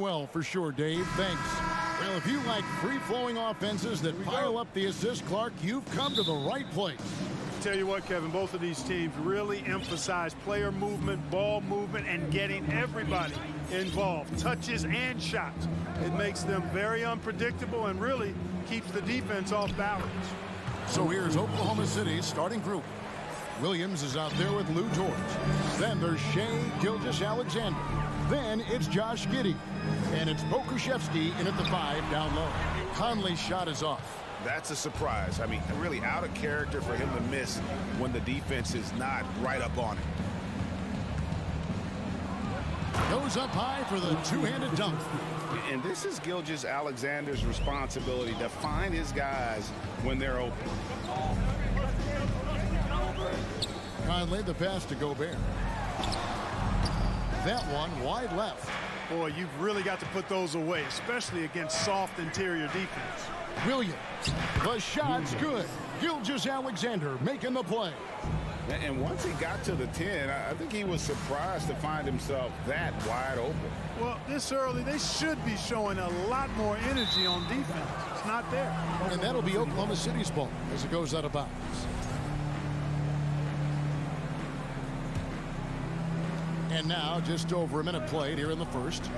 well for sure, Dave. Thanks. Well, if you like free-flowing offenses that pile up the assist, Clark, you've come to the right place. Tell you what, Kevin, both of these teams really emphasize player movement, ball movement, and getting everybody involved, touches and shots. It makes them very unpredictable and really keeps the defense off balance. So here's Oklahoma City's starting group. Williams is out there with Lou George. Then there's Shea Gilgeous-Alexander. Then it's Josh Giddey. And it's Pokuševski in at the 5 down low. Conley's shot is off. That's a surprise. I mean, really out of character for him to miss when the defense is not right up on him. Goes up high for the two-handed dunk. And this is Gilgeous-Alexander's responsibility to find his guys when they're open. Conley, the pass to Gobert. That one wide left. Boy, you've really got to put those away, especially against soft interior defense. Williams. The shot's good. Gilgeous-Alexander making the play. And once he got to the 10, I think he was surprised to find himself that wide open. Well, this early, they should be showing a lot more energy on defense. It's not there. And that'll be Oklahoma City's ball as it goes out of bounds. And now, just over a minute played here in the first.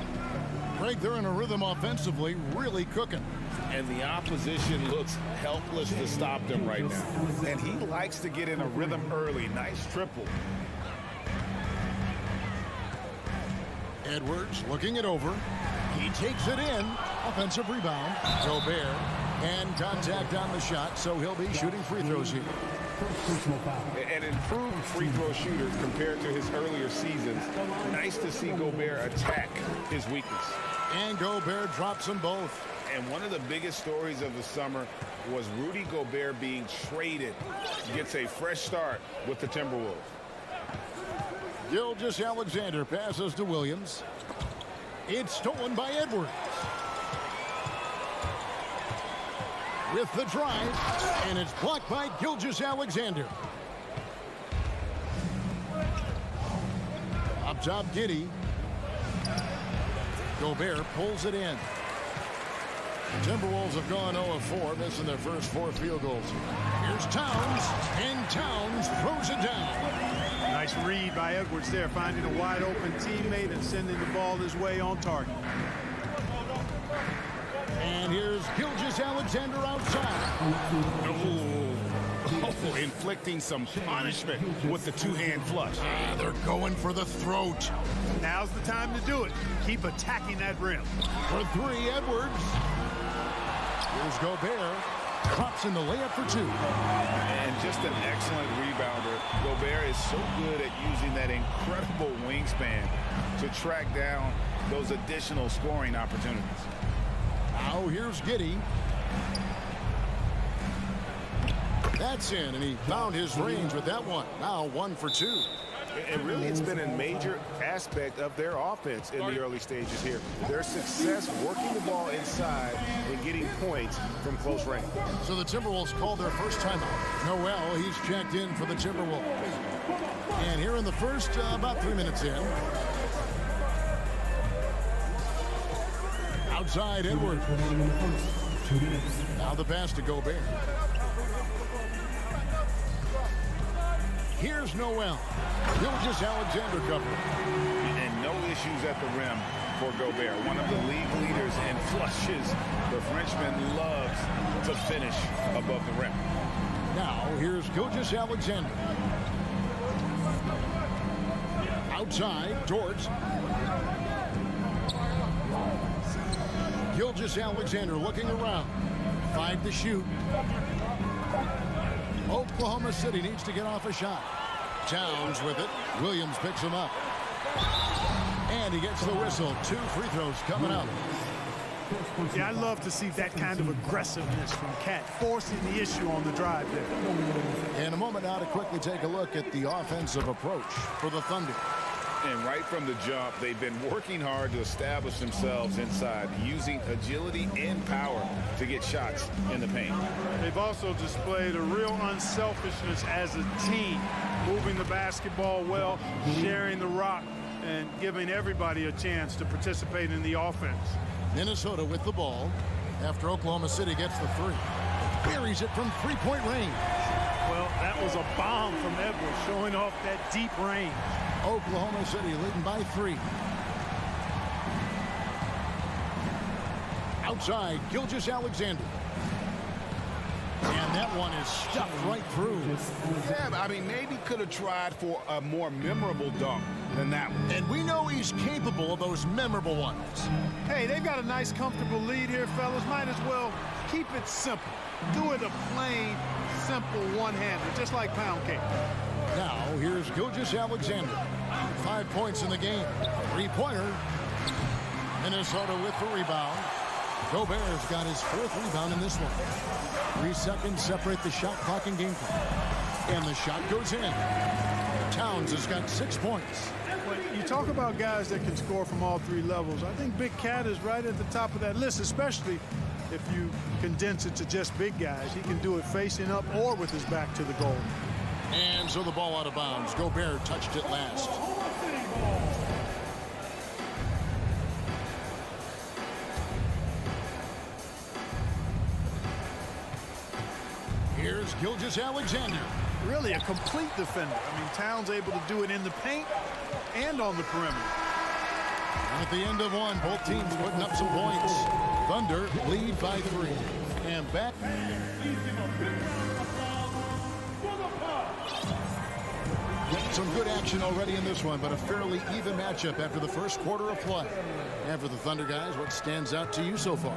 Greg, they're in a rhythm offensively, really cooking. And the opposition looks helpless to stop them right now. And he likes to get in a rhythm early. Nice triple. Edwards looking it over. He takes it in. Offensive rebound. Gobert. And contact on the shot, so he'll be shooting free throws here. An improved free throw shooter compared to his earlier seasons. Nice to see Gobert attack his weakness. And Gobert drops them both. And one of the biggest stories of the summer was Rudy Gobert being traded. He gets a fresh start with the Timberwolves. Gilgeous-Alexander passes to Williams. It's stolen by Edwards. With the drive, and it's blocked by Gilgeous-Alexander. Up top, Giddey. Gobert pulls it in. The Timberwolves have gone 0 of 4, missing their first 4 field goals. Here's Towns, and Towns throws it down. Nice read by Edwards there, finding a wide open teammate and sending the ball his way on target. And here's Gilgeous-Alexander outside. Oh, inflicting some punishment with the two-hand flush. They're going for the throat. Now's the time to do it. Keep attacking that rim. For 3, Edwards. Here's Gobert. Drops in the layup for 2. And just an excellent rebounder. Gobert is so good at using that incredible wingspan to track down those additional scoring opportunities. Now here's Giddey. That's in, and he found his range with that one. Now 1 for 2. And really, it's been a major aspect of their offense in the early stages here. Their success working the ball inside and getting points from close range. So the Timberwolves called their first timeout. Noel, he's checked in for the Timberwolves. And here in the first, about 3 minutes in. Outside, Edwards. Now the pass to Gobert. Here's Noel. Gilgeous-Alexander covering. And no issues at the rim for Gobert. One of the league leaders in flushes. The Frenchman loves to finish above the rim. Now here's Gilgeous-Alexander. Outside, Dort. Gilgeous-Alexander looking around. 5 to shoot. Oklahoma City needs to get off a shot. Towns with it. Williams picks him up. And he gets the whistle. 2 free throws coming up. Yeah, I love to see that kind of aggressiveness from Cat, forcing the issue on the drive there. In a moment now to quickly take a look at the offensive approach for the Thunder. And right from the jump, they've been working hard to establish themselves inside, using agility and power to get shots in the paint. They've also displayed a real unselfishness as a team, moving the basketball well, sharing the rock, and giving everybody a chance to participate in the offense. Minnesota with the ball after Oklahoma City gets the three. Buries it from three-point range. Well, that was a bomb from Edwards, showing off that deep range. Oklahoma City leading by 3. Outside, Gilgeous-Alexander. And that one is stuffed right through. Yeah, I mean, maybe could have tried for a more memorable dunk than that one. And we know he's capable of those memorable ones. Hey, they've got a nice, comfortable lead here, fellas. Might as well keep it simple. Do it a plain, simple one-hander, just like pound cake. Now, here's Gilgeous-Alexander. 5 points in the game. Three-pointer. Minnesota with the rebound. Gobert's got his 4th rebound in this one. 3 seconds separate the shot clock and game clock. And the shot goes in. Towns has got 6 points. But you talk about guys that can score from all 3 levels. I think Big Cat is right at the top of that list, especially if you condense it to just big guys. He can do it facing up or with his back to the goal. And so the ball out of bounds. Gobert touched it last. Here's Gilgeous-Alexander. Really a complete defender. I mean, Towns able to do it in the paint and on the perimeter. And at the end of one, both teams putting up some points. Thunder lead by 3. And back. Some good action already in this one, but a fairly even matchup after the first quarter of play. And for the Thunder guys, what stands out to you so far?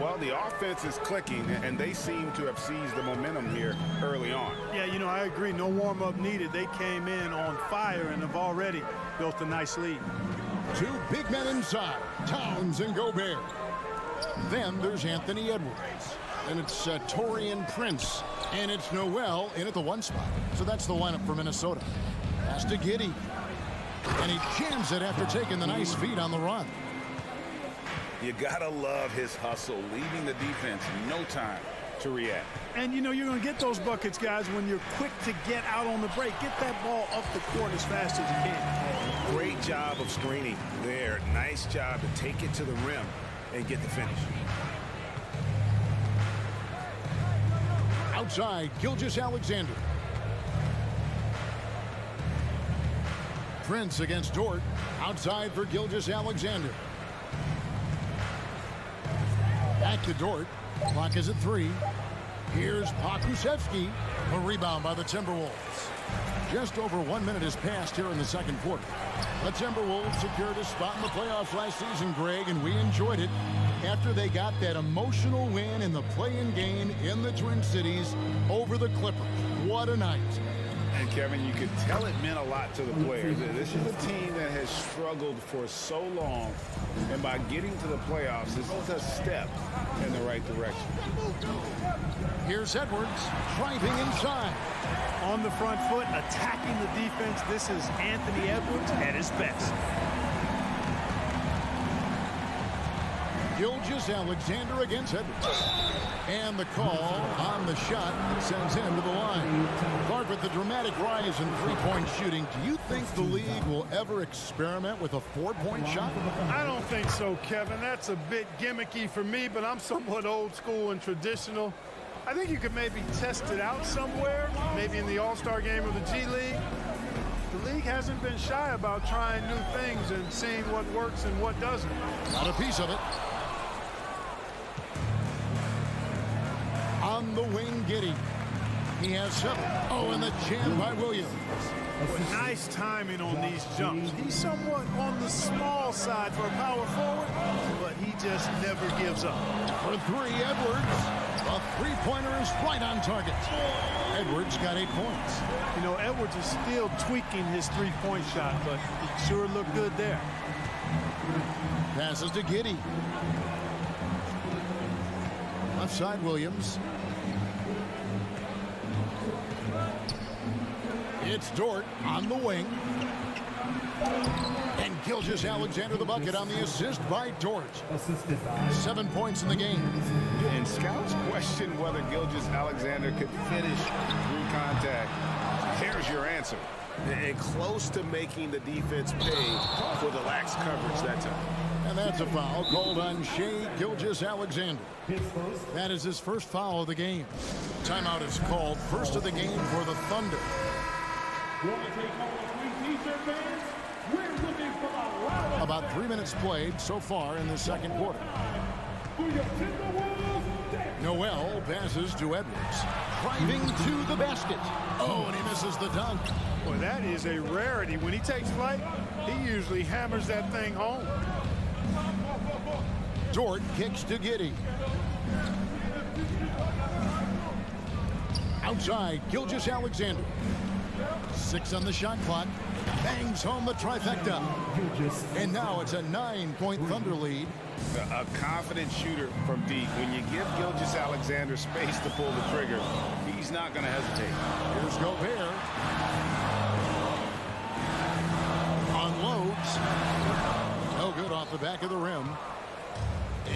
Well, the offense is clicking, and they seem to have seized the momentum here early on. Yeah, you know, I agree. No warm-up needed. They came in on fire and have already built a nice lead. 2 big men inside, Towns and Gobert. Then there's Anthony Edwards. And it's Taurean Prince. And it's Noel in at the 1 spot. So that's the lineup for Minnesota. Pass to Giddey. And he jams it after taking the nice feed on the run. You gotta love his hustle, leaving the defense no time to react. And, you know, you're going to get those buckets, guys, when you're quick to get out on the break. Get that ball up the court as fast as you can. Great job of screening there. Nice job to take it to the rim and get the finish. Outside, Gilgeous-Alexander. Prince against Dort. Outside for Gilgeous-Alexander. Back to Dort. Clock is at 3. Here's Pokusevski. A rebound by the Timberwolves. Just over 1 minute has passed here in the second quarter. The Timberwolves secured a spot in the playoffs last season, Greg, and we enjoyed it after they got that emotional win in the play-in game in the Twin Cities over the Clippers. What a night. And Kevin, you could tell it meant a lot to the players. This is a team that has struggled for so long, and by getting to the playoffs, this is a step in the right direction. Here's Edwards driving inside. On the front foot, attacking the defense. This is Anthony Edwards at his best. Gilgeous-Alexander against Edwards. And the call on the shot sends him to the line. Clark, with the dramatic rise in three-point shooting, do you think the league will ever experiment with a 4-point shot? I don't think so, Kevin. That's a bit gimmicky for me, but I'm somewhat old school and traditional. I think you could maybe test it out somewhere, maybe in the All-Star game or the G League. The league hasn't been shy about trying new things and seeing what works and what doesn't. Got a piece of it. On the wing, Giddey. He has 7. Oh, and the jam by Williams. Nice timing on these jumps. He's somewhat on the small side for a power forward, but he just never gives up. For 3, Edwards. The three-pointer is right on target. Edwards got 8 points. You know, Edwards is still tweaking his three-point shot, but it sure looked good there. Passes to Giddey. Left side, Williams. It's Dort on the wing. And Gilgeous-Alexander the bucket on the assist by Dort. 7 points in the game. And scouts question whether Gilgeous-Alexander could finish through contact. Here's your answer. And close to making the defense pay for the lax coverage that time. And that's a foul called on Shai Gilgeous-Alexander. That is his first foul of the game. Timeout is called, first of the game for the Thunder. About 3 minutes played so far in the second quarter. Noel passes to Edwards. Driving to the basket. Oh, and he misses the dunk. Boy, that is a rarity. When he takes flight, he usually hammers that thing home. Dort kicks to Giddey. Outside, Gilgeous-Alexander. 6 on the shot clock. Bangs home the trifecta. And now it's a 9-point Thunder lead. A confident shooter from deep. When you give Gilgeous-Alexander space to pull the trigger, he's not going to hesitate. Here's Gobert. Unloads. No good off the back of the rim.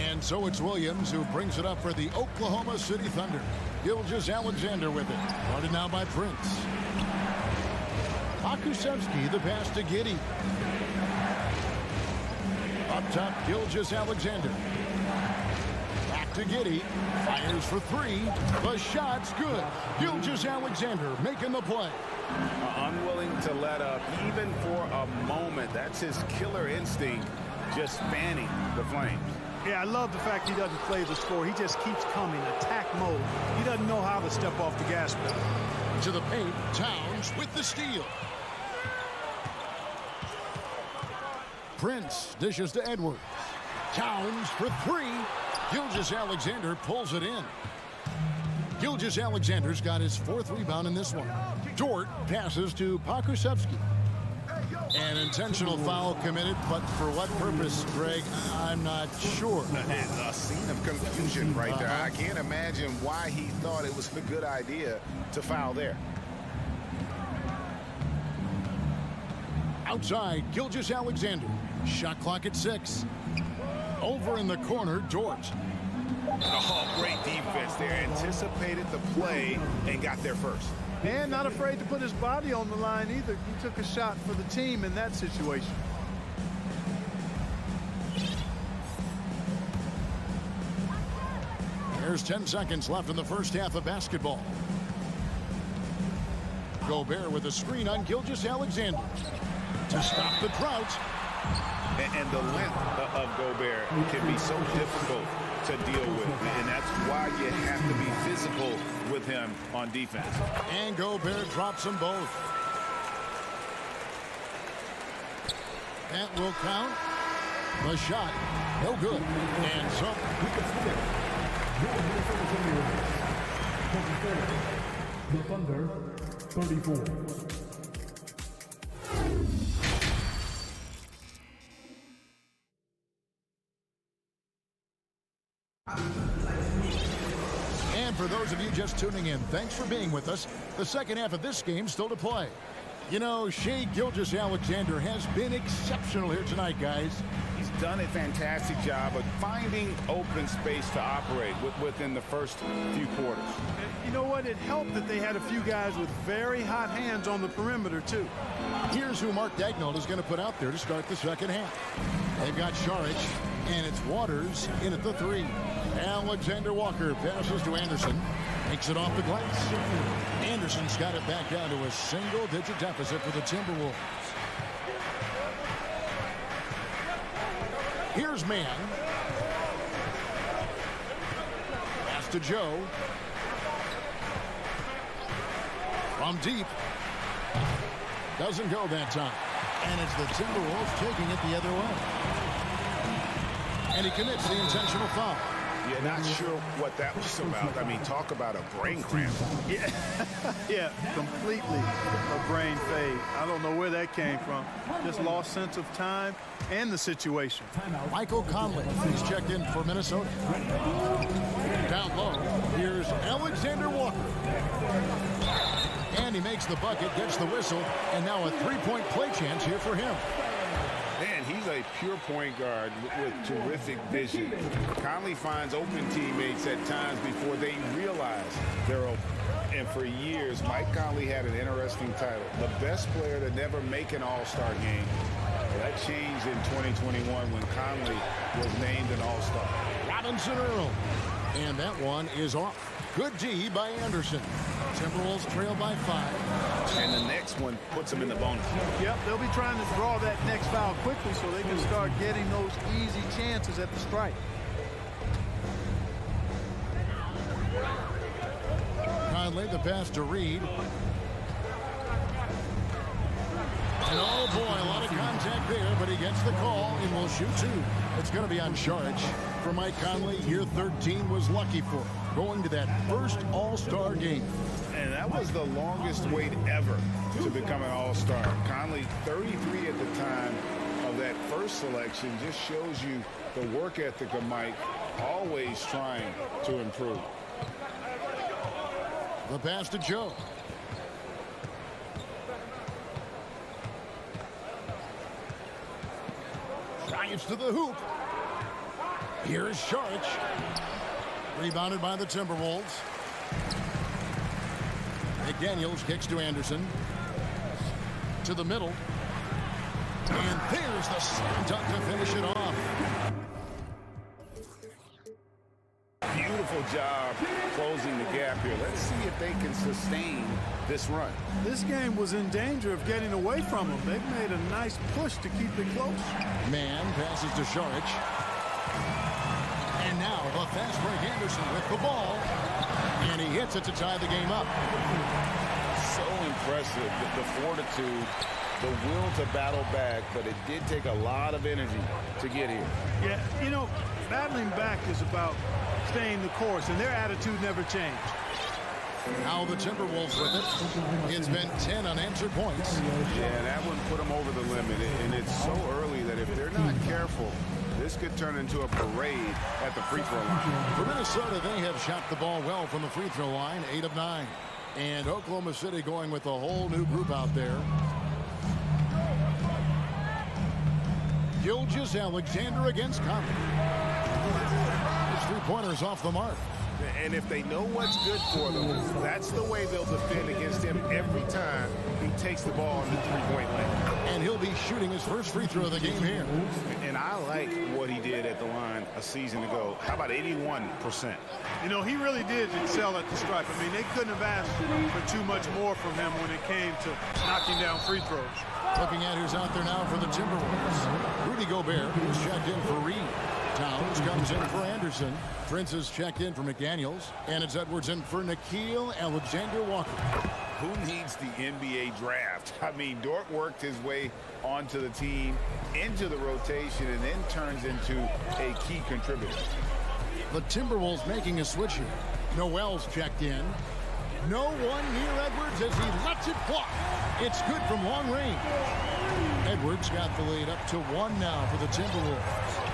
And so it's Williams who brings it up for the Oklahoma City Thunder. Gilgeous-Alexander with it. Guarded now by Prince. Pokusevski, the pass to Giddey. Up top, Gilgeous-Alexander. Back to Giddey. Fires for 3. The shot's good. Gilgeous-Alexander making the play. Unwilling to let up even for a moment. That's his killer instinct, just fanning the flames. Yeah, I love the fact he doesn't play the score. He just keeps coming, attack mode. He doesn't know how to step off the gas pedal. To the paint, Towns with the steal. Prince dishes to Edwards. Towns for 3. Gilgeous-Alexander pulls it in. Gilgeous-Alexander's got his 4th rebound in this one. Dort passes to Pokusevski. An intentional foul committed, but for what purpose, Greg, I'm not sure. A scene of confusion right there. I can't imagine why he thought it was a good idea to foul there. Outside, Gilgeous-Alexander. Shot clock at 6. Over in the corner, Dort. Oh, great defense there. Anticipated the play and got there first. And not afraid to put his body on the line either. He took a shot for the team in that situation. There's 10 seconds left in the first half of basketball. Gobert with a screen on Gilgeous-Alexander to stop the drought. And the length of Gobert can be so difficult to deal with, and that's why you have to be physical with him on defense. And Gobert drops them both. That will count. The shot, no good. And so the Thunder, 34. And for those of you just tuning in, thanks for being with us. The second half of this game still to play. You know, Shai Gilgeous-Alexander has been exceptional here tonight, guys. He's done a fantastic job of finding open space to operate within the first few quarters. And you know what? It helped that they had a few guys with very hot hands on the perimeter, too. Here's who Mark Daigneault is going to put out there to start the second half. They've got Saric, and it's Waters in at the 3. Alexander Walker passes to Anderson. Takes it off the glass. Anderson's got it back down to a single-digit deficit for the Timberwolves. Here's Mann. Pass to Joe. From deep. Doesn't go that time. And it's the Timberwolves taking it the other way. And he commits the intentional foul. You're not sure what that was about. I mean, talk about a brain cramp. Yeah, yeah, completely a brain fade. I don't know where that came from. Just lost sense of time and the situation. Michael Conley, he's checked in for Minnesota. Down low, here's Alexander Walker. And he makes the bucket, gets the whistle, and now a three-point play chance here for him. Man, he's a pure point guard with terrific vision. Conley finds open teammates at times before they realize they're open. And for years, Mike Conley had an interesting title, the best player to never make an all-star game. That changed in 2021 when Conley was named an all-star. Robinson Earl. And that one is off. Good D by Anderson. Timberwolves trail by 5. And the next one puts them in the bonus. Yep, they'll be trying to draw that next foul quickly so they can start getting those easy chances at the strike. Conley, the pass to Reed. And oh boy, a lot of contact there, but he gets the call and will shoot 2. It's going to be on charge. For Mike Conley, year 13 was lucky for him, going to that first all-star game. And that was the longest wait ever to become an all-star. Conley, 33 at the time of that first selection, just shows you the work ethic of Mike, always trying to improve. The pass to Joe. Drives to the hoop. Here's Sharch. Rebounded by the Timberwolves. McDaniels kicks to Anderson. To the middle. And there's the slam dunk to finish it off. Beautiful job closing the gap here. Let's see if they can sustain this run. This game was in danger of getting away from them. They've made a nice push to keep it close. Man passes to Sharch. And now the fast break Anderson with the ball. And he hits it to tie the game up. So impressive, the fortitude, the will to battle back, but it did take a lot of energy to get here. Yeah, you know, battling back is about staying the course, and their attitude never changed. Now the Timberwolves with it. It's been 10 unanswered points. Yeah, that one put them over the limit, and it's so early that if they're not careful, this could turn into a parade at the free throw line. For Minnesota, they have shot the ball well from the free throw line, 8 of 9. And Oklahoma City going with a whole new group out there. Gilgeous-Alexander against Conley. His three-pointers off the mark. And if they know what's good for them, that's the way they'll defend against him every time he takes the ball in the three-point lane. And he'll be shooting his first free throw of the game here. And I like what he did at the line a season ago. How about 81%? You know, he really did excel at the stripe. I mean, they couldn't have asked for too much more from him when it came to knocking down free throws. Looking at who's out there now for the Timberwolves. Rudy Gobert, who's checked in for Reed. Towns comes in for Anderson. Prince is checked in for McDaniels. And it's Edwards in for Nickeil Alexander-Walker. Who needs the NBA draft? I mean, Dort worked his way onto the team, into the rotation, and then turns into a key contributor. The Timberwolves making a switch here. Noel's checked in. No one near Edwards as he lets it fly. It's good from long range. Edwards got the lead up to 1 now for the Timberwolves.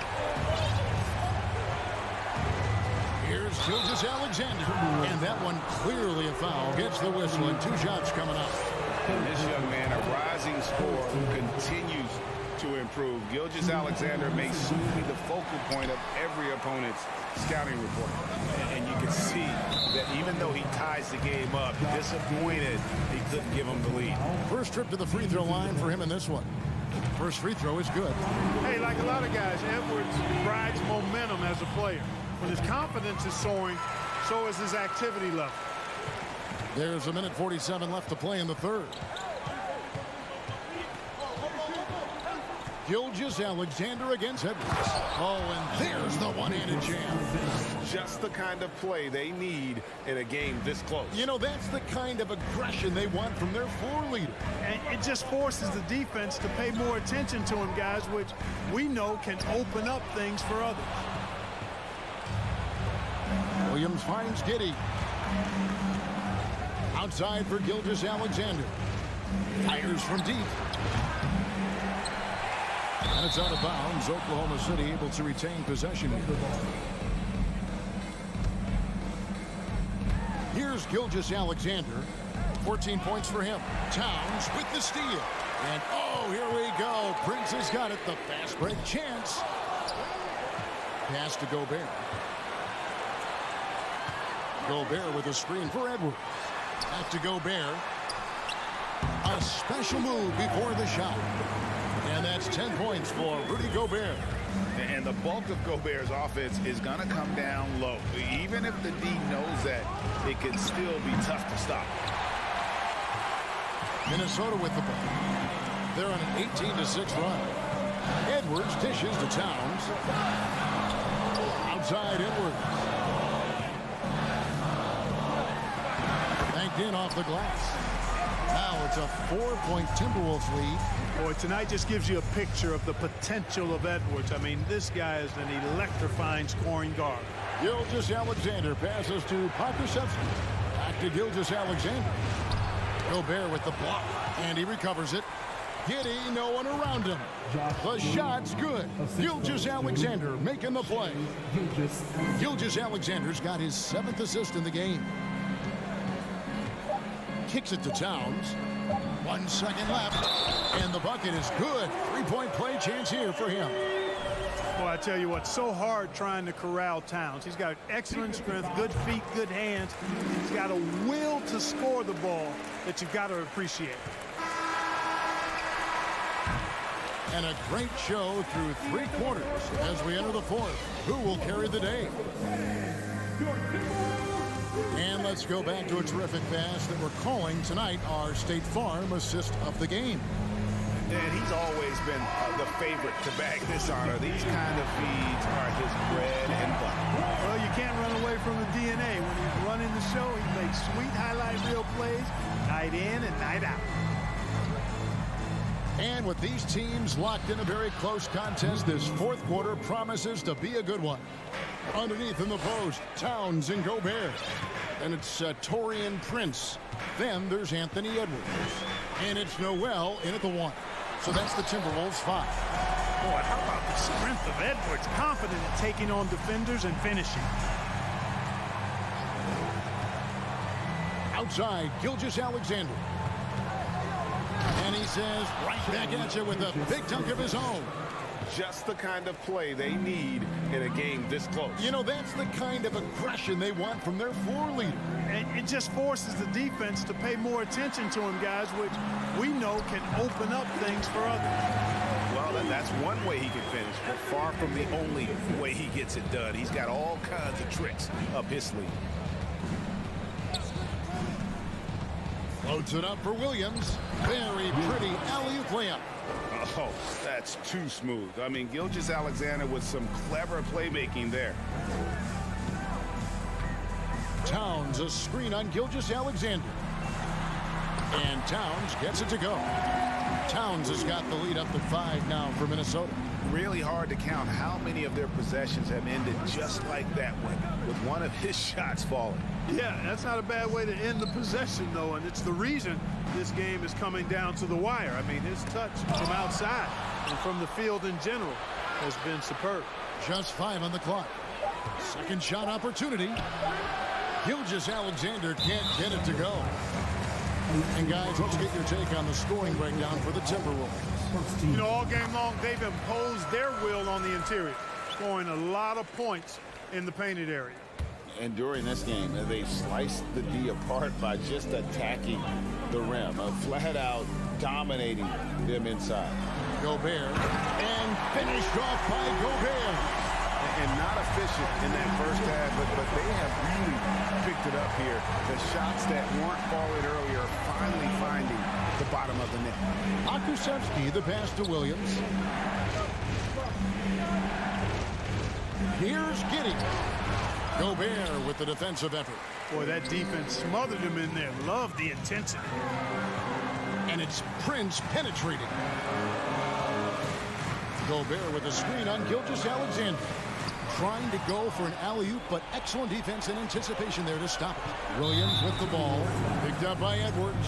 Here's Gilgeous-Alexander. And that one clearly a foul. Gets the whistle and 2 shots coming up. And this young man, a rising scorer who continues to improve. Gilgeous-Alexander may soon be the focal point of every opponent's scouting report. And you can see that even though he ties the game up, disappointed he couldn't give him the lead. First trip to the free throw line for him in this one. First free throw is good. Hey, like a lot of guys, Edwards rides momentum as a player. When his confidence is soaring, so is his activity level. There's 1:47 left to play in the third. Gilgeous-Alexander against Edwards. Oh, and there's the one-handed jam. Just the kind of play they need in a game this close. You know, that's the kind of aggression they want from their floor leader. And it just forces the defense to pay more attention to him, guys, which we know can open up things for others. Williams finds Giddey. Outside for Gilgeous-Alexander. Fires from deep. And it's out of bounds. Oklahoma City able to retain possession here. Here's Gilgeous-Alexander. 14 points for him. Towns with the steal. And oh, here we go. Prince has got it. The fast break chance. Pass to Gobert. Gobert with a screen for Edwards. Back to Gobert. A special move before the shot. And that's 10 points for Rudy Gobert. And the bulk of Gobert's offense is going to come down low. Even if the D knows that, it can still be tough to stop. Minnesota with the ball. They're on an 18-6 run. Edwards dishes to Towns. Outside Edwards. Banked in off the glass. Now it's a 4-point Timberwolves lead. Boy, tonight just gives you a picture of the potential of Edwards. I mean, this guy is an electrifying scoring guard. Gilgeous-Alexander passes to Pokusevski. Back to Gilgeous-Alexander. Gobert with the block, and he recovers it. Giddy, no one around him. The shot's good. Gilgeous-Alexander making the play. Gilgeous-Alexander's got his 7th assist in the game. Kicks it to Towns. 1 second left, and the bucket is good. 3-point play chance here for him. Boy, I tell you what, so hard trying to corral Towns. He's got excellent strength, good feet, good hands. He's got a will to score the ball that you've got to appreciate. And a great show through 3 quarters as we enter the 4th. Who will carry the day? And let's go back to a terrific pass that we're calling tonight our State Farm assist of the game. And he's always been the favorite to bag this honor. These kind of feeds are his bread and butter. Well, you can't run away from the DNA. When he's running the show, he makes sweet highlight reel plays night in and night out. And with these teams locked in a very close contest, this 4th quarter promises to be a good one. Underneath in the post, Towns and Gobert. And it's Taurean Prince. Then there's Anthony Edwards. And it's Noel in at the 1. So that's the Timberwolves 5. Boy, how about the strength of Edwards? Confident in taking on defenders and finishing. Outside, Gilgeous-Alexander. And he says, right back at you with a big dunk of his own. Just the kind of play they need in a game this close. You know, that's the kind of aggression they want from their floor leader. And it just forces the defense to pay more attention to him, guys, which we know can open up things for others. Well, that's one way he can finish, but far from the only way he gets it done. He's got all kinds of tricks up his sleeve. Loads it up for Williams. Very pretty alley-oop layup. Oh, that's too smooth. I mean, Gilgeous-Alexander with some clever playmaking there. Towns, a screen on Gilgeous-Alexander. And Towns gets it to go. Towns has got the lead up to 5 now for Minnesota. Really hard to count how many of their possessions have ended just like that one, with one of his shots falling. Yeah, that's not a bad way to end the possession, though, and it's the reason this game is coming down to the wire. I mean, his touch from outside and from the field in general has been superb. Just 5 on the clock. Second shot opportunity. Gilgeous-Alexander can't get it to go. And guys, let's get your take on the scoring breakdown for the Timberwolves. You know, all game long, they've imposed their will on the interior, scoring a lot of points in the painted area. And during this game, they sliced the D apart by just attacking the rim, flat out dominating them inside. Gobert, and finished off by Gobert. And not efficient in that first half, but they have really picked it up here. The shots that weren't falling earlier are finally finding the bottom of the net. Pokusevski, the pass to Williams. Here's Giddy. Gobert with the defensive effort. Boy, that defense smothered him in there. Love the intensity. And it's Prince penetrating. Gobert with a screen on Gilgeous-Alexander. Trying to go for an alley-oop, but excellent defense and anticipation there to stop it. Williams with the ball. Picked up by Edwards.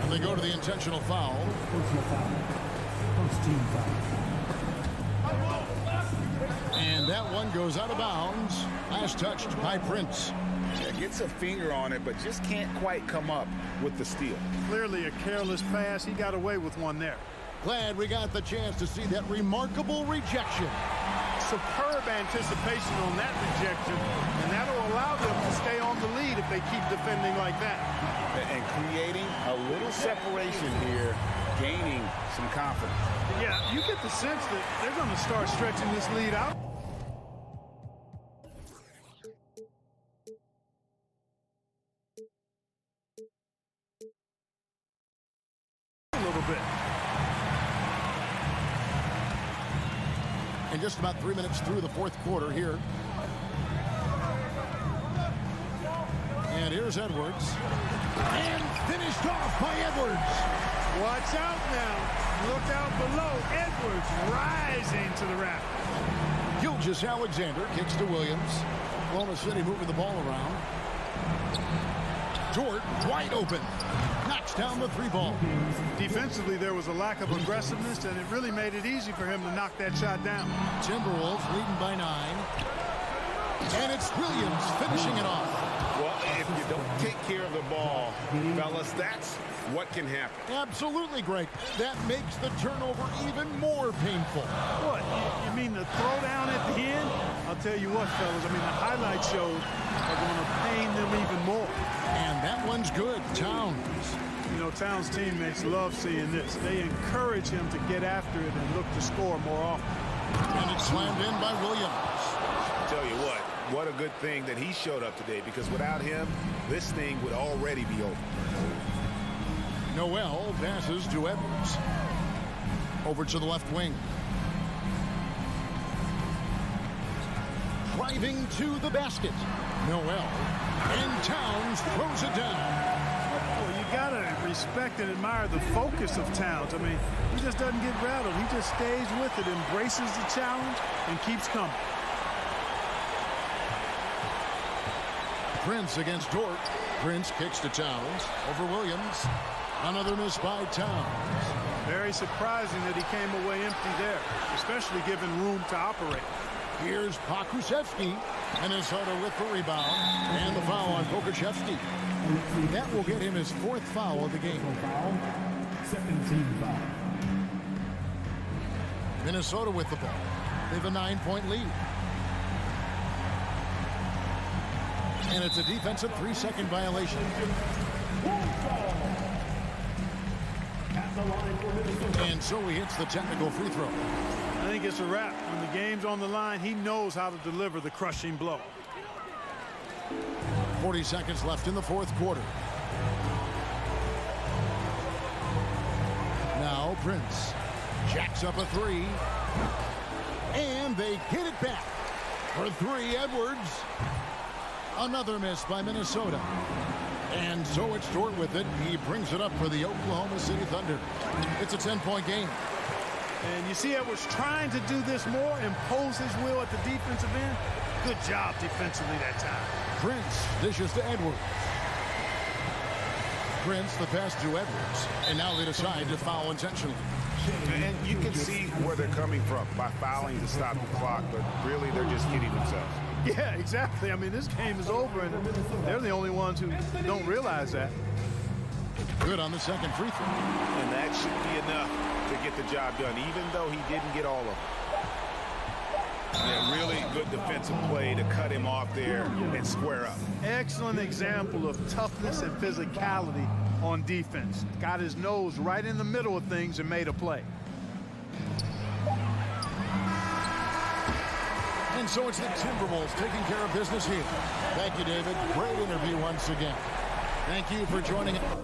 And they go to the intentional foul. First team foul. And that one goes out of bounds. Last touched by Prince. Yeah, gets a finger on it, but just can't quite come up with the steal. Clearly a careless pass. He got away with one there. Glad we got the chance to see that remarkable rejection. superb anticipation on that rejection, and that'll allow them to stay on the lead if they keep defending like that. And creating a little separation here, gaining some confidence. Yeah, you get the sense that they're going to start stretching this lead out. A little bit. And just about 3 minutes through the fourth quarter here. And here's Edwards. And finished off by Edwards. Watch out now. Look out below. Edwards rising to the rack. Gilgeous-Alexander kicks to Williams. Oklahoma City moving the ball around. Dort wide open. Knocks down the three ball. Defensively, there was a lack of aggressiveness, and it really made it easy for him to knock that shot down. Timberwolves leading by 9. And it's Williams finishing it off. Well, if you don't take care of the ball, fellas, that's what can happen. Absolutely, Greg. That makes the turnover even more painful. What? You mean the throwdown at the end? I'll tell you what, fellas. I mean, the highlight shows are going to pain them even more. And that one's good. Towns. You know, Towns' teammates love seeing this. They encourage him to get after it and look to score more often. And it's slammed in by Williams. I'll tell you what a good thing that he showed up today, because without him, this thing would already be over. Noel passes to Edwards. Over to the left wing. Driving to the basket. Noel. And Towns throws it down. Well, you got to respect and admire the focus of Towns. I mean, he just doesn't get rattled. He just stays with it, embraces the challenge, and keeps coming. Prince against Dort. Prince kicks to Towns. Over Williams. Another miss by Towns. Very surprising that he came away empty there, especially given room to operate. Here's Pokusevski. Minnesota with the rebound. And the foul on Pokusevski. That will get him his 4th foul of the game. Foul. 17 foul. Minnesota with the ball. They have a 9-point lead. And it's a defensive 3-second violation. And so he hits the technical free throw. I think it's a wrap. When the game's on the line, he knows how to deliver the crushing blow. 40 seconds left in the fourth quarter. Now Prince jacks up a 3. And they get it back. For 3, Edwards. Another miss by Minnesota. And so it's Dort with it. He brings it up for the Oklahoma City Thunder. It's a 10-point game. And you see Edwards trying to do this more, impose his will at the defensive end. Good job defensively that time. Prince dishes to Edwards. Prince the pass to Edwards. And now they decide to foul intentionally. And you can see where they're coming from by fouling to stop the clock, but really they're just kidding themselves. Yeah, exactly. I mean, this game is over, and they're the only ones who don't realize that. Good on the second free throw. And that should be enough to get the job done, even though he didn't get all of it. Yeah, really good defensive play to cut him off there and square up. Excellent example of toughness and physicality on defense. Got his nose right in the middle of things and made a play. And so it's the Timberwolves taking care of business here. Thank you, David. Great interview once again. Thank you for joining us.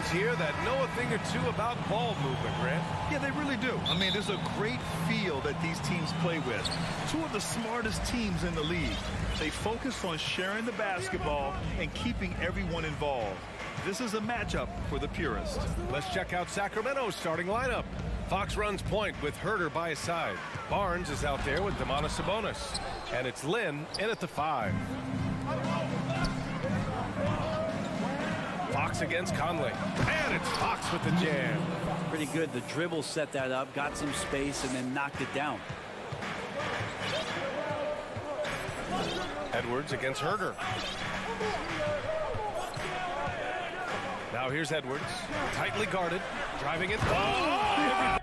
teams here that know a thing or two about ball movement, Grant. Yeah, they really do. I mean, there's a great feel that these teams play with. Two of the smartest teams in the league. They focus on sharing the basketball and keeping everyone involved. This is a matchup for the purist. Let's check out Sacramento's starting lineup. Fox runs point with Herder by his side. Barnes is out there with Demonis Sabonis. And it's Lynn in at the 5. Fox against Conley. And it's Fox with the jam. Pretty good. The dribble set that up, got some space, and then knocked it down. Edwards against Herder. Now here's Edwards. Tightly guarded. Driving it. Oh!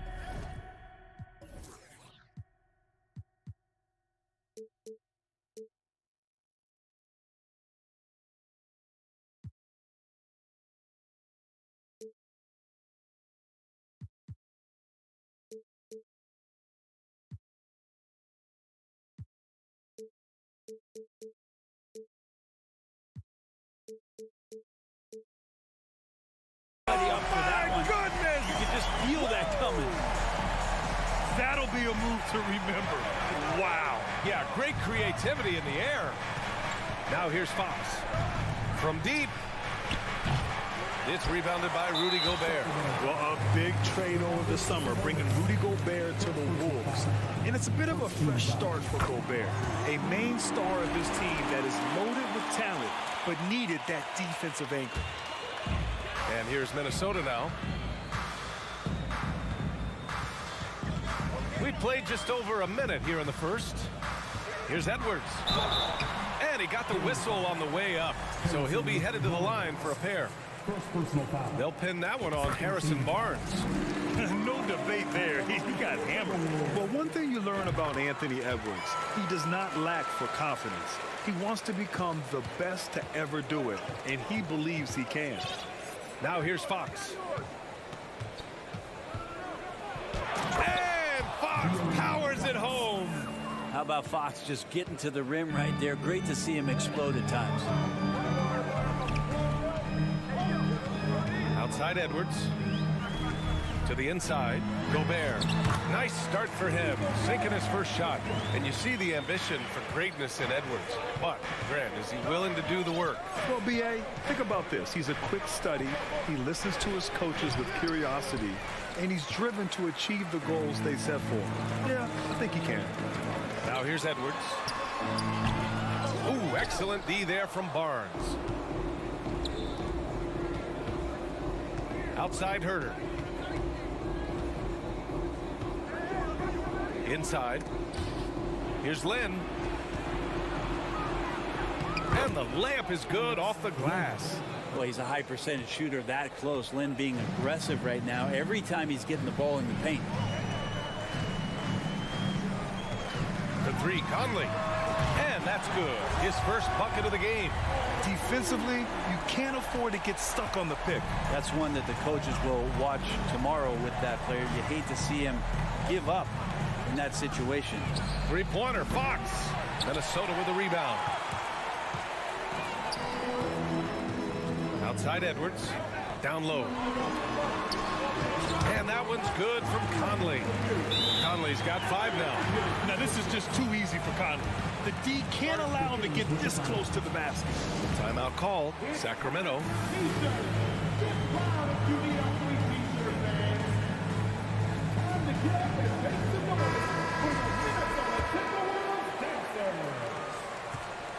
Up for that one. Goodness! You can just feel that coming. That'll be a move to remember. Wow. Yeah, great creativity in the air. Now here's Fox. From deep. It's rebounded by Rudy Gobert. Well, a big trade over the summer, bringing Rudy Gobert to the Wolves. And it's a bit of a fresh start for Gobert, a main star of this team that is loaded with talent, but needed that defensive anchor. And here's Minnesota now. We played just over a minute here in the first. Here's Edwards. And he got the whistle on the way up. So he'll be headed to the line for a pair. First personal foul. They'll pin that one on Harrison Barnes. No debate there. He got hammered. But one thing you learn about Anthony Edwards, he does not lack for confidence. He wants to become the best to ever do it, and he believes he can. Now here's Fox. And Fox powers it home. How about Fox just getting to the rim right there? Great to see him explode at times. Outside Edwards. To the inside. Gobert. Nice start for him. Sinking his first shot. And you see the ambition for greatness in Edwards. But, Grant, is he willing to do the work? Well, B.A., think about this. He's a quick study. He listens to his coaches with curiosity. And he's driven to achieve the goals they set for him. Yeah, I think he can. Now here's Edwards. Ooh, excellent D there from Barnes. Outside Herder. Inside. Here's Lynn. And the layup is good off the glass. Well, he's a high percentage shooter that close. Lynn being aggressive right now every time he's getting the ball in the paint. The 3, Conley. And that's good. His first bucket of the game. Defensively, you can't afford to get stuck on the pick. That's one that the coaches will watch tomorrow with that player. You hate to see him give up in that situation. 3-pointer, Fox. Minnesota with the rebound. Outside Edwards. Down low. And that one's good from Conley. Conley's got 5 now. Now, this is just too easy for Conley. The D can't allow him to get this close to the basket. Timeout called. Sacramento.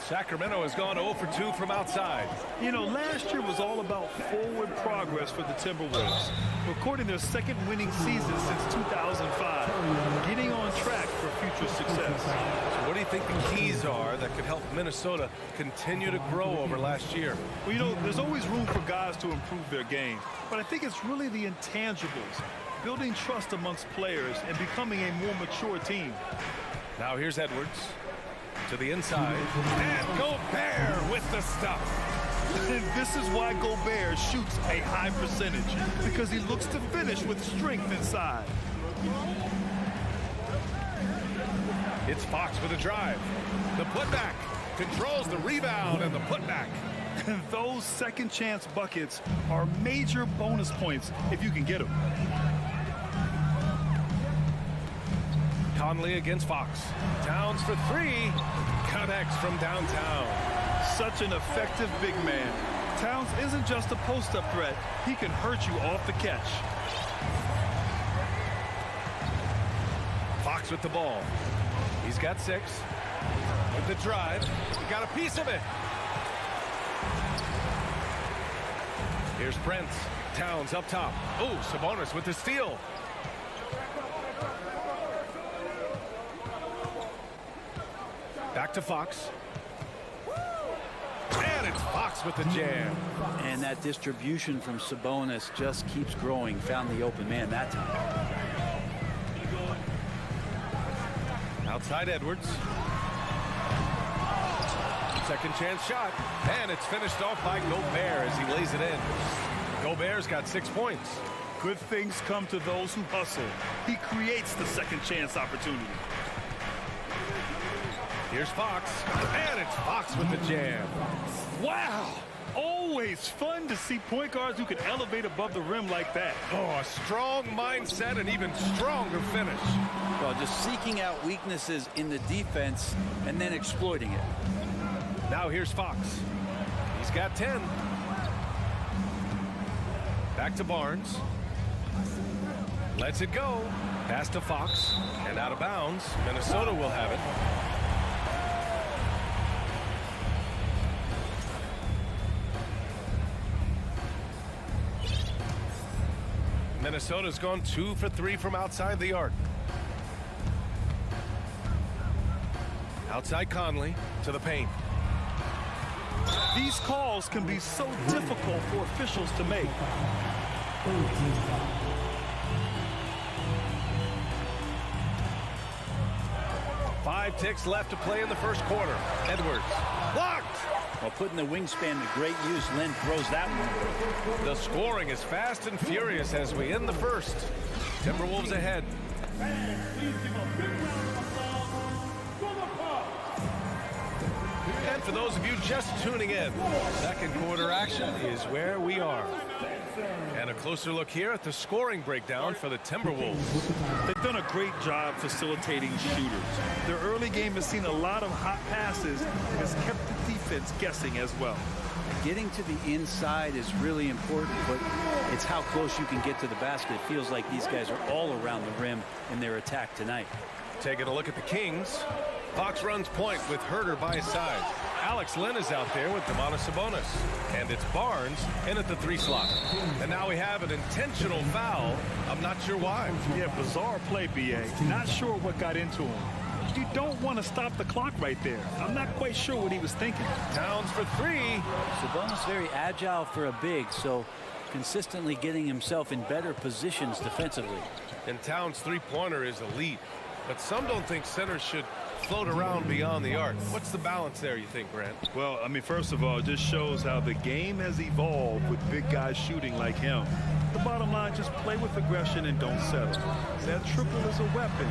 Sacramento has gone 0 for 2 from outside. You know, last year was all about forward progress for the Timberwolves, recording their second winning season since 2005, getting on track for future success. So what do you think the keys are that could help Minnesota continue to grow over last year? Well, you know, there's always room for guys to improve their game, but I think it's really the intangibles, building trust amongst players and becoming a more mature team. Now here's Edwards. To the inside. And Gobert with the stuff. And this is why Gobert shoots a high percentage, because he looks to finish with strength inside. It's Fox with a drive. The putback. Controls the rebound and the putback. And those second chance buckets are major bonus points if you can get them. Conley against Fox. Towns for three. Connects from downtown. Such an effective big man. Towns isn't just a post-up threat. He can hurt you off the catch. Fox with the ball. He's got 6. With the drive. He got a piece of it. Here's Brent. Towns up top. Oh, Sabonis with the steal. Back to Fox. And it's Fox with the jam. And that distribution from Sabonis just keeps growing. Found the open man that time. Outside Edwards. Second chance shot. And it's finished off by Gobert as he lays it in. Gobert's got 6 points. Good things come to those who hustle. He creates the second chance opportunity. Here's Fox. And it's Fox with the jam. Wow! Always fun to see point guards who can elevate above the rim like that. Oh, a strong mindset and even stronger finish. Well, just seeking out weaknesses in the defense and then exploiting it. Now here's Fox. He's got 10. Back to Barnes. Lets it go. Pass to Fox. And out of bounds. Minnesota will have it. Minnesota's gone 2 for 3 from outside the arc. Outside Conley to the paint. These calls can be so difficult for officials to make. 5 ticks left to play in the first quarter. Edwards. Blocked! Well, putting the wingspan to great use, Lynn throws that one. The scoring is fast and furious as we end the first. Timberwolves ahead. And for those of you just tuning in, second quarter action is where we are. And a closer look here at the scoring breakdown for the Timberwolves. They've done a great job facilitating shooters. Their early game has seen a lot of hot passes and has kept the defense guessing as well. Getting to the inside is really important, but it's how close you can get to the basket. It feels like these guys are all around the rim in their attack tonight. Taking a look at the Kings. Fox runs point with Herter by his side. Alex Len is out there with Domantas Sabonis. And it's Barnes in at the 3 slot. And now we have an intentional foul. I'm not sure why. Yeah, bizarre play, B.A. Not sure what got into him. You don't want to stop the clock right there. I'm not quite sure what he was thinking. Towns for 3. Sabonis very agile for a big, so consistently getting himself in better positions defensively. And Towns' three-pointer is elite. But some don't think centers should float around beyond the arc. What's the balance there, you think, Grant? Well, I mean, first of all, it just shows how the game has evolved with big guys shooting like him. The bottom line, just play with aggression and don't settle. That triple is a weapon.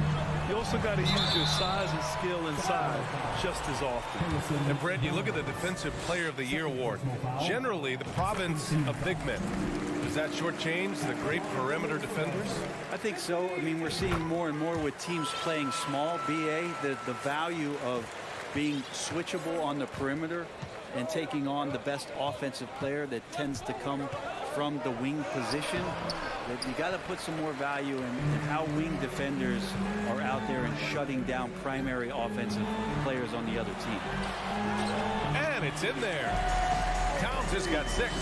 You also got to use your size and skill inside just as often. And Brent, you look at the Defensive Player of the Year award. Generally, the province of big men. Does that shortchange the great perimeter defenders? I think so. I mean, we're seeing more and more with teams playing small, BA, the value of being switchable on the perimeter and taking on the best offensive player that tends to come from the wing position. That you got to put some more value in how wing defenders are out there and shutting down primary offensive players on the other team. And it's in there. Towns has got 6.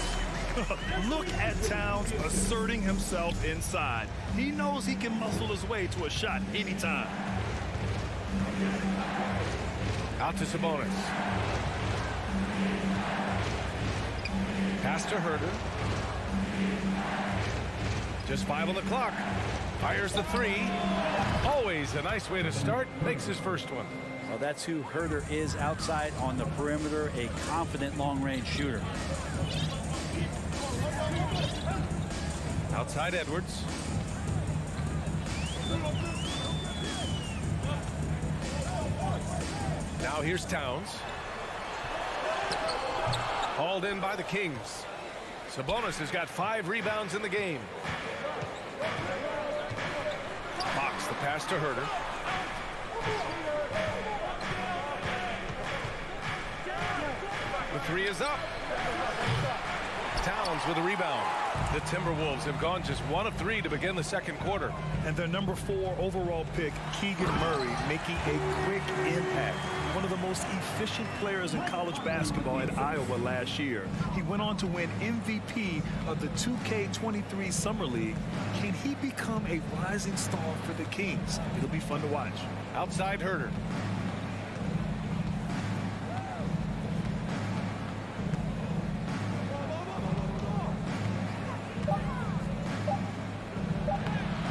Look at Towns asserting himself inside. He knows he can muscle his way to a shot anytime. Out to Sabonis. Pass to Herter. Just 5 on the clock. Fires the 3. Always a nice way to start. Makes his first one. Well, that's who Herter is outside on the perimeter, a confident long-range shooter. Outside Edwards. Now here's Towns. Hauled in by the Kings. Sabonis has got 5 rebounds in the game. Fox, the pass to Herter. The 3 is up. Towns with a rebound. The Timberwolves have gone just 1 of 3 to begin the second quarter. And their number 4 overall pick, Keegan Murray, making a quick impact. One of the most efficient players in college basketball at Iowa last year. He went on to win MVP of the 2K23 Summer League. Can he become a rising star for the Kings? It'll be fun to watch. Outside Herter.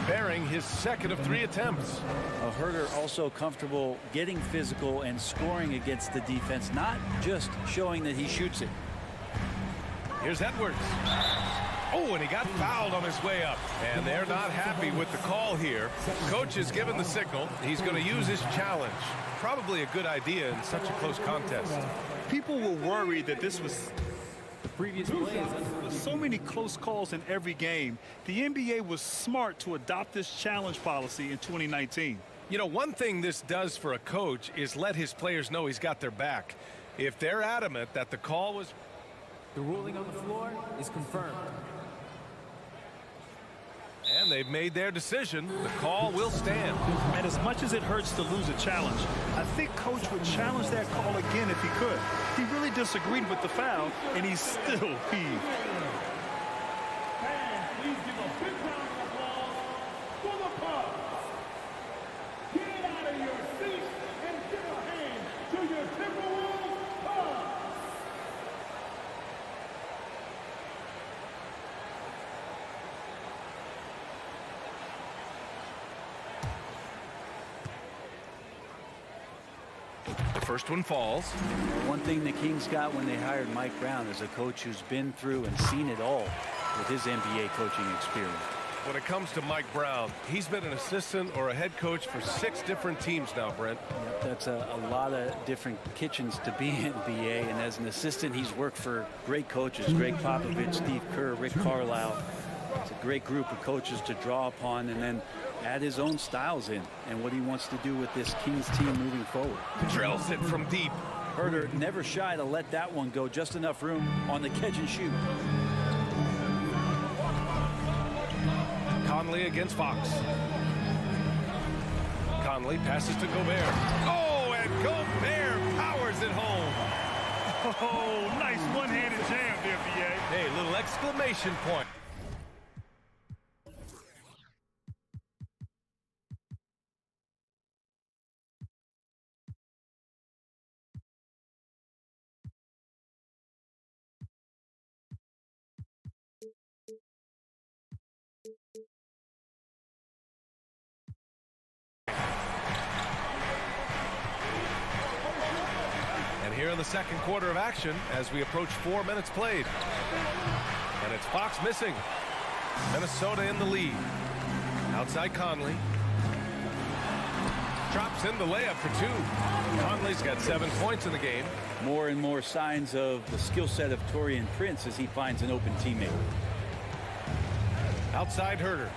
Bearing his second of 3 attempts. Herter also comfortable getting physical and scoring against the defense, not just showing that he shoots it. Here's Edwards. Oh, and he got fouled on his way up. And they're not happy with the call here. Coach has given the signal. He's going to use his challenge. Probably a good idea in such a close contest. People were worried that this was the previous play. With so many close calls in every game, the NBA was smart to adopt this challenge policy in 2019. You know, one thing this does for a coach is let his players know he's got their back. If they're adamant that the call was... The ruling on the floor is confirmed. And they've made their decision. The call will stand. And as much as it hurts to lose a challenge, I think Coach would challenge that call again if he could. He really disagreed with the foul, and he's still peeved. Please give a big round of applause for the Bucks. Get out of your seats and give a hand to your Timberwolves Bucks. The first one falls. One thing the Kings got when they hired Mike Brown is a coach who's been through and seen it all with his NBA coaching experience. When it comes to Mike Brown, he's been an assistant or a head coach for 6 different teams now, Brent. Yep, that's a lot of different kitchens to be in NBA, and as an assistant, he's worked for great coaches, Greg Popovich, Steve Kerr, Rick Carlisle. It's a great group of coaches to draw upon and then add his own styles in and what he wants to do with this Kings team moving forward. Drills it from deep. Herter never shy to let that one go. Just enough room on the catch and shoot. Conley against Fox. Conley passes to Gobert. Oh, and Gobert powers it home. Oh, nice one-handed jam there, BA. Hey, little exclamation point. Here in the second quarter of action as we approach 4 minutes played. And it's Fox missing. Minnesota in the lead. Outside Conley. Drops in the layup for 2. Conley's got 7 points in the game. More and more signs of the skill set of Taurean Prince as he finds an open teammate. Outside Herter.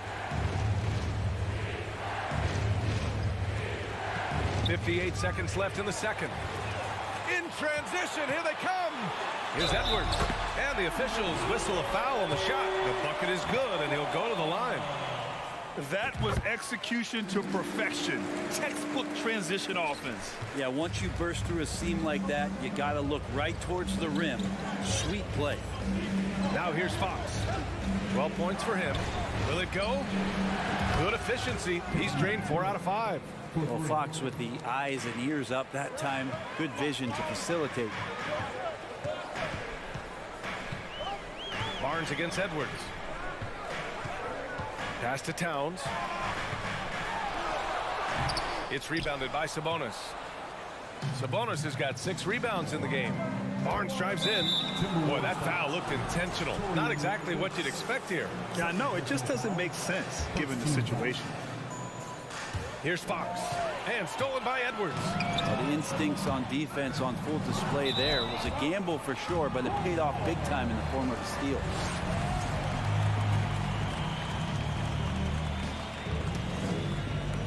58 seconds left in the second. In transition, here they come. Here's Edwards. And the officials whistle a foul on the shot. The bucket is good, and he'll go to the line. That was execution to perfection. Textbook transition offense. Yeah, once you burst through a seam like that, you got to look right towards the rim. Sweet play. Now here's Fox. 12 points for him. Will it go? Good efficiency. He's drained 4 out of 5. Well, Fox with the eyes and ears up that time. Good vision to facilitate. Barnes against Edwards. Pass to Towns. It's rebounded by Sabonis. Sabonis has got 6 rebounds in the game. Barnes drives in. Boy, that foul looked intentional. Not exactly what you'd expect here. Yeah, I know. It just doesn't make sense given the situation. Here's Fox. And stolen by Edwards. The instincts on defense on full display there. It was a gamble for sure, but it paid off big time in the form of a steal.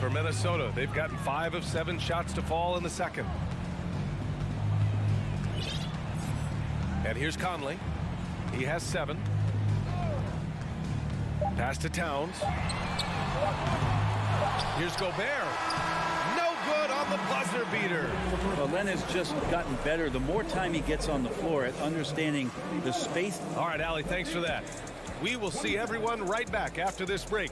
For Minnesota, they've gotten 5 of 7 shots to fall in the second. And here's Conley. He has 7. Pass to Towns. Here's Gobert. No good on the buzzer beater. Well, Len has just gotten better the more time he gets on the floor at understanding the space. All right, Allie, thanks for that. We will see everyone right back after this break.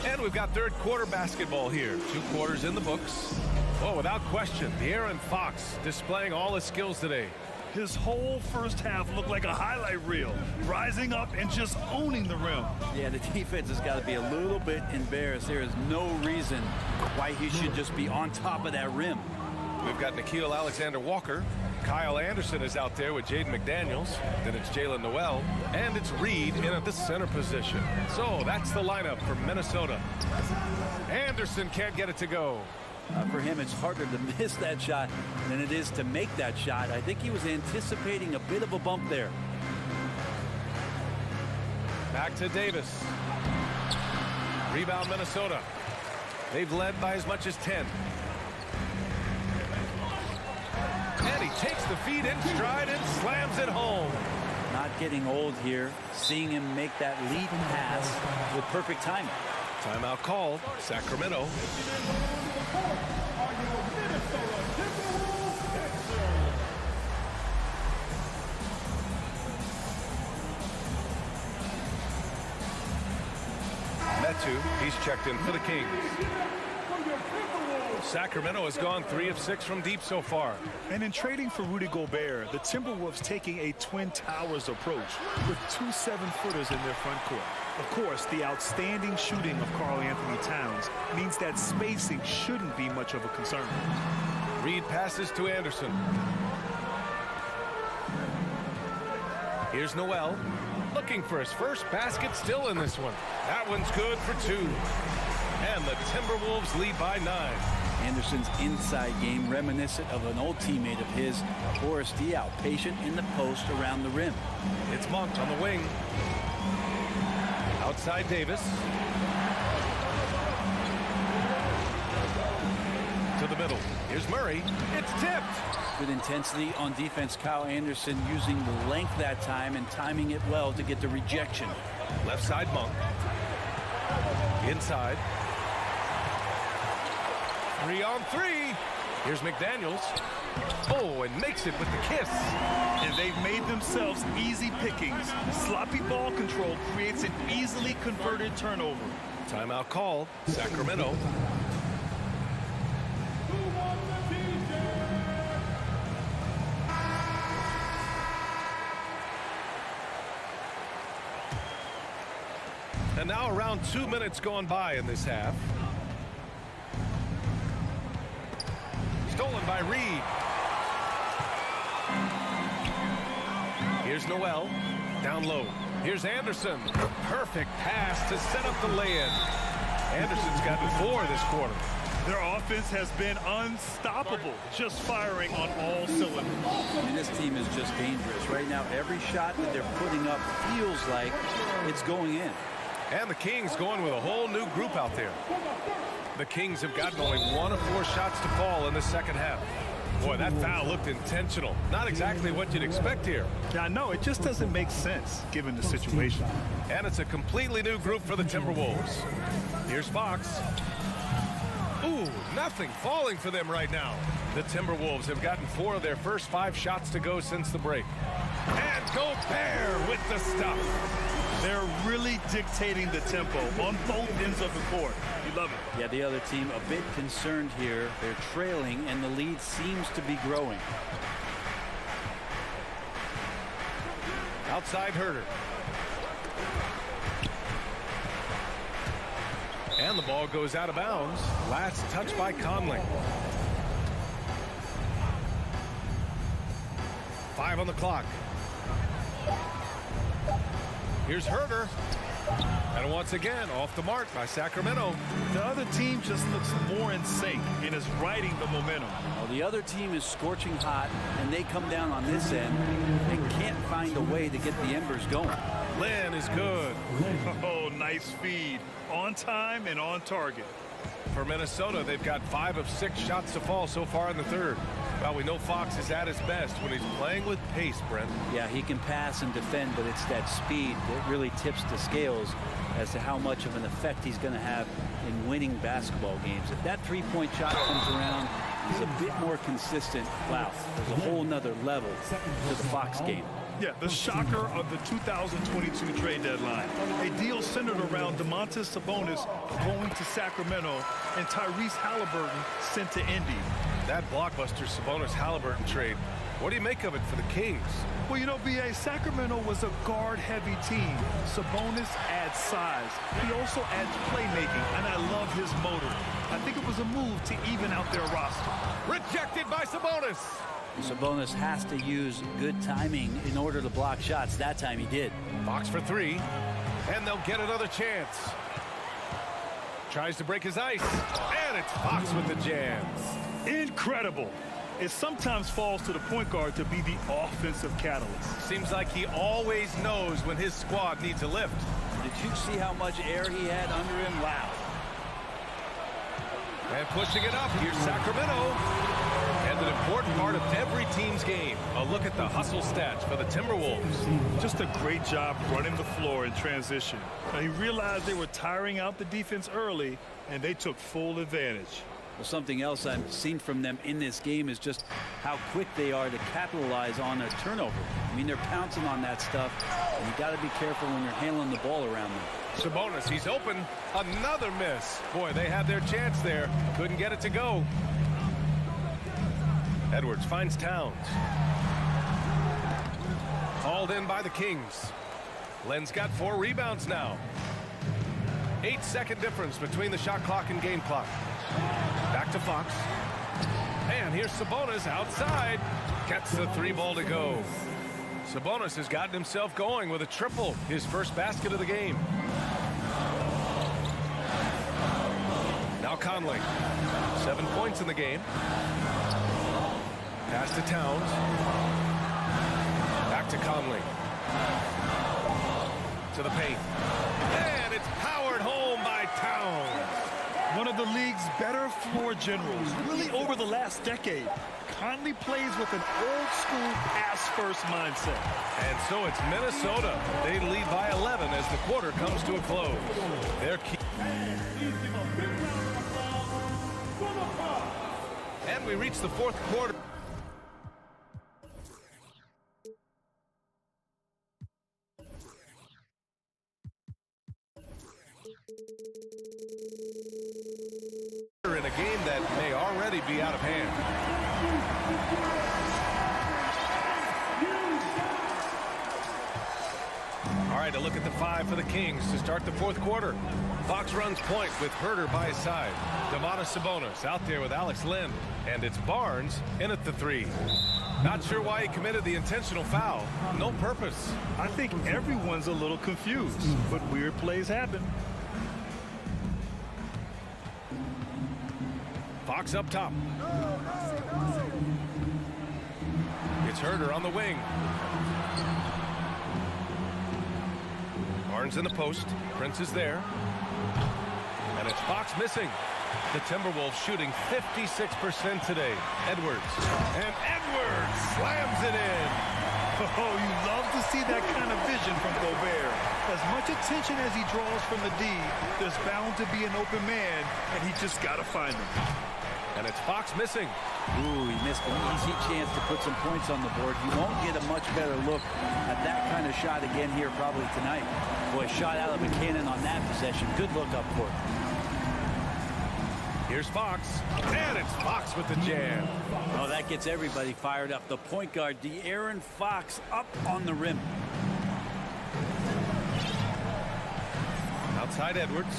And we've got third quarter basketball here. 2 quarters in the books. Oh, without question, De'Aaron Fox displaying all his skills today. His whole first half looked like a highlight reel, rising up and just owning the rim. Yeah, the defense has got to be a little bit embarrassed. There is no reason why he should just be on top of that rim. We've got Nickeil Alexander-Walker. Kyle Anderson is out there with Jaden McDaniels. Then it's Jalen Noel. And it's Reed in at the center position. So that's the lineup for Minnesota. Anderson can't get it to go. For him, it's harder to miss that shot than it is to make that shot. I think he was anticipating a bit of a bump there. Back to Davis. Rebound Minnesota. They've led by as much as 10. And he takes the feed in stride and slams it home. Not getting old here. Seeing him make that lead pass with perfect timing. Timeout called. Sacramento. Metu, he's checked in for the Kings. Sacramento has gone 3 of 6 from deep so far. And in trading for Rudy Gobert, the Timberwolves taking a Twin Towers approach with 2 7-footers in their front court. Of course, the outstanding shooting of Karl Anthony Towns means that spacing shouldn't be much of a concern. Reed passes to Anderson. Here's Noel, looking for his first basket still in this one. That one's good for 2. And the Timberwolves lead by 9. Anderson's inside game reminiscent of an old teammate of his, Boris Diaw, patient in the post around the rim. It's Monk on the wing. Outside Davis. To the middle. Here's Murray. It's tipped. Good intensity on defense. Kyle Anderson using the length that time and timing it well to get the rejection. Left side Monk. Inside. 3 on 3. Here's McDaniels. Oh, and makes it with the kiss. And they've made themselves easy pickings. Sloppy ball control creates an easily converted turnover. Timeout called. Sacramento. And now around 2 minutes gone by in this half. Stolen by Reed. Here's Noel. Down low. Here's Anderson. Perfect pass to set up the lay-in. Anderson's gotten 4 this quarter. Their offense has been unstoppable, just firing on all cylinders. I mean, this team is just dangerous. Right now, every shot that they're putting up feels like it's going in. And the Kings going with a whole new group out there. The Kings have gotten only 1 of 4 shots to fall in the second half. Boy, that foul looked intentional. Not exactly what you'd expect here. I know, it just doesn't make sense given the situation. And it's a completely new group for the Timberwolves. Here's Fox. Ooh, nothing falling for them right now. The Timberwolves have gotten 4 of their first 5 shots to go since the break. And Gobert with the stuff. They're really dictating the tempo on both ends of the court. You love it. Yeah, the other team a bit concerned here. They're trailing, and the lead seems to be growing. Outside Herter. And the ball goes out of bounds. Last touch by Conley. 5 on the clock. Here's Herder. And once again, off the mark by Sacramento. The other team just looks more in sync and is riding the momentum. Well, the other team is scorching hot, and they come down on this end and can't find a way to get the embers going. Lynn is good. Oh, nice feed. On time and on target. For Minnesota, they've got 5 of 6 shots to fall so far in the third. Well, we know Fox is at his best when he's playing with pace, Brent. Yeah, he can pass and defend, but it's that speed that really tips the scales as to how much of an effect he's going to have in winning basketball games. If that three-point shot comes around, he's a bit more consistent. Wow, there's a whole nother level to the Fox game. Yeah, the shocker of the 2022 trade deadline. A deal centered around Domantas Sabonis going to Sacramento and Tyrese Halliburton sent to Indy. That blockbuster Sabonis-Halliburton trade, what do you make of it for the Kings? Well, you know, B.A., Sacramento was a guard-heavy team. Sabonis adds size. He also adds playmaking, and I love his motor. I think it was a move to even out their roster. Rejected by Sabonis. Sabonis has to use good timing in order to block shots. That time he did. Fox for 3, and they'll get another chance. Tries to break his ice, and it's Fox with the jam. Incredible. It sometimes falls to the point guard to be the offensive catalyst. Seems like he always knows when his squad needs a lift. Did you see how much air he had under him? Wow. And pushing it up, here's Sacramento. And an important part of every team's game. A look at the hustle stats for the Timberwolves. Just a great job running the floor in transition. Now, he realized they were tiring out the defense early, and they took full advantage. Well, something else I've seen from them in this game is just how quick they are to capitalize on a turnover. I mean, they're pouncing on that stuff, and you got to be careful when you're handling the ball around them. Sabonis, he's open. Another miss. Boy, they had their chance there. Couldn't get it to go. Edwards finds Towns. Hauled in by the Kings. Len's got 4 rebounds now. 8-second difference between the shot clock and game clock. Back to Fox. And here's Sabonis outside. Gets the 3-ball to go. Sabonis has gotten himself going with a triple. His first basket of the game. Now Conley. 7 points in the game. Pass to Towns. Back to Conley. To the paint. And it's powered home by Towns. One of the league's better floor generals, really over the last decade. Conley plays with an old-school pass-first mindset. And so it's Minnesota. They lead by 11 as the quarter comes to a close. Their key. And we reach the 4th quarter. In a game that may already be out of hand. All right, a look at the 5 for the Kings to start the 4th quarter. Fox runs point with Herder by his side. Domantas Sabonis out there with Alex Len. And it's Barnes in at the 3. Not sure why he committed the intentional foul. No purpose. I think everyone's a little confused, but weird plays happen. Fox up top. It's Herder on the wing. Barnes in the post. Prince is there. And it's Fox missing. The Timberwolves shooting 56% today. Edwards. And Edwards slams it in. Oh, you love to see that kind of vision from Gobert. As much attention as he draws from the D, there's bound to be an open man, and he just got to find him. And it's Fox missing. Ooh, he missed an easy chance to put some points on the board. You won't get a much better look at that kind of shot again here probably tonight. Boy, shot out of a cannon on that possession. Good look up court. Here's Fox. And it's Fox with the jam. Oh, that gets everybody fired up. The point guard, De'Aaron Fox, up on the rim. Outside Edwards.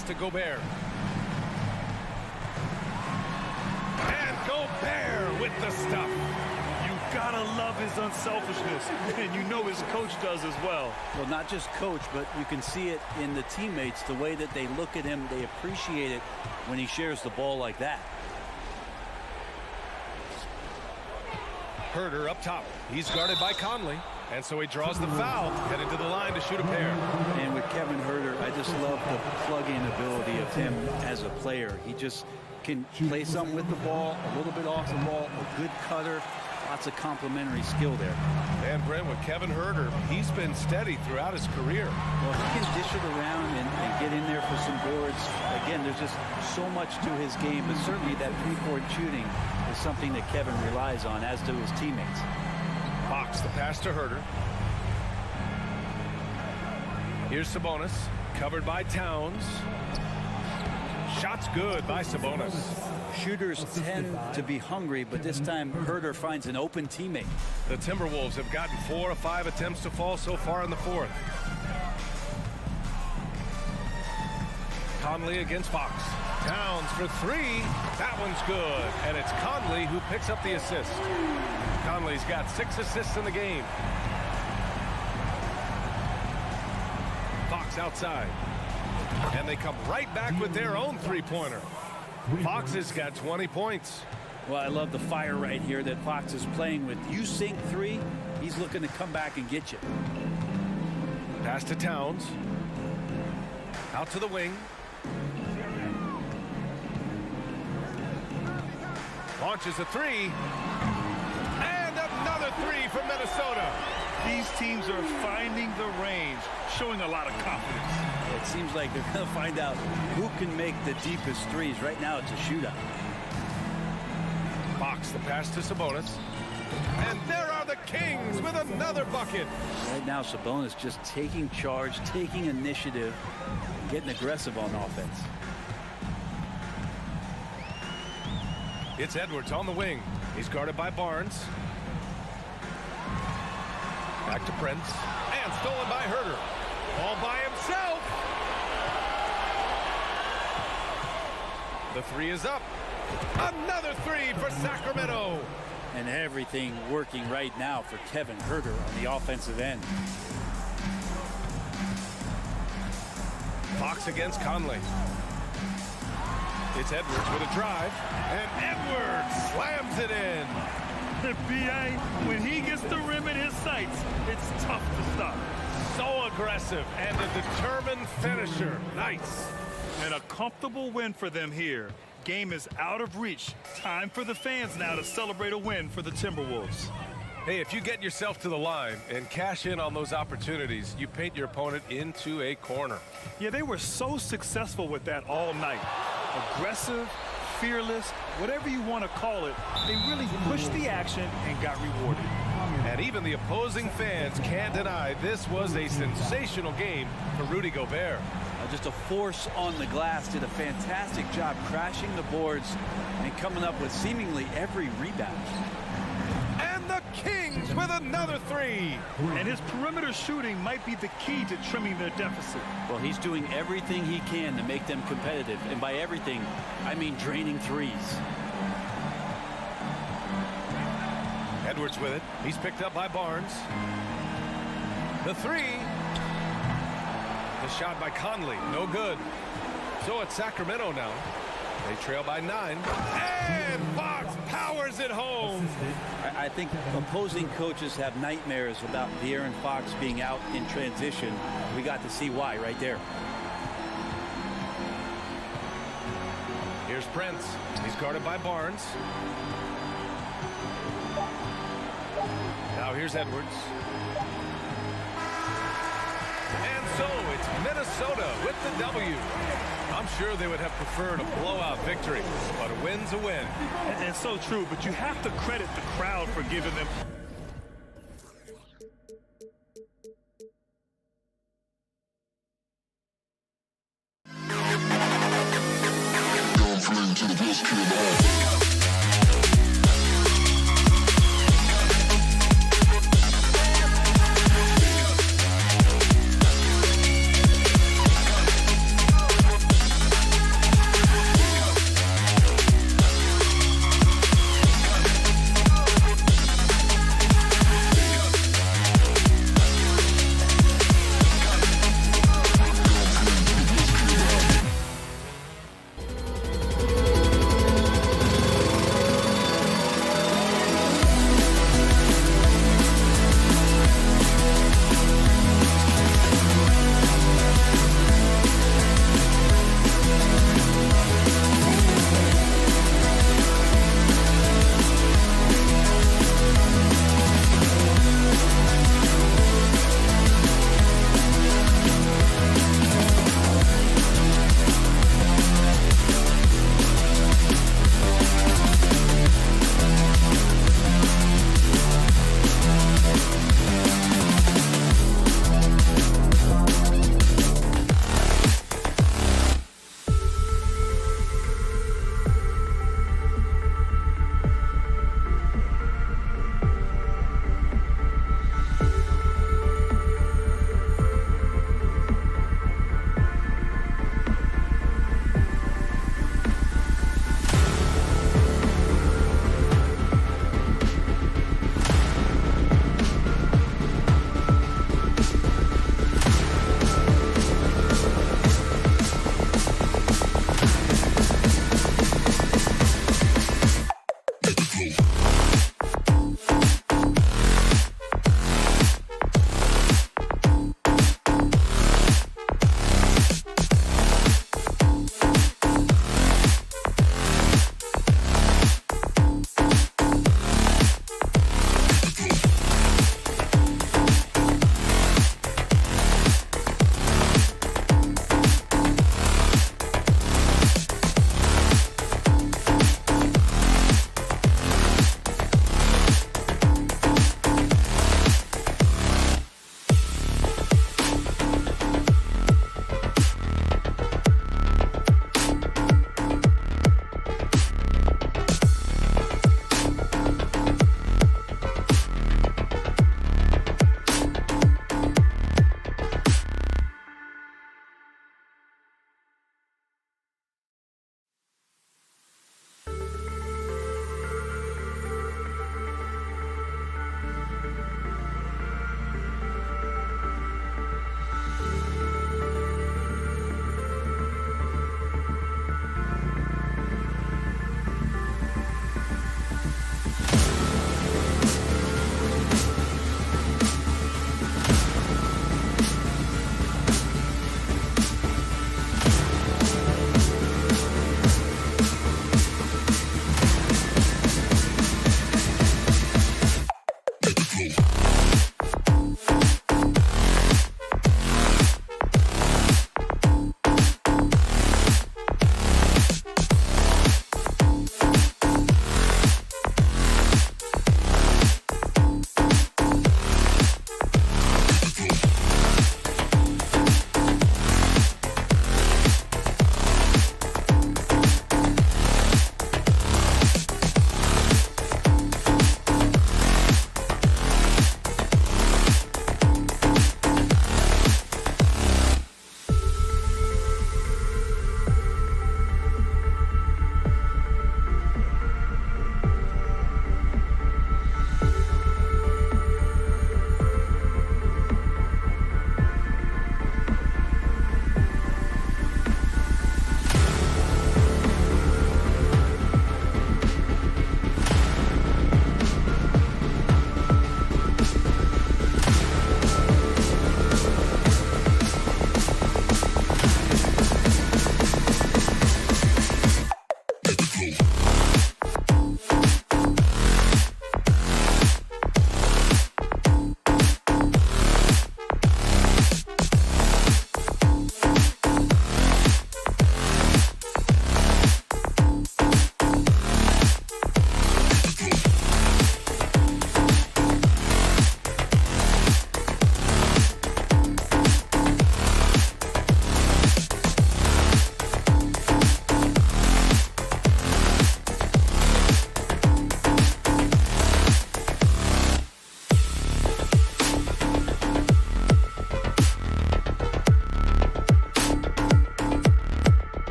pass to Gobert. And Gobert with the stuff. You gotta love his unselfishness, and you know his coach does as well. Well, not just coach, but you can see it in the teammates, the way that they look at him. They appreciate it when he shares the ball like that. Herder up top. He's guarded by Conley. And so he draws the foul, headed to the line to shoot a pair. And with Kevin Herder, I just love the plug-in ability of him as a player. He just can play something with the ball, a little bit off the ball, a good cutter, lots of complementary skill there. And Brent, with Kevin Herder, he's been steady throughout his career. Well, he can dish it around and get in there for some boards. Again, there's just so much to his game, but certainly that three-point shooting is something that Kevin relies on, as do his teammates. Fox, the pass to Herder. Here's Sabonis, covered by Towns. Shot's good by Sabonis. Shooters tend to be hungry, but this time Herder finds an open teammate. The Timberwolves have gotten 4 of 5 attempts to fall so far in the fourth. Conley against Fox. Towns for 3. That one's good. And it's Conley who picks up the assist. Conley's got 6 assists in the game. Fox outside. And they come right back with their own three-pointer. Fox has got 20 points. Well, I love the fire right here that Fox is playing with. You sink 3, he's looking to come back and get you. Pass to Towns. Out to the wing. Launches a 3. And another 3 from Minnesota. These teams are finding the range, showing a lot of confidence. It seems like they're going to find out who can make the deepest threes. Right now, it's a shootout. Fox, the pass to Sabonis. And there are the Kings with another bucket. Right now, Sabonis just taking charge, taking initiative, getting aggressive on offense. It's Edwards on the wing. He's guarded by Barnes. Back to Prince. And stolen by Herder. All by himself. The 3 is up. Another 3 for Sacramento. And everything working right now for Kevin Herder on the offensive end. Fox against Conley. It's Edwards with a drive. And Edwards slams it in. The BA, when he gets the rim in his sights, it's tough to stop. So aggressive and a determined finisher. Nice. And a comfortable win for them here. Game is out of reach. Time for the fans now to celebrate a win for the Timberwolves. Hey, if you get yourself to the line and cash in on those opportunities, you paint your opponent into a corner. Yeah, they were so successful with that all night. Aggressive, fearless, whatever you want to call it, they really pushed the action and got rewarded. And even the opposing fans can't deny this was a sensational game for Rudy Gobert. Just a force on the glass, did a fantastic job crashing the boards and coming up with seemingly every rebound. And the Kings with another 3. And his perimeter shooting might be the key to trimming their deficit. Well, he's doing everything he can to make them competitive. And by everything, I mean draining threes. Edwards with it. He's picked up by Barnes. The 3. The shot by Conley. No good. So it's Sacramento now. They trail by 9. And Fox powers it home. I think opposing coaches have nightmares about De'Aaron Fox being out in transition. We got to see why right there. Here's Prince. He's guarded by Barnes. Now here's Edwards. And so it's Minnesota with the W. I'm sure they would have preferred a blowout victory, but a win's a win. And so true, but you have to credit the crowd for giving them.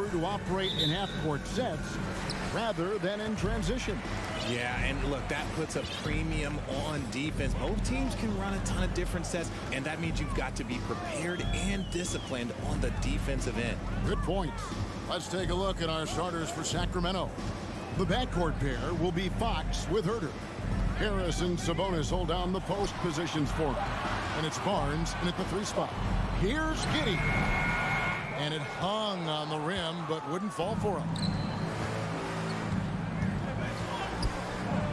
prefer to operate in half-court sets rather than in transition. Yeah, and look, that puts a premium on defense. Both teams can run a ton of different sets, and that means you've got to be prepared and disciplined on the defensive end. Good point. Let's take a look at our starters for Sacramento. The backcourt pair will be Fox with Herter. Harris and Sabonis hold down the post positions for him. And it's Barnes in at the 3 spot. Here's Giddey. And it hung on the rim, but wouldn't fall for him.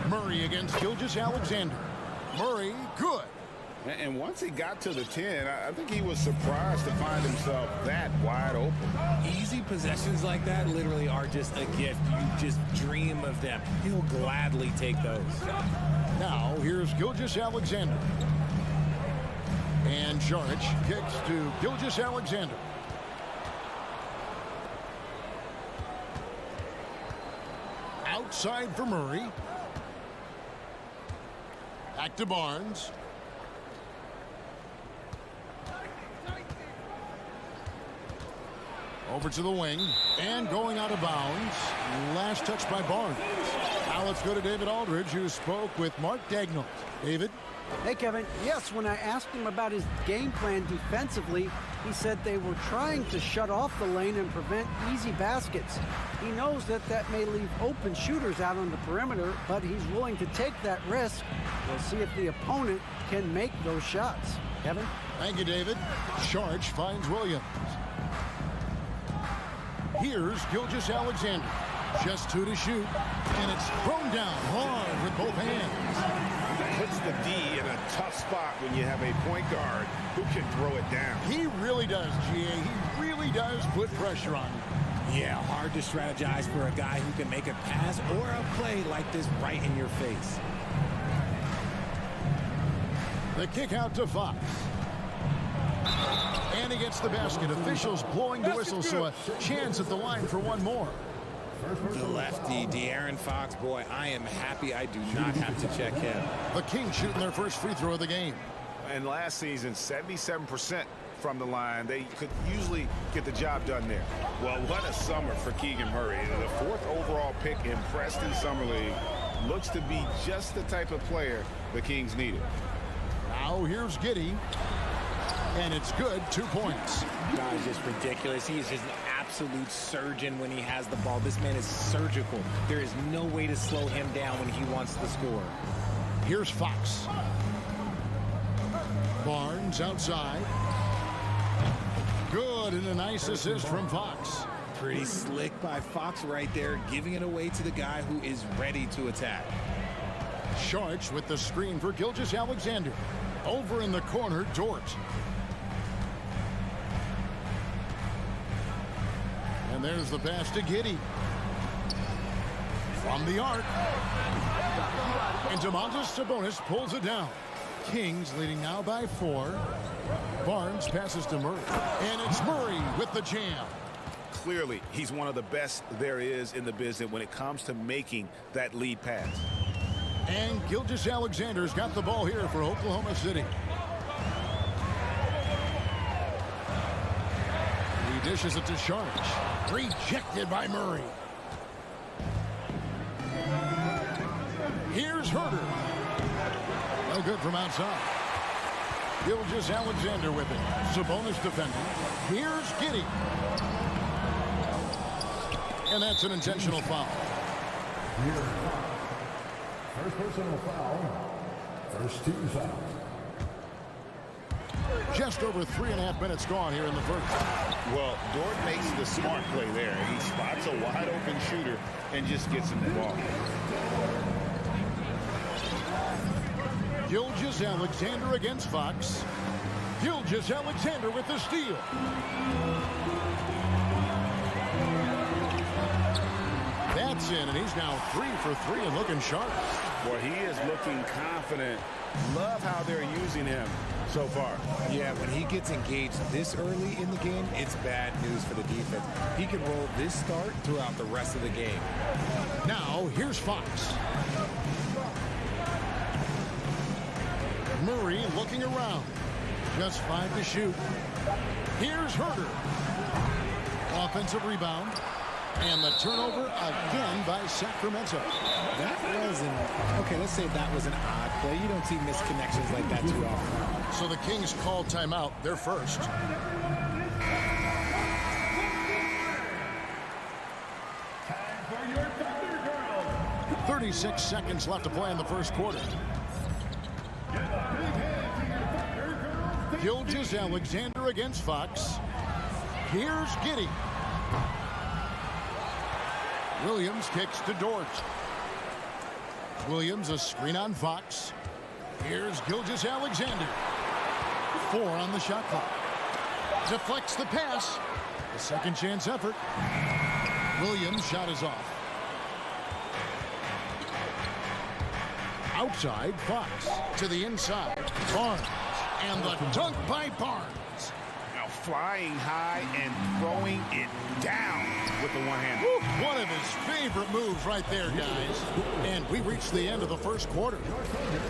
Murray against Gilgeous-Alexander. Murray, good. And once he got to the 10, I think he was surprised to find himself that wide open. Easy possessions like that literally are just a gift. You just dream of them. He'll gladly take those. Now, here's Gilgeous-Alexander. And Saric kicks to Gilgeous-Alexander. Outside for Murray. Back to Barnes. Over to the wing. And going out of bounds. Last touch by Barnes. Now let's go to David Aldridge, who spoke with Mark Daigneault. David? Hey, Kevin. Yes, when I asked him about his game plan defensively, he said they were trying to shut off the lane and prevent easy baskets. He knows that that may leave open shooters out on the perimeter, but he's willing to take that risk. We'll see if the opponent can make those shots. Kevin? Thank you, David. Saric finds Williams. Here's Gilgeous-Alexander. Just 2 to shoot. And it's thrown down hard with both hands. Puts the D in a tough spot when you have a point guard who can throw it down. He really does, GA. He really does put pressure on you. Yeah, hard to strategize for a guy who can make a pass or a play like this right in your face. The kick out to Fox. And he gets the basket. Officials blowing the whistle, so a chance at the line for one more. The lefty, De'Aaron Fox, boy, I am happy I do not have to check him. The Kings shooting their first free throw of the game. And last season, 77% from the line. They could usually get the job done there. Well, what a summer for Keegan Murray. The 4th overall pick in Preston Summer League. Looks to be just the type of player the Kings needed. Now here's Giddey. And it's good, 2 points. Guy's just ridiculous. He is just an absolute surgeon when he has the ball. This man is surgical. There is no way to slow him down when he wants to score. Here's Fox. Barnes outside. Good, and a nice assist from Fox. Pretty slick by Fox right there, giving it away to the guy who is ready to attack. Saric with the screen for Gilgeous-Alexander. Over in the corner, Dort. And there's the pass to Giddey. From the arc. And Domantas Sabonis pulls it down. Kings leading now by 4. Barnes passes to Murray. And it's Murray with the jam. Clearly, he's one of the best there is in the business when it comes to making that lead pass. And Gilgeous-Alexander's got the ball here for Oklahoma City. He dishes it to Saric. Rejected by Murray. Here's Herter. No good from outside. Gilgeous-Alexander with it. Sabonis defending. Here's Giddey. And that's an intentional foul. First personal foul. First team foul. Just over 3.5 minutes gone here in the first. Well, Dort makes the smart play there. He spots a wide open shooter and just gets him the ball. Gilgeous-Alexander against Fox. Gilgeous-Alexander with the steal. That's in, and he's now 3 for 3 and looking sharp. Boy, he is looking confident. Love how they're using him so far. Yeah, when he gets engaged this early in the game, it's bad news for the defense. He can roll this start throughout the rest of the game. Now, here's Fox. Murray looking around. Just 5 to shoot. Here's Herter. offensive rebound. And the turnover again by Sacramento. That wasn't, okay, let's say that was an odd play. You don't see misconnections like that too often. So the Kings call timeout, their first. 36 seconds left to play in the first quarter. Gilgeous-Alexander against Fox. Here's Giddey. Williams kicks to Dort. Williams a screen on Fox. Here's Gilgeous-Alexander. 4 on the shot clock. Deflects the pass. A second chance effort. Williams' shot is off. Outside, Fox to the inside. Barnes. And the dunk by Barnes. Now flying high and throwing it down with the one-hander. One of his favorite moves right there, guys. And we reached the end of the first quarter.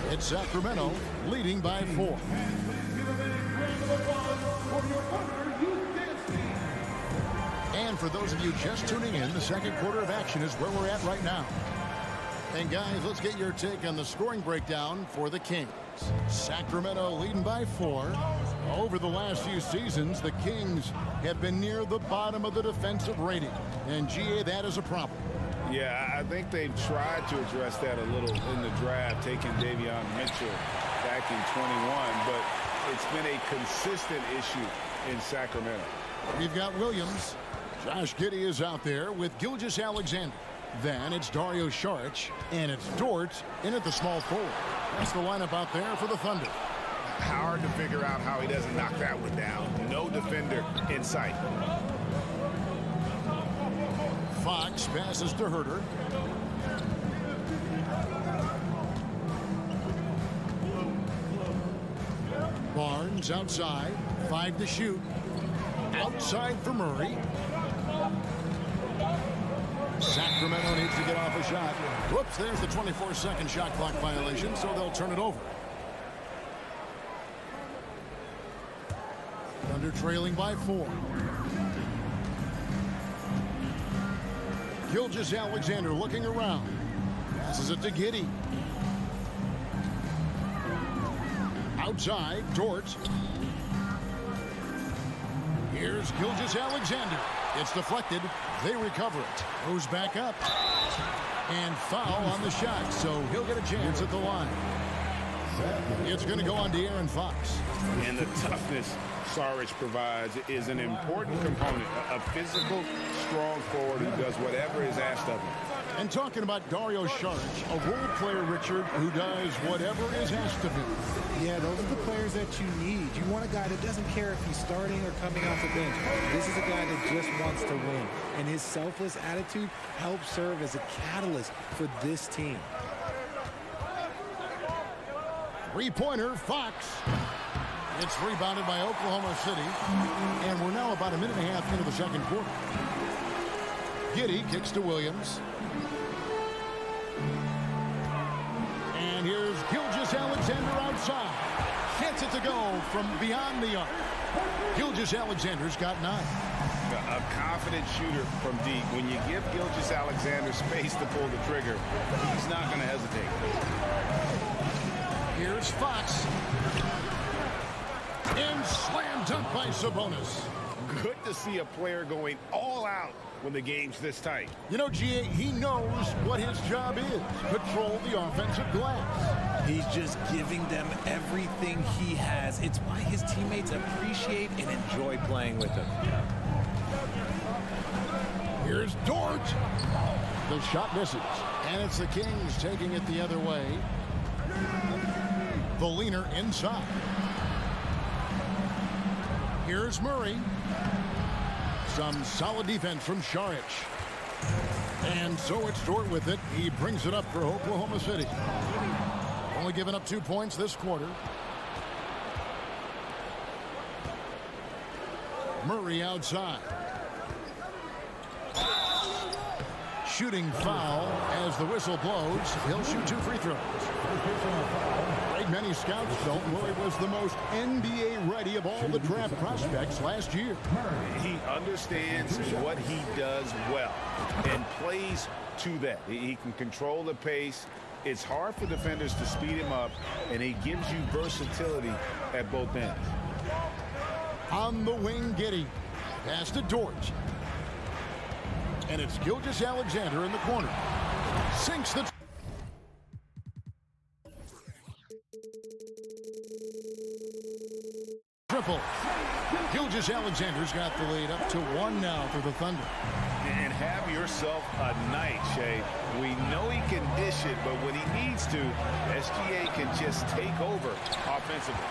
It's Sacramento leading by 4. And for those of you just tuning in, the second quarter of action is where we're at right now. And guys, let's get your take on the scoring breakdown for the Kings. Sacramento leading by 4. Over the last few seasons, the Kings have been near the bottom of the defensive rating. And GA, that is a problem. Yeah, I think they've tried to address that a little in the draft, taking Davion Mitchell back in 21, but it's been a consistent issue in Sacramento. We've got Williams. Josh Giddey is out there with Gilgeous-Alexander. Then it's Dario Saric, and it's Dort in at the small forward. That's the lineup out there for the Thunder. Hard to figure out how he doesn't knock that one down. No defender in sight. Fox passes to Herter. Barnes outside. 5 to shoot. Outside for Murray. Sacramento needs to get off a shot. Whoops, there's the 24-second shot clock violation, so they'll turn it over. Thunder trailing by 4. Gilgeous-Alexander looking around. Passes it to Giddey. Outside, Dort. Here's Gilgeous-Alexander. It's deflected. They recover it. Goes back up. And foul on the shot, so he'll get a chance at the line. It's going to go on De'Aaron Fox. And the toughness Saric provides is an important component. A physical, strong forward who does whatever is asked of him. And talking about Dario Saric, a role player, Richard, who does whatever is asked of him. Yeah, those are the players that you need. You want a guy that doesn't care if he's starting or coming off the bench. This is a guy that just wants to win. And his selfless attitude helps serve as a catalyst for this team. Three-pointer, Fox. It's rebounded by Oklahoma City. And we're now about a minute and a half into the second quarter. Giddey kicks to Williams. And here's Gilgeous-Alexander outside. Gets it to go from beyond the arc. Gilgeous-Alexander's got 9. A confident shooter from deep. When you give Gilgeous-Alexander space to pull the trigger, he's not going to hesitate. Here's Fox. And slam dunk by Sabonis. Good to see a player going all out when the game's this tight. You know, GA, he knows what his job is. Control the offensive glass. He's just giving them everything he has. It's why his teammates appreciate and enjoy playing with him. Here's Dort. The shot misses. And it's the Kings taking it the other way. The leaner inside. Here's Murray. Some solid defense from Saric. And so it's Dort with it. He brings it up for Oklahoma City. Only giving up 2 points this quarter. Murray outside. shooting foul as the whistle blows. He'll shoot 2 free throws. Many scouts felt Murray was the most NBA-ready of all the draft prospects last year. He understands what he does well and plays to that. He can control the pace. It's hard for defenders to speed him up, and he gives you versatility at both ends. On the wing, Giddey. Pass to Dort. And it's Gilgeous-Alexander in the corner. Sinks the... triple. Gilgeous-Alexander's got the lead up to 1 now for the Thunder. And have yourself a night, Shea. We know he can dish it, but when he needs to, SGA can just take over offensively.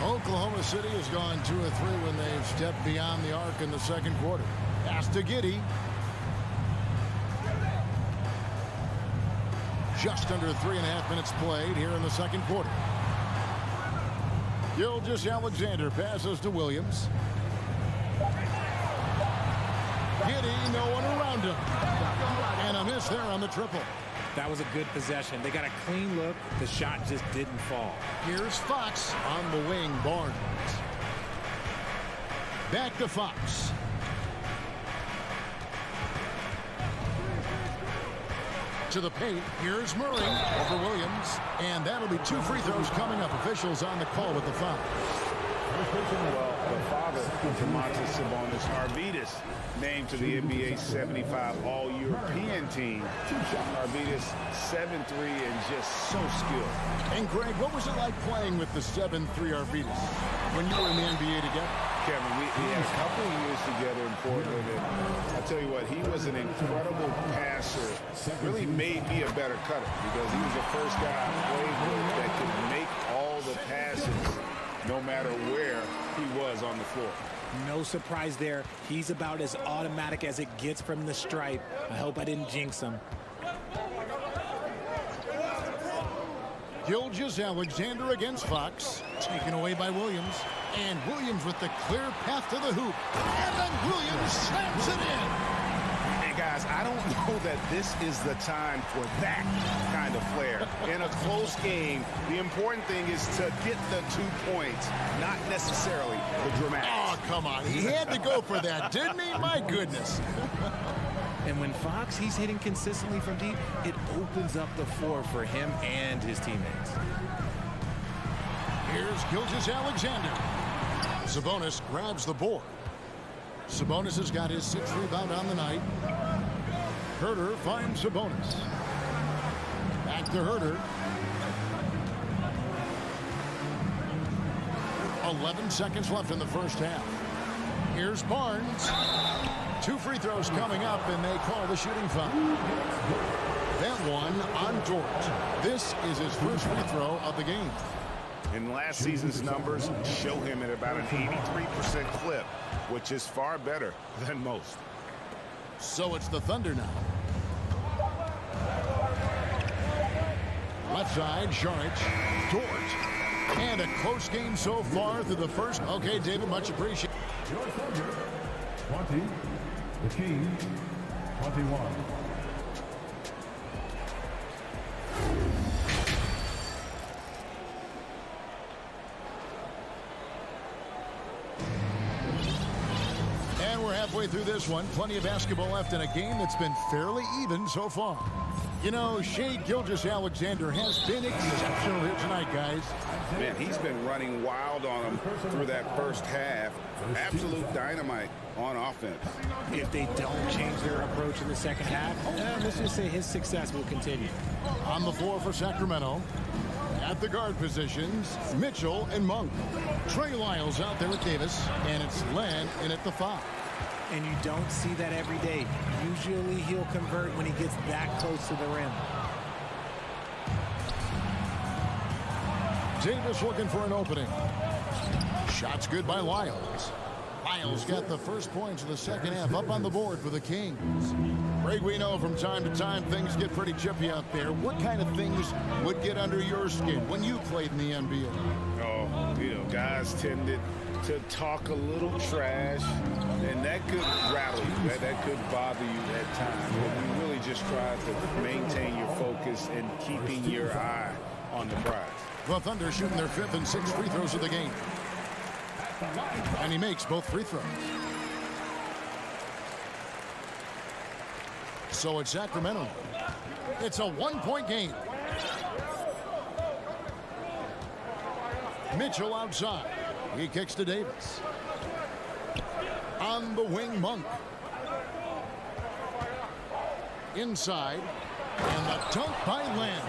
Oklahoma City has gone 2 of 3 when they've stepped beyond the arc in the second quarter. Pass to Giddey. Just under 3.5 minutes played here in the second quarter. Gilgeous-Alexander passes to Williams. Giddey, no one around him. And a miss there on the triple. That was a good possession. They got a clean look. The shot just didn't fall. Here's Fox on the wing. Barnes. Back to Fox. To the paint. Here's Murray over Williams. And that'll be 2 free throws coming up. Officials on the call with the foul. Well, the father of Domantas Sabonis, Arvydas, named to the NBA 75 All-European team. Arvydas 7'3" and just so skilled. And Greg, what was it like playing with the 7'3" Arvydas when you were in the NBA together? Kevin, we had a couple of years together in Portland, and I tell you what, he was an incredible passer. Really made me a better cutter because he was the first guy I played with that could make all the passes no matter where he was on the floor. No surprise there. He's about as automatic as it gets from the stripe. I hope I didn't jinx him. Gilgeous-Alexander against Fox. Taken away by Williams. And Williams with the clear path to the hoop. And then Williams slams it in. And guys, I don't know that this is the time for that kind of flair. In a close game, the important thing is to get the 2 points, not necessarily the dramatics. Oh, come on. He had to go for that, didn't he? My goodness. And when Fox, he's hitting consistently from deep, it opens up the floor for him and his teammates. Here's Gilgeous-Alexander. Sabonis grabs the board. Sabonis has got his 6th rebound on the night. Herter finds Sabonis. Back to Herter. 11 seconds left in the first half. Here's Barnes. 2 free throws coming up, and they call the shooting foul. That one on Dort. This is his first free throw of the game. And last season's numbers show him at about an 83% clip, which is far better than most. So it's the Thunder now. Left side, Šarić, Dort. And a close game so far through the first. Okay, David, much appreciated. Your Thunder, 20. The Kings, 21. And we're halfway through this one. Plenty of basketball left in a game that's been fairly even so far. You know, Shea Gilgeous-Alexander has been exceptional here tonight, guys. Man, he's been running wild on him through that first half. Absolute dynamite on offense. If they don't change their approach in the second half, let's just say his success will continue. On the floor for Sacramento. At the guard positions, Mitchell and Monk. Trey Lyles out there with Davis, and it's Len in at the 5. And you don't see that every day. Usually he'll convert when he gets that close to the rim. Davis looking for an opening. Shot's good by Lyles. Lyles got the first points of the second half up on the board for the Kings. Greg, we know from time to time things get pretty chippy out there. What kind of things would get under your skin when you played in the NBA? Oh, you know, guys tended to talk a little trash, and that could rattle you. That could bother you at times. But we really just try to maintain your focus and keeping your eye on the prize. The Thunder shooting their 5th and 6th free throws of the game. And he makes both free throws. So it's Sacramento. It's a 1-point game. Mitchell outside. He kicks to Davis. On the wing, Monk. Inside. And the dunk by Lamb.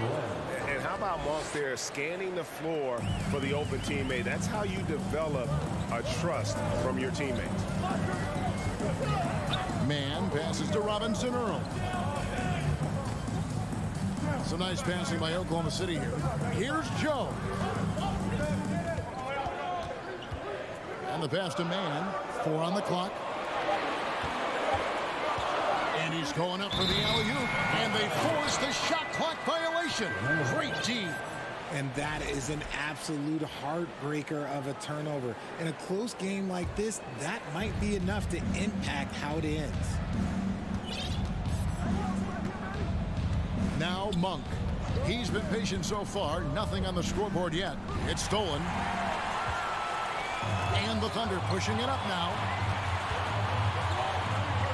And how about Monk there scanning the floor for the open teammate? That's how you develop a trust from your teammates. Man passes to Robinson Earl. Some nice passing by Oklahoma City here. Here's Joe. And the pass to Man. 4 on the clock. And he's going up for the alley-oop. And they force the shot clock violation. Great team. And that is an absolute heartbreaker of a turnover. In a close game like this, that might be enough to impact how it ends. Now Monk. He's been patient so far. Nothing on the scoreboard yet. It's stolen. And the Thunder pushing it up now.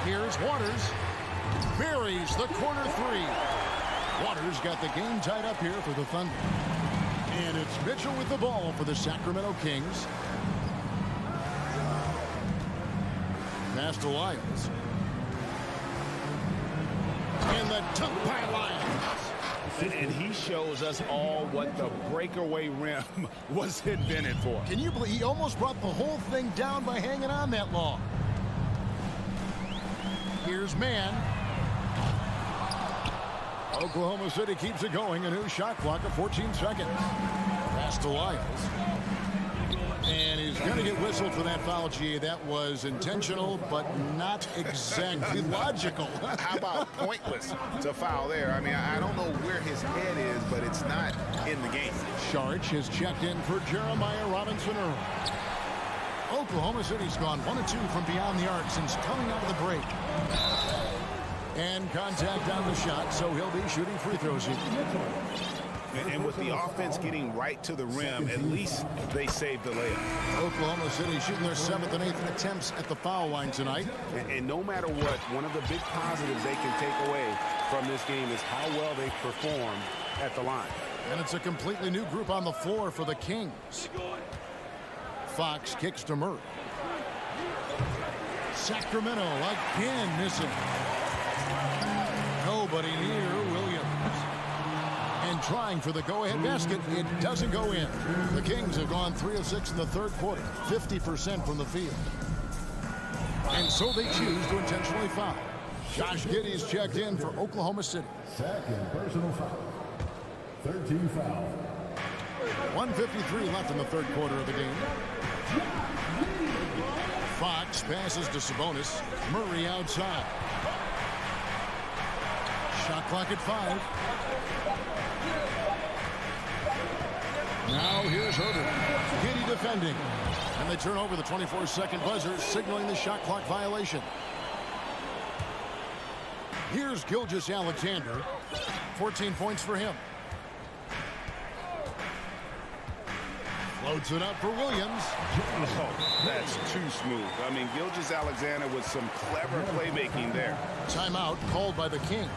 Here's Waters. Buries the corner 3. Waters got the game tied up here for the Thunder. And it's Mitchell with the ball for the Sacramento Kings. Pass to Lyles. And the dunk by Lyles. And he shows us all what the breakaway rim was invented for. Can you believe he almost brought the whole thing down by hanging on that long? Here's Man. Oklahoma City keeps it going. A new shot clock of 14 seconds. Pass to Lyles. And he's going to get whistled for that foul, G. That was intentional, but not exactly logical. How about pointless to foul there? I mean, I don't know where his head is, but it's not in the game. Sharch has checked in for Jeremiah Robinson Earl. Oklahoma City's gone 1 of 2 from beyond the arc since coming out of the break. And contact on the shot, so he'll be shooting free throws here. And with the offense getting right to the rim, at least they saved the layup. Oklahoma City shooting their 7th and 8th attempts at the foul line tonight. And no matter what, one of the big positives they can take away from this game is how well they perform at the line. And it's a completely new group on the floor for the Kings. Fox kicks to Murray. Sacramento again missing. Nobody near Williams. And trying for the go-ahead basket, it doesn't go in. The Kings have gone 3 of 6 in the third quarter, 50% from the field. And so they choose to intentionally foul. Josh Giddey's checked in for Oklahoma City. Second personal foul. 13 foul. 1:53 left in the third quarter of the game. Fox passes to Sabonis. Murray outside. Shot clock at 5. Now here's Herder. Giddey defending. And they turn over the 24-second buzzer, signaling the shot clock violation. Here's Gilgeous-Alexander. 14 points for him. Floats it up for Williams. Oh, that's too smooth. I mean, Gilgeous-Alexander with some clever playmaking there. Timeout called by the Kings.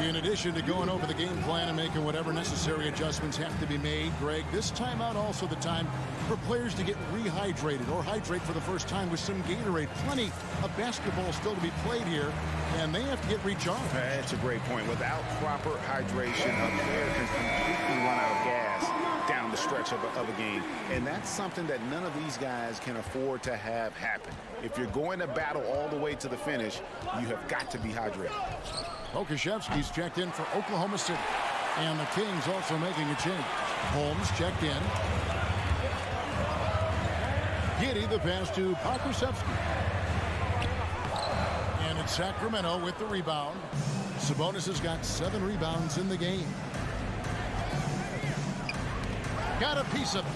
In addition to going over the game plan and making whatever necessary adjustments have to be made, Greg, this timeout also the time for players to get rehydrated or hydrate for the first time with some Gatorade. Plenty of basketball still to be played here, and they have to get recharged. That's a great point. Without proper hydration, a player can completely run out of gas down the stretch of a game. And that's something that none of these guys can afford to have happen. If you're going to battle all the way to the finish, you have got to be hydrated. Pokusevski's checked in for Oklahoma City. And the Kings also making a change. Holmes checked in. Giddey the pass to Pokusevski. And it's Sacramento with the rebound. Sabonis has got 7 rebounds in the game. Got a piece of it.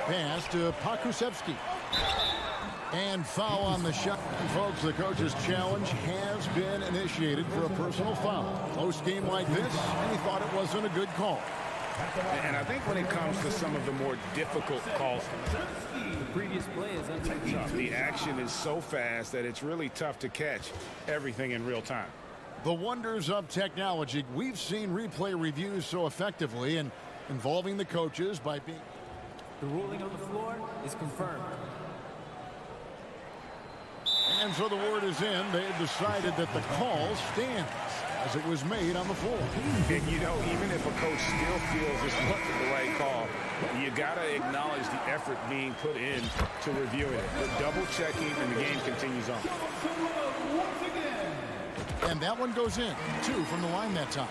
pass to Pokusevski. And foul on the shot. And folks, the coach's challenge has been initiated for a personal foul. Close game like this, and he thought it wasn't a good call. And I think when it comes to some of the more difficult calls, The previous play is under the action is so fast that it's really tough to catch everything in real time. The wonders of technology. We've seen replay reviews so effectively and involving the coaches by being... The ruling on the floor is confirmed. And so the word is in. They have decided that the call stands as it was made on the floor. And, you know, even if a coach still feels this wasn't the right call, you got to acknowledge the effort being put in to reviewing it. The double checking, and the game continues on. And that one goes in. 2 from the line that time.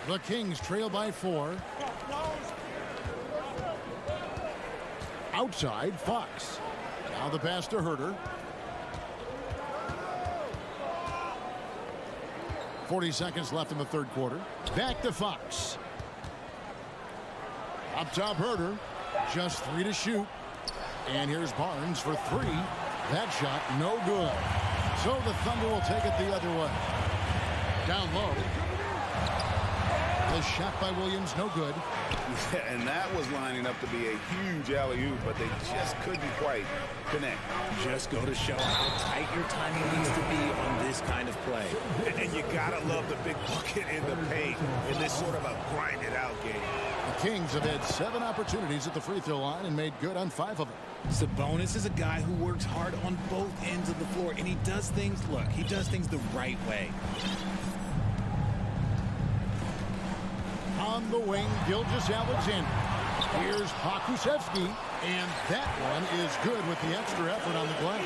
The Kings trail by 4. Outside, Fox. Now the pass to Herter. 40 seconds left in the third quarter. Back to Fox. Up top, Herter. Just 3 to shoot. And here's Barnes for 3. That shot, no good. So the Thunder will take it the other way. Down low. The shot by Williams, no good. And that was lining up to be a huge alley-oop, but they just couldn't quite connect. Just go to show how tight your timing needs to be on this kind of play. And you gotta love the big bucket in the paint in this sort of a grind-it-out game. The Kings have had 7 opportunities at the free throw line and made good on 5 of them. Sabonis is a guy who works hard on both ends of the floor, and he does things, look, he does things the right way. On the wing, Gilgeous-Alexander. Here's Pokusevski, and that one is good with the extra effort on the glass.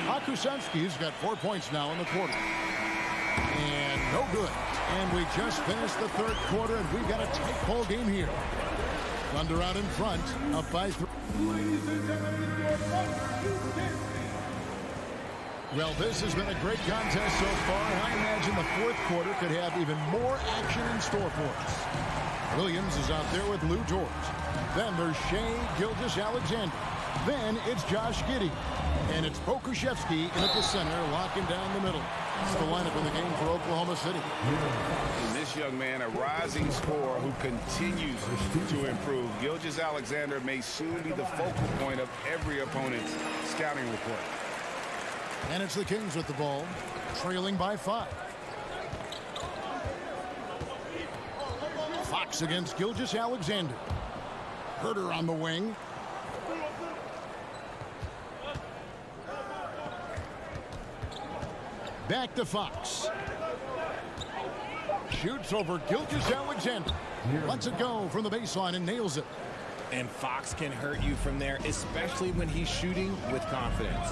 Pokusevski's got 4 points now in the quarter. And no good. And we just finished the third quarter, and we've got a tight ball game here. Thunder out in front, up by 3. Well, this has been a great contest so far, and I imagine the fourth quarter could have even more action in store for us. Williams is out there with Lou George. Then there's Shea Gilgeous-Alexander. Then it's Josh Giddey. And it's Pokusevski in at the center, locking down the middle. It's the lineup in the game for Oklahoma City. And this young man, a rising scorer who continues to improve. Gilgeous-Alexander may soon be the focal point of every opponent's scouting report. And it's the Kings with the ball, trailing by 5. Fox against Gilgeous-Alexander. Herter on the wing. Back to Fox. Shoots over Gilgeous-Alexander. Lets it go from the baseline and nails it. And Fox can hurt you from there, especially when he's shooting with confidence.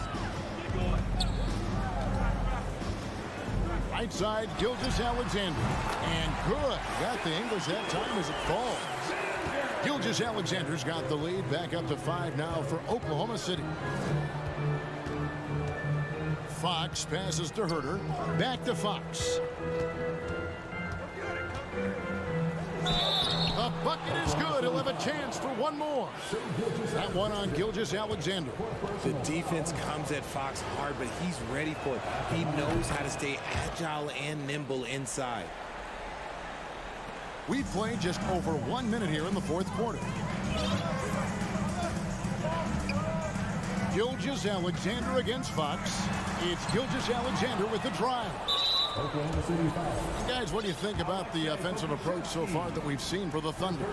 Right side, Gilgeous-Alexander. And good. Got the English that time as it falls. Gilgeous-Alexander's got the lead. Back up to 5 now for Oklahoma City. Fox passes to Herter. Back to Fox. The bucket is good. He'll have a chance for one more. That one on Gilgeous-Alexander. The defense comes at Fox hard, but he's ready for it. He knows how to stay agile and nimble inside. We've played just over 1 minute here in the fourth quarter. Gilgeous-Alexander against Fox. It's Gilgeous-Alexander with the drive. Guys, what do you think about the offensive approach so far that we've seen for the Thunder?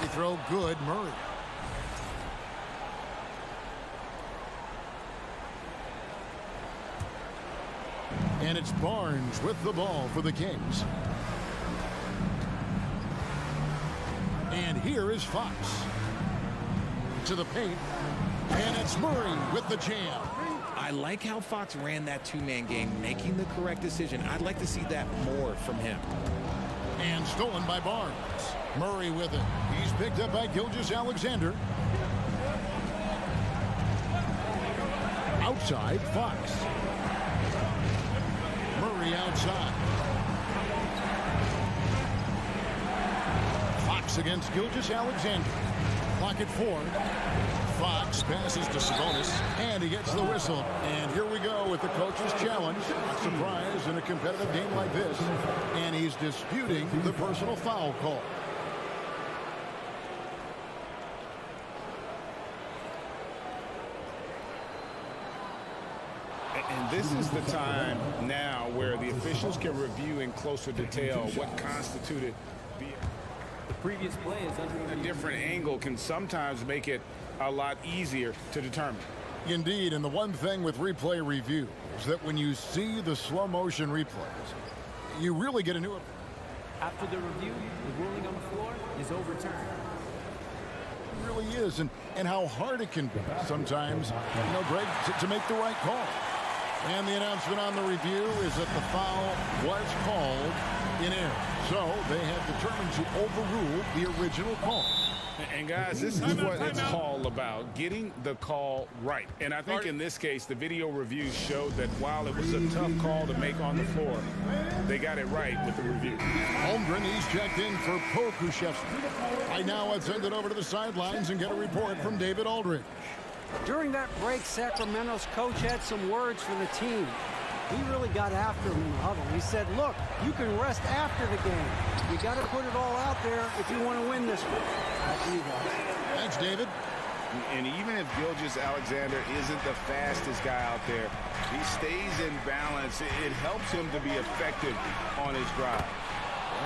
They throw good, Murray. And it's Barnes with the ball for the Kings. And here is Fox. To the paint. And it's Murray with the jam. I like how Fox ran that two-man game, making the correct decision. I'd like to see that more from him. And stolen by Barnes. Murray with it. He's picked up by Gilgeous-Alexander. Outside, Fox. Murray outside. Fox Fox against Gilgeous-Alexander. Clock at 4. Fox passes to Sabonis, and he gets the whistle. And here we go with the coach's challenge. A surprise in a competitive game like this. And he's disputing the personal foul call. And this is the time now where the officials can review in closer detail what constituted The previous play is under a different angle can sometimes make it a lot easier to determine. Indeed, and the one thing with replay review is that when you see the slow motion replays, you really get a new. After the review, the ruling on the floor is overturned. It really is, and how hard it can be sometimes, Greg, to make the right call. And the announcement on the review is that the foul was called in error. So they have determined to overrule the original call. And guys, this is what it's all about, getting the call right. And I think in this case, the video review showed that while it was a tough call to make on the floor, they got it right with the review. Holmgren, he's checked in for Pokuševski. I now have sent it over to the sidelines and get a report from David Aldridge. During that break, Sacramento's coach had some words for the team. He really got after them in the huddle. He said, look, you can rest after the game. You got to put it all out there if you want to win this one. Back to you guys. Thanks, David. And even if Gilgeous-Alexander isn't the fastest guy out there, he stays in balance. It helps him to be effective on his drive.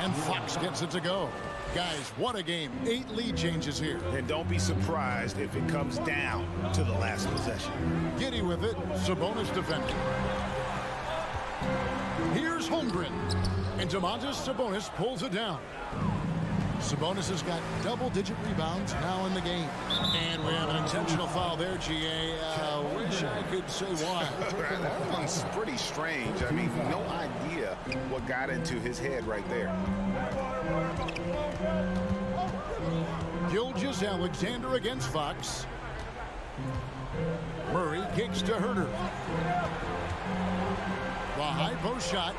And Fox gets it to go. Guys, what a game. 8 lead changes here. And don't be surprised if it comes down to the last possession. Giddy with it. Sabonis defending. Here's Holmgren. And Domantas Sabonis pulls it down. Sabonis has got double-digit rebounds now in the game. And we have an intentional foul there, G.A. Wish I could say why. That one's pretty strange. I mean, no idea what got into his head right there. Gilgeous-Alexander against Fox. Murray kicks to Herter. The high post shot.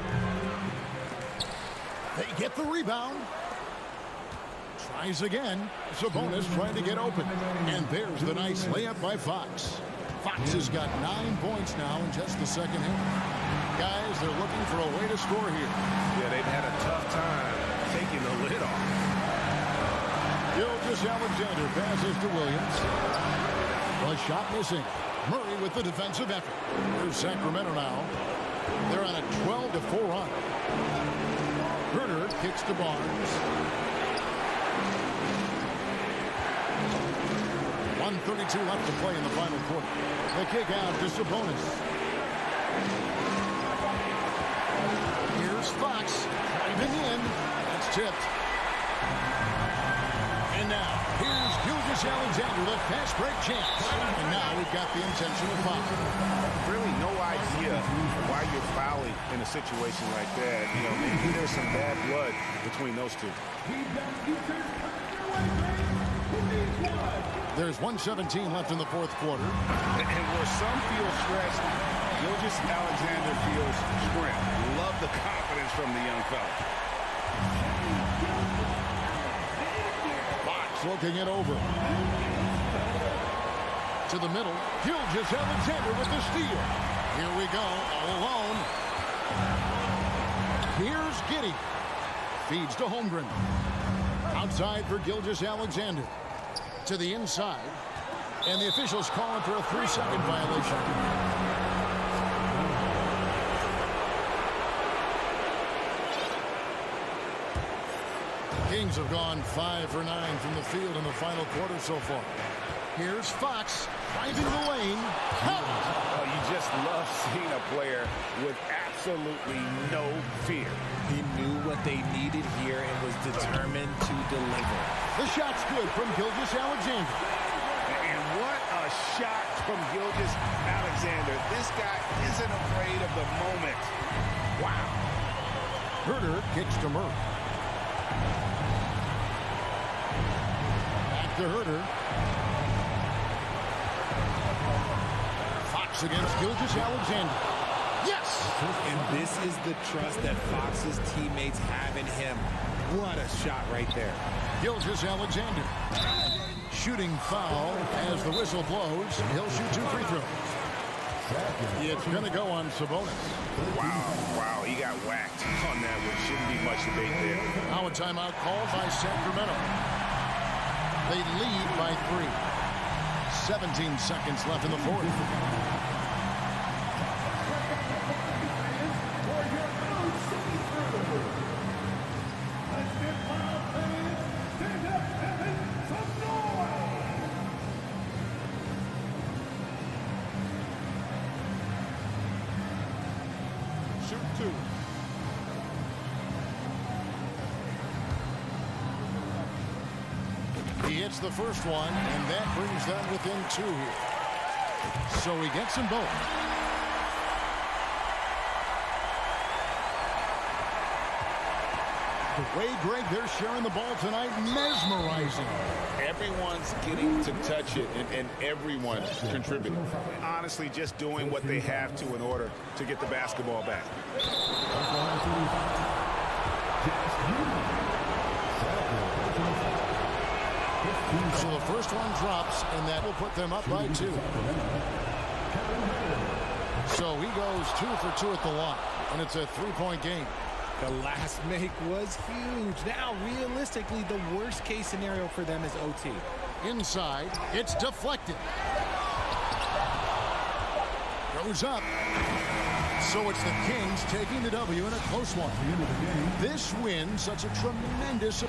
They get the rebound. Tries again. Sabonis trying to get open. And there's the nice layup by Fox. Fox has got 9 points now in just the second half. Guys, they're looking for a way to score here. Yeah, they've had a tough time taking the lid off. Gilgeous-Alexander passes to Williams. A shot missing. Murray with the defensive effort. Here's Sacramento now. They're on a 12-4 run. Herter kicks to Barnes. 1:32 left to play in the final quarter. The kick out to Sabonis. Here's Fox driving in. That's tipped. And now, here's Gilgeous-Alexander, the fast break chance. And now we've got the intentional foul. Really no idea why you're fouling in a situation like that. You know, maybe there's some bad blood between those two. There's 1:17 left in the fourth quarter. And where some feel stressed, Gilgeous-Alexander feels strength. Love the confidence from the young fella. Fox looking it over. To the middle. Gilgeous-Alexander with the steal. Here we go, all alone. Here's Giddy. Feeds to Holmgren. Outside for Gilgeous-Alexander. To the inside. And the officials calling for a 3-second violation. Kings have gone 5 for 9 from the field in the final quarter so far. Here's Fox driving the lane. Oh, you just love seeing a player with absolutely no fear. He knew what they needed here and was determined to deliver. The shot's good from Gilgeous-Alexander. And what a shot from Gilgeous-Alexander. This guy isn't afraid of the moment. Wow. Herter kicks to Murray. Back to Herter. Fox against Gilgeous-Alexander. Yes! And this is the trust that Fox's teammates have in him. What a shot right there. Gilgeous-Alexander. Shooting foul as the whistle blows. He'll shoot 2 free throws. It's going to go on Sabonis. Wow, he got whacked on that one. Shouldn't be much debate there. Now a timeout called by Sacramento. They lead by 3. 17 seconds left in the fourth. He hits the first one, and that brings them within 2 here. So he gets them both. The way, Greg, they're sharing the ball tonight, mesmerizing. Everyone's getting to touch it, and everyone's contributing. Honestly, just doing what they have to in order to get the basketball back. So the first one drops, and that will put them up by 2. So he goes 2 for 2 at the line, and it's a 3-point game. The last make was huge. Now, realistically, the worst-case scenario for them is OT. Inside, it's deflected. Goes up. So it's the Kings taking the W in a close one. This win, such a tremendous...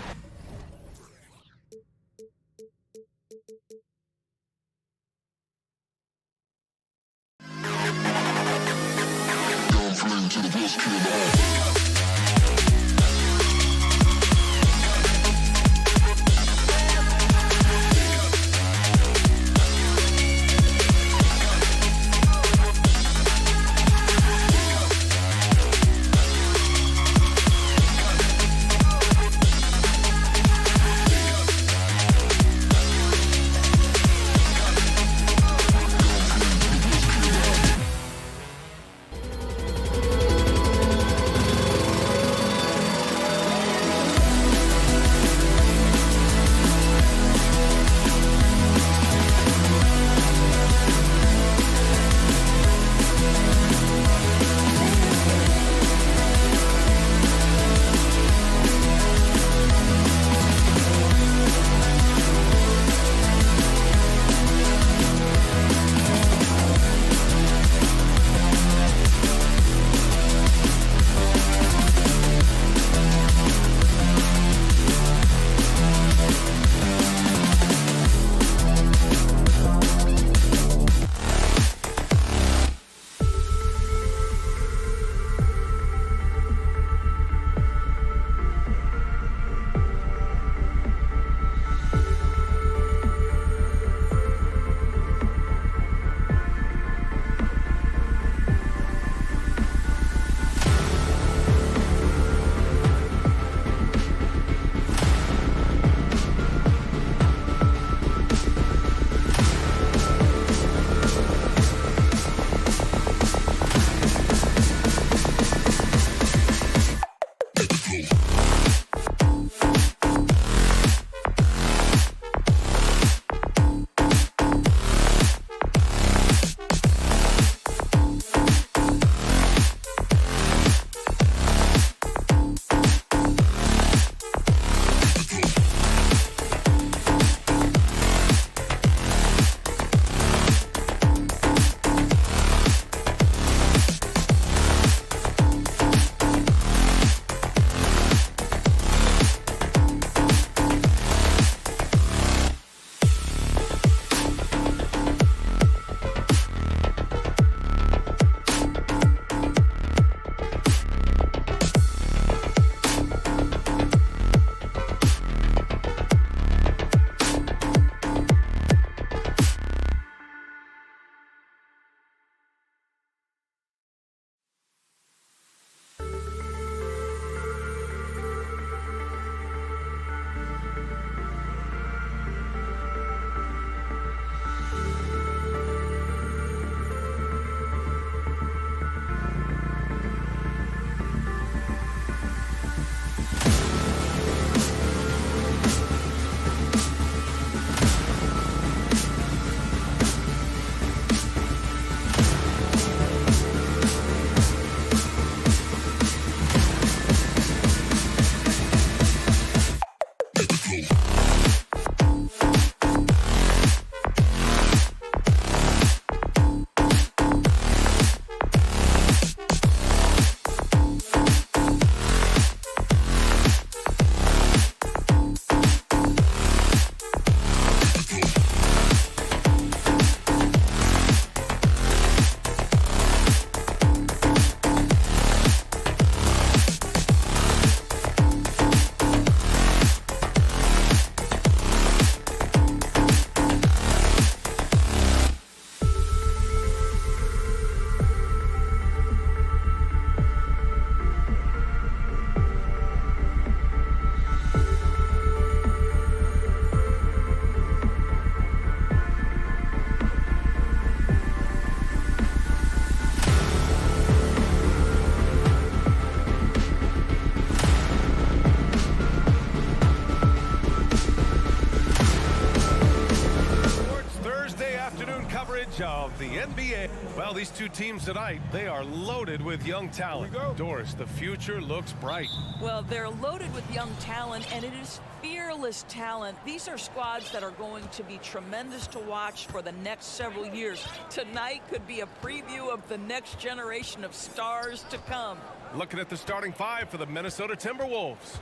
age of the NBA. Well, these two teams tonight, they are loaded with young talent. Doris, the future looks bright. Well, they're loaded with young talent, and it is fearless talent. These are squads that are going to be tremendous to watch for the next several years. Tonight could be a preview of the next generation of stars to come. Looking at the starting five for the Minnesota Timberwolves.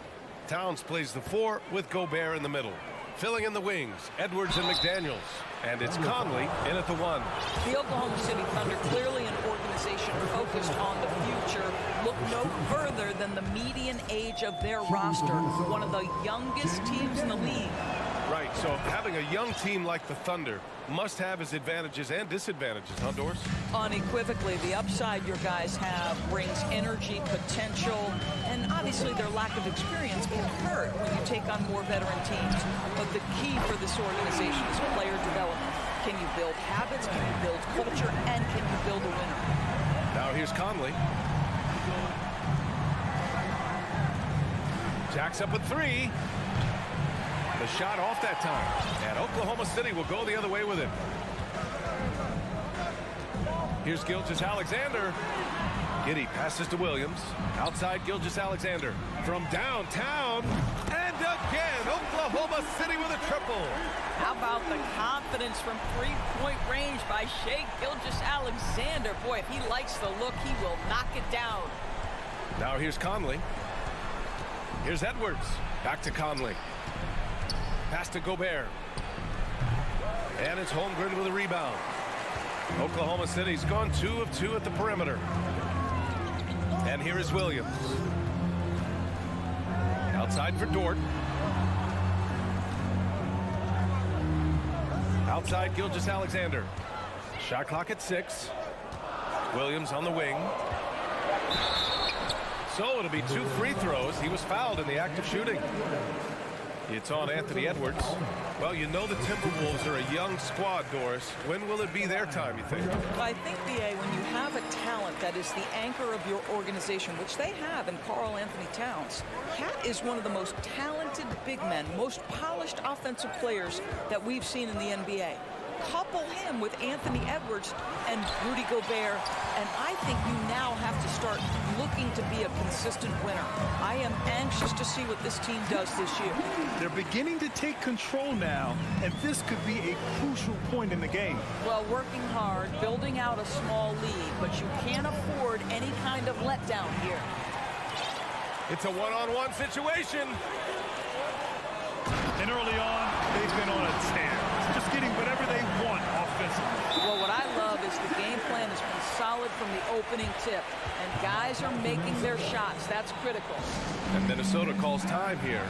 Towns plays the 4 with Gobert in the middle. Filling in the wings, Edwards and McDaniels. And it's Conley in at the 1. The Oklahoma City Thunder, clearly an organization focused on the future, look no further than the median age of their roster. One of the youngest teams in the league. Right, so having a young team like the Thunder must have its advantages and disadvantages, huh, Doris? Unequivocally, the upside your guys have brings energy, potential, and obviously their lack of experience can hurt when you take on more veteran teams. But the key for this organization is player development. Can you build habits, can you build culture, and can you build a winner? Now here's Conley. Jacks up with 3. The shot off that time, and Oklahoma City will go the other way with it. Here's Gilgeous-Alexander. Giddey passes to Williams. Outside Gilgeous-Alexander from downtown, and again Oklahoma City with a triple. How about the confidence from three-point range by Shai Gilgeous-Alexander? Boy, if he likes the look, he will knock it down. Now here's Conley. Here's Edwards. Back to Conley. Pass to Gobert. And it's Holmgren with a rebound. Oklahoma City's gone 2 of 2 at the perimeter. And here is Williams. Outside for Dort. Outside Gilgeous-Alexander. Shot clock at 6. Williams on the wing. So it'll be 2 free throws. He was fouled in the act of shooting. It's on Anthony Edwards. Well, you know the Timberwolves are a young squad, Doris. When will it be their time, you think? Well, I think, B.A., when you have a talent that is the anchor of your organization, which they have in Karl Anthony Towns, Cat is one of the most talented big men, most polished offensive players that we've seen in the NBA. Couple him with Anthony Edwards and Rudy Gobert, and I think you now have to start looking to be a consistent winner. I am anxious to see what this team does this year. They're beginning to take control now, and this could be a crucial point in the game. Well, working hard, building out a small lead, but you can't afford any kind of letdown here. It's a one-on-one situation. And early on, they've been on a tear. Just getting whatever they want offensively. Well, what I love is the game plan has been solid from the opening tip, and guys are making their shots. That's critical. And Minnesota calls time here.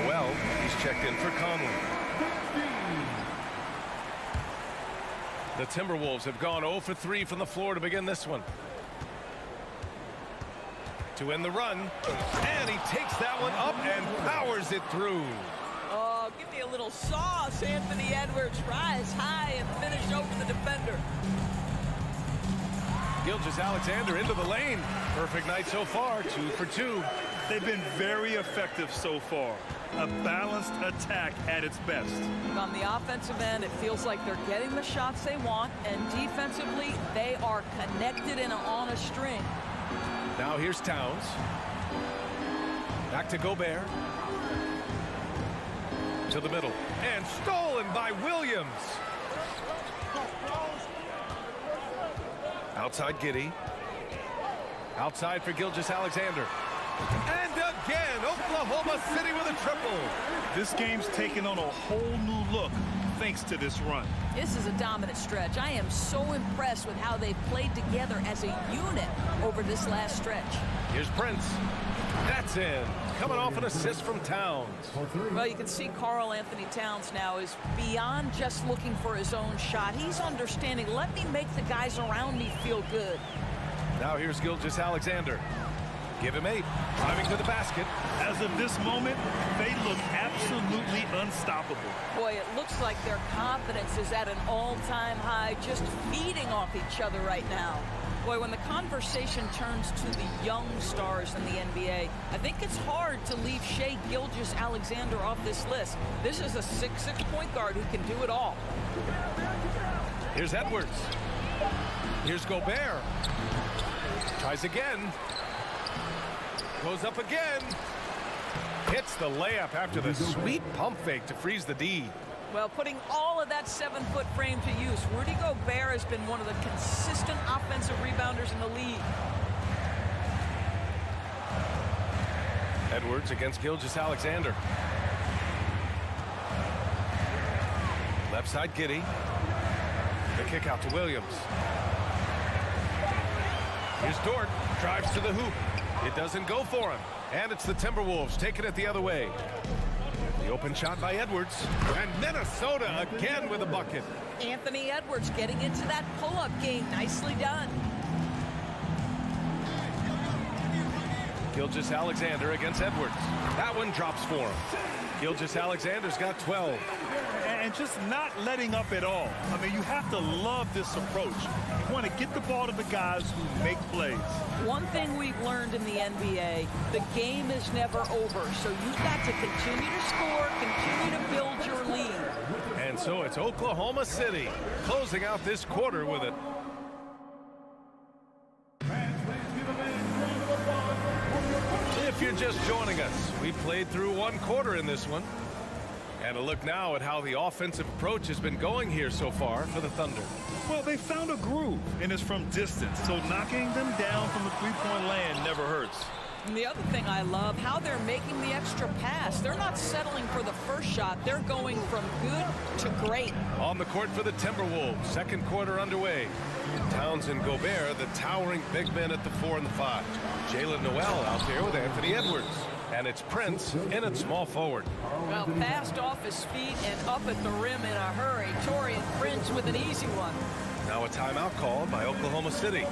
Noel, he's checked in for Conley. The Timberwolves have gone 0 for 3 from the floor to begin this one. To end the run, and he takes that one up and powers it through. Oh, give me a little sauce, Anthony Edwards. Rise high and finish over the defender. Gilgeous-Alexander into the lane. Perfect night so far, 2 for 2. They've been very effective so far. A balanced attack at its best. On the offensive end, it feels like they're getting the shots they want, and defensively, they are connected and on a string. Now here's Towns. Back to Gobert. To the middle. And stolen by Williams. Outside Giddey. Outside for Gilgeous-Alexander. And again, Oklahoma City with a triple. This game's taken on a whole new look thanks to this run. This is a dominant stretch. I am so impressed with how they've played together as a unit over this last stretch. Here's Prince. That's in. Coming off an assist from Towns. Well, you can see Karl Anthony Towns now is beyond just looking for his own shot. He's understanding, let me make the guys around me feel good. Now here's Gilgeous-Alexander. Give him 8. Driving to the basket. As of this moment, they look absolutely unstoppable. Boy, it looks like their confidence is at an all-time high, just feeding off each other right now. Boy, when the conversation turns to the young stars in the NBA, I think it's hard to leave Shai Gilgeous-Alexander off this list. This is a 6'6" point guard who can do it all. Here's Edwards. Here's Gobert. Tries again. Goes up again. Hits the layup after the sweet pump fake to freeze the D. Well, putting all of that 7-foot frame to use, Rudy Gobert has been one of the consistent offensive rebounders in the league. Edwards against Gilgeous-Alexander. Left side, Giddey. The kick out to Williams. Here's Dort. Drives to the hoop. It doesn't go for him. And it's the Timberwolves taking it the other way. The open shot by Edwards. And Minnesota again with a bucket. Anthony Edwards getting into that pull-up game. Nicely done. Gilgeous-Alexander against Edwards. That one drops for him. Gilgeous-Alexander's got 12. And just not letting up at all. I mean, you have to love this approach. You want to get the ball to the guys who make plays. One thing we've learned in the NBA, the game is never over. So you've got to continue to score, continue to build your lead. And so it's Oklahoma City closing out this quarter with it. If you're just joining us, we played through one quarter in this one. And a look now at how the offensive approach has been going here so far for the Thunder. Well, they found a groove, and it's from distance. So knocking them down from the three-point land never hurts. And the other thing I love, how they're making the extra pass. They're not settling for the first shot. They're going from good to great. On the court for the Timberwolves, second quarter underway. Towns and Gobert, the towering big men at the 4 and the 5. Jalen Noel out there with Anthony Edwards. And it's Prince in at small forward. Well, fast off his feet and up at the rim in a hurry. Taurean Prince with an easy one. Now a timeout called by Oklahoma City.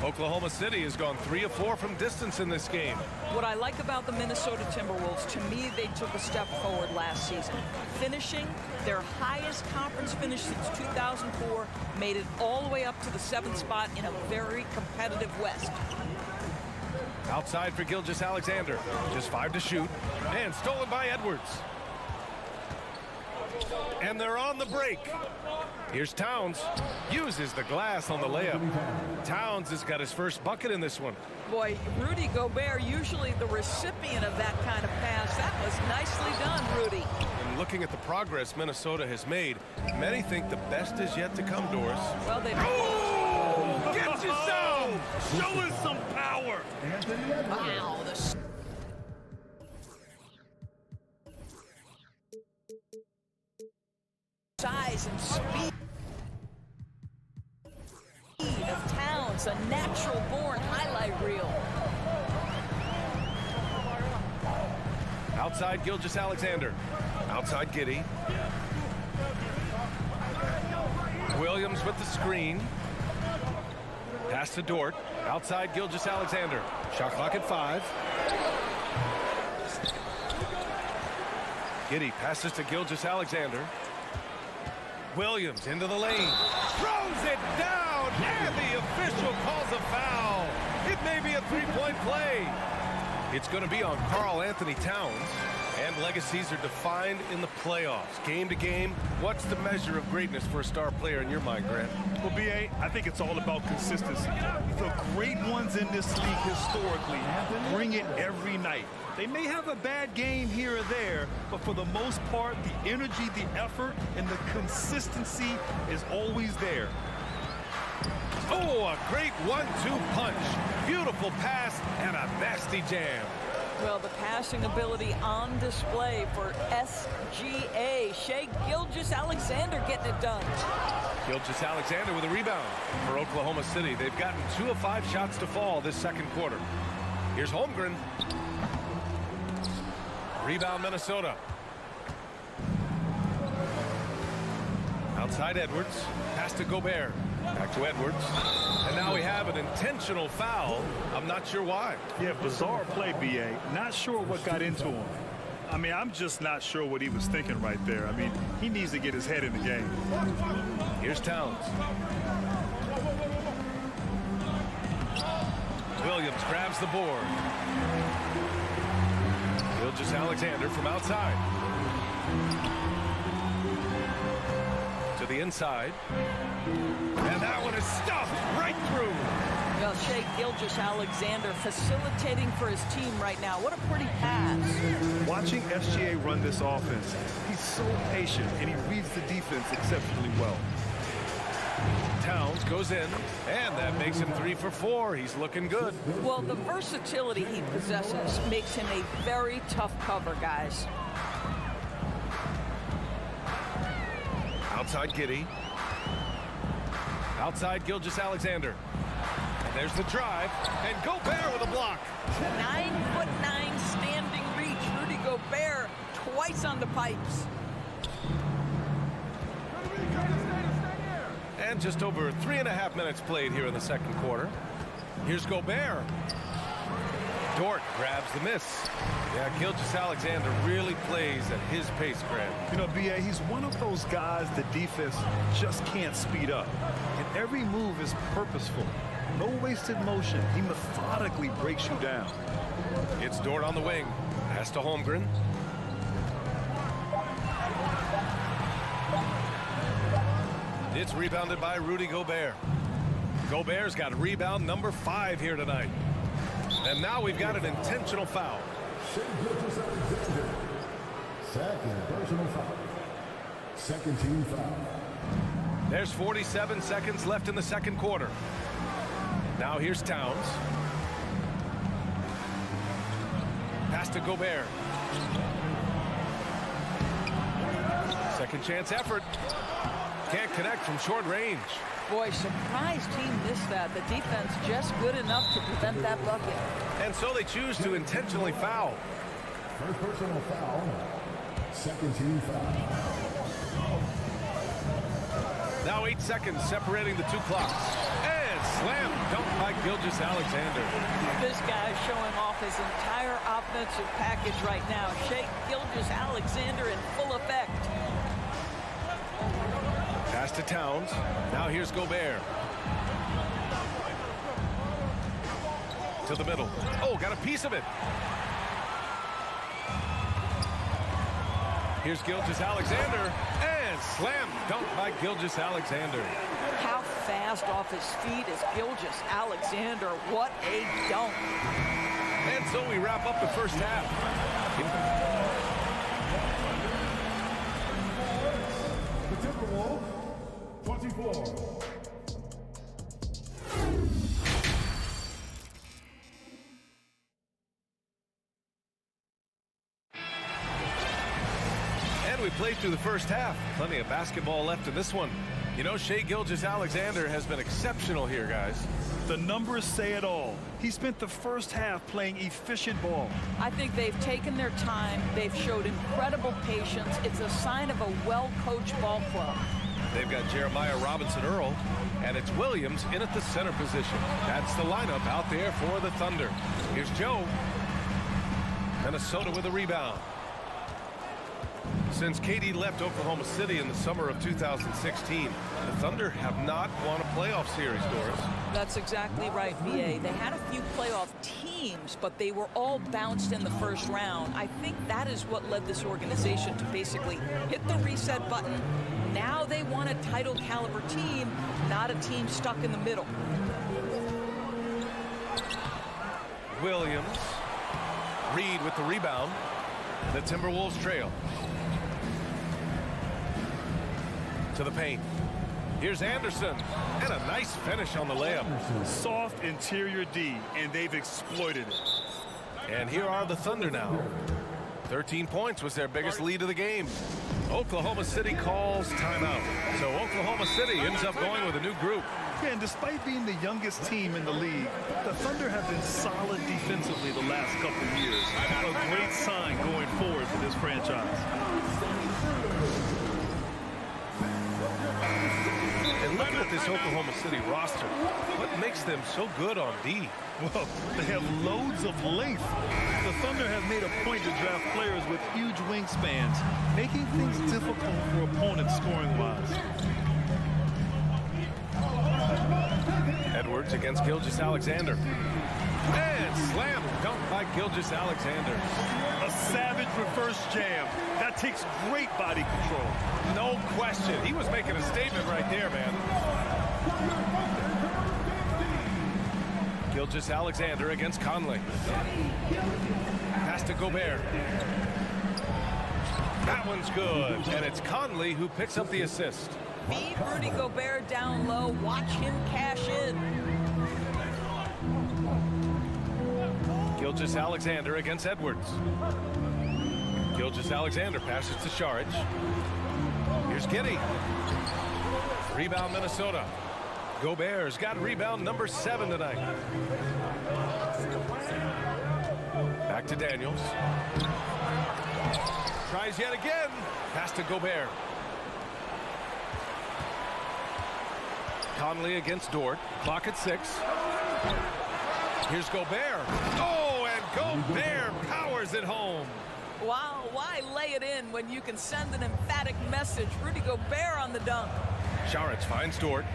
Oklahoma City has gone 3 of 4 from distance in this game. What I like about the Minnesota Timberwolves, to me, they took a step forward last season. Finishing their highest conference finish since 2004, made it all the way up to the 7th spot in a very competitive West. Outside for Gilgeous-Alexander. Just 5 to shoot. And stolen by Edwards. And they're on the break. Here's Towns. Uses the glass on the layup. Towns has got his first bucket in this one. Boy, Rudy Gobert, usually the recipient of that kind of pass. That was nicely done, Rudy. And looking at the progress Minnesota has made, many think the best is yet to come, Doris. Well, they... Oh! Get you some! Show us some power! Wow, the... size and speed of Towns, a natural-born highlight reel. Outside Gilgeous-Alexander. Outside Giddey. Williams with the screen. Pass to Dort. Outside Gilgeous-Alexander. Shot clock at 5. Giddey passes to Gilgeous-Alexander. Williams into the lane. Throws it down, and the official calls a foul. It may be a three-point play. It's going to be on Karl-Anthony Towns. And legacies are defined in the playoffs. Game to game, what's the measure of greatness for a star player in your mind, Grant? Well, B.A., I think it's all about consistency. The great ones in this league historically bring it every night. They may have a bad game here or there, but for the most part, the energy, the effort, and the consistency is always there. Oh, a great 1-2 punch. Beautiful pass and a nasty jam. Well, the passing ability on display for SGA. Shai Gilgeous-Alexander getting it done. Gilgeous-Alexander with a rebound for Oklahoma City. They've gotten 2 of 5 shots to fall this second quarter. Here's Holmgren. Rebound, Minnesota. Outside Edwards. Pass to Gobert. Back to Edwards. And now we have an intentional foul. I'm not sure why. Yeah, bizarre play, B.A. Not sure what got into him. I mean, I'm just not sure what he was thinking right there. I mean, he needs to get his head in the game. Here's Towns. Williams grabs the board. Gilgeous-Alexander from outside. To the inside. And that one is stuffed right through. Well, Shai Gilgeous-Alexander facilitating for his team right now. What a pretty pass. Watching SGA run this offense, he's so patient, and he reads the defense exceptionally well. Towns goes in, and that makes him 3 for 4. He's looking good. Well, the versatility he possesses makes him a very tough cover, guys. Outside Giddey. Outside Gilgeous-Alexander. And there's the drive, and Gobert with a block. 9'9" standing reach. Rudy Gobert twice on the pipes. And just over 3.5 minutes played here in the second quarter. Here's Gobert. Dort grabs the miss. Yeah, Gilgeous-Alexander really plays at his pace, Grant. You know, B.A., he's one of those guys the defense just can't speed up. And every move is purposeful. No wasted motion. He methodically breaks you down. It's Dort on the wing. Pass to Holmgren. It's rebounded by Rudy Gobert. Gobert's got rebound number 5 here tonight. And now we've got an intentional foul. Second personal foul. Second team foul. There's 47 seconds left in the second quarter. Now here's Towns. Pass to Gobert. Second chance effort. Can't connect from short range. Boy, surprised he missed that. The defense just good enough to prevent that bucket. And so they choose to intentionally foul. First personal foul. Second team foul. Now 8 seconds separating the 2 clocks. And slam dunk by Gilgeous-Alexander. This guy's showing off his entire offensive package right now. Shai Gilgeous-Alexander in full effect. Pass to Towns. Now here's Gobert. To the middle. Oh, got a piece of it. Here's Gilgeous-Alexander. And slam dunk by Gilgeous-Alexander. How fast off his feet is Gilgeous-Alexander. What a dunk. And so we wrap up the first half. The Timberwolves, 24. And we played through the first half. Plenty of basketball left in this one. You know, Shai Gilgeous-Alexander has been exceptional here, guys. The numbers say it all. He spent the first half playing efficient ball. I think they've taken their time. They've showed incredible patience. It's a sign of a well-coached ball club. They've got Jeremiah Robinson-Earl, and it's Williams in at the center position. That's the lineup out there for the Thunder. Here's Joe. Minnesota with a rebound. Since KD left Oklahoma City in the summer of 2016, the Thunder have not won a playoff series, Doris. That's exactly right, B.A. They had a few playoff teams, but they were all bounced in the first round. I think that is what led this organization to basically hit the reset button. Now they want a title caliber team, not a team stuck in the middle. Williams. Reed with the rebound. The Timberwolves trail. To the paint. Here's Anderson. And a nice finish on the layup. Soft interior D, and they've exploited it. And here are the Thunder now. 13 points was their biggest lead of the game. Oklahoma City calls timeout. So Oklahoma City ends up going with a new group. Yeah, and despite being the youngest team in the league, the Thunder have been solid defensively the last couple of years. A great sign going forward for this franchise. And looking at this Oklahoma City roster, what makes them so good on D? Well, they have loads of length. The Thunder have made a point to draft players with huge wingspans, making things difficult for opponents scoring-wise. Edwards against Gilgeous-Alexander. And slam dunk by Gilgeous-Alexander. A savage reverse jam. That takes great body control. No question. He was making a statement right there, man. Gilgeous-Alexander against Conley. Pass to Gobert. That one's good. And it's Conley who picks up the assist. Feed Rudy Gobert down low. Watch him cash in. Gilgeous-Alexander against Edwards. Gilgeous-Alexander passes to Saric. Here's Giddey. Rebound Minnesota. Gobert's got rebound number 7 tonight. Back to Daniels. Tries yet again. Pass to Gobert. Conley against Dort. Clock at 6. Here's Gobert. Oh, and Gobert powers it home. Wow, why lay it in when you can send an emphatic message? Rudy Gobert on the dunk. Saric finds Dort.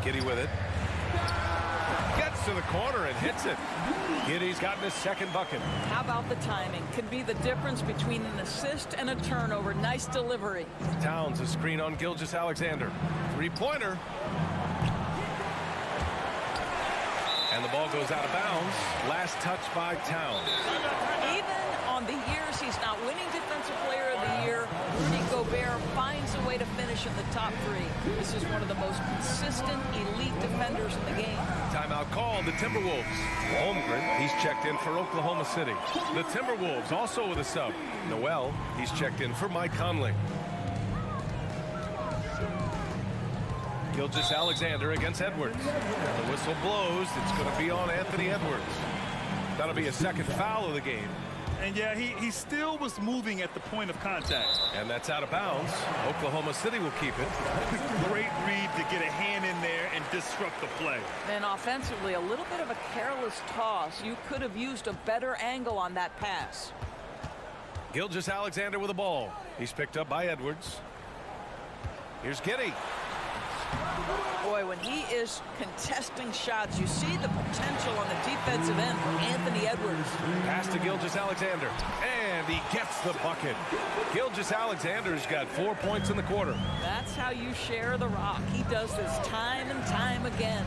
Giddey with it. Gets to the corner and hits it. Giddey's gotten his second bucket. How about the timing? Could be the difference between an assist and a turnover. Nice delivery. Towns a screen on Gilgeous-Alexander. Three-pointer. And the ball goes out of bounds. Last touch by Towns. Even on the years he's not winning Defensive Player of the Year, Rudy Gobert finds a way to finish in the top 3. This is one of the most consistent, elite defenders in the game. Timeout called the Timberwolves. Holmgren, he's checked in for Oklahoma City. The Timberwolves also with a sub. Noel, he's checked in for Mike Conley. Gilgeous-Alexander against Edwards. The whistle blows. It's going to be on Anthony Edwards. That'll be a second foul of the game. And yeah, he still was moving at the point of contact. And that's out of bounds. Oklahoma City will keep it. Great read to get a hand in there and disrupt the play. And offensively, a little bit of a careless toss. You could have used a better angle on that pass. Gilgeous-Alexander with the ball. He's picked up by Edwards. Here's Giddey. Boy, when he is contesting shots, you see the potential on the defensive end for Anthony Edwards. Pass to Gilgeous-Alexander. And he gets the bucket. Gilgeous-Alexander's got 4 points in the quarter. That's how you share the rock. He does this time and time again.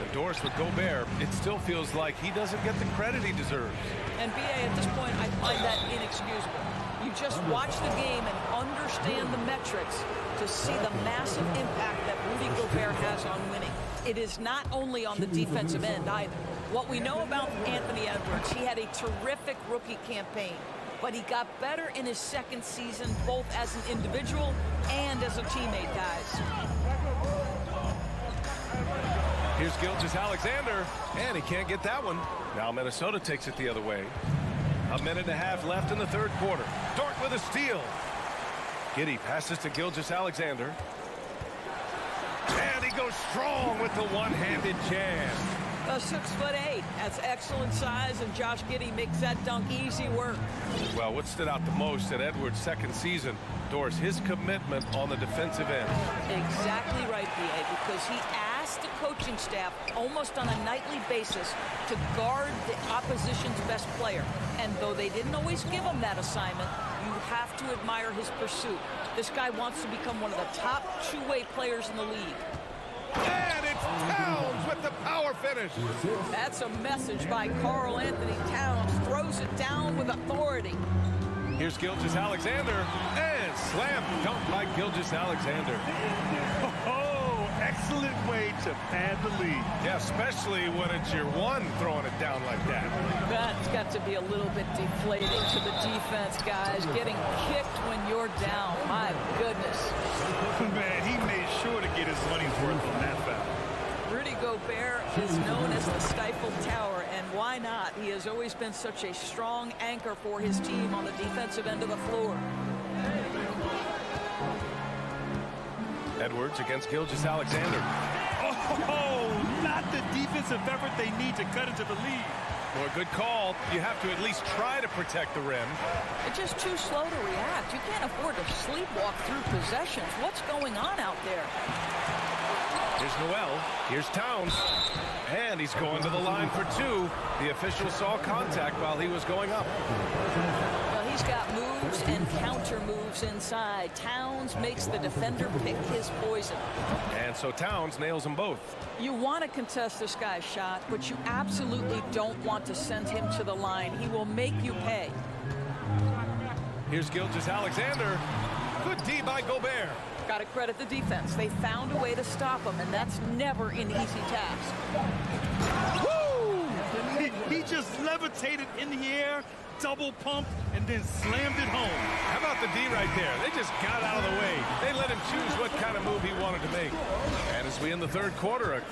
Endorsed with Gobert, it still feels like he doesn't get the credit he deserves. And B.A., at this point, I find that inexcusable. You just watch the game and understand the metrics to see the massive impact that Rudy Gobert has on winning. It is not only on the defensive end either. What we know about Anthony Edwards, he had a terrific rookie campaign, but he got better in his second season, both as an individual and as a teammate, guys. Here's Gilgeous-Alexander, and he can't get that one. Now Minnesota takes it the other way. A minute and a half left in the third quarter. Dort with a steal. Giddey passes to Gilgeous-Alexander. And he goes strong with the one-handed jam. A 6'8". That's excellent size, and Josh Giddey makes that dunk easy work. Well, what stood out the most in Edwards' second season, Doris, his commitment on the defensive end. Exactly right, B.A., because he asked the coaching staff almost on a nightly basis to guard the opposition's best player. And though they didn't always give him that assignment, you have to admire his pursuit. This guy wants to become one of the top two-way players in the league. And it's Towns with the power finish. That's a message by Karl Anthony Towns. Throws it down with authority. Here's Gilgeous-Alexander, and slam dunk by Gilgeous-Alexander. Oh, excellent way to pad the lead. Yeah, especially when it's your one throwing it down like that. That's got to be a little bit deflating to the defense, guys. Getting kicked when you're down. My goodness. Man, he made sure to get his money's worth on that foul. Rudy Gobert is known as the stifled tower, and why not? He has always been such a strong anchor for his team on the defensive end of the floor. Edwards against Gilgeous-Alexander. Oh, not the defensive effort they need to cut into the lead. Well, good call. You have to at least try to protect the rim. It's just too slow to react. You can't afford to sleepwalk through possessions. What's going on out there? Here's Noel. Here's Towns. And he's going to the line for two. The official saw contact while he was going up. Well, he's got moves and counter moves inside. Towns makes the defender pick his poison. And so Towns nails them both. You want to contest this guy's shot, but you absolutely don't want to send him to the line. He will make you pay. Here's Gilgeous-Alexander. Good D by Gobert. Got to credit the defense. They found a way to stop him, and that's never an easy task. Woo! He just levitated in the air, double pumped, and then slammed it home. How about the D right there? They just got out of the way. They let him choose what kind of move he wanted to make. And as we end the third quarter,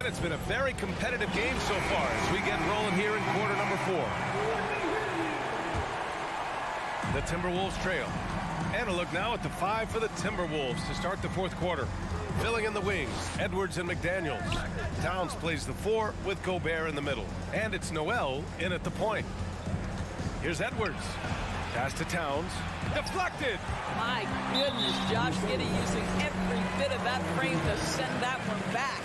it's been a very competitive game so far as we get rolling here in quarter number 4. The Timberwolves trail. And a look now at the 5 for the Timberwolves to start the fourth quarter. Filling in the wings, Edwards and McDaniels. Towns plays the 4 with Gobert in the middle. And it's Noel in at the point. Here's Edwards. Pass to Towns. Deflected. My goodness, Josh Giddey using every bit of that frame to send that one back.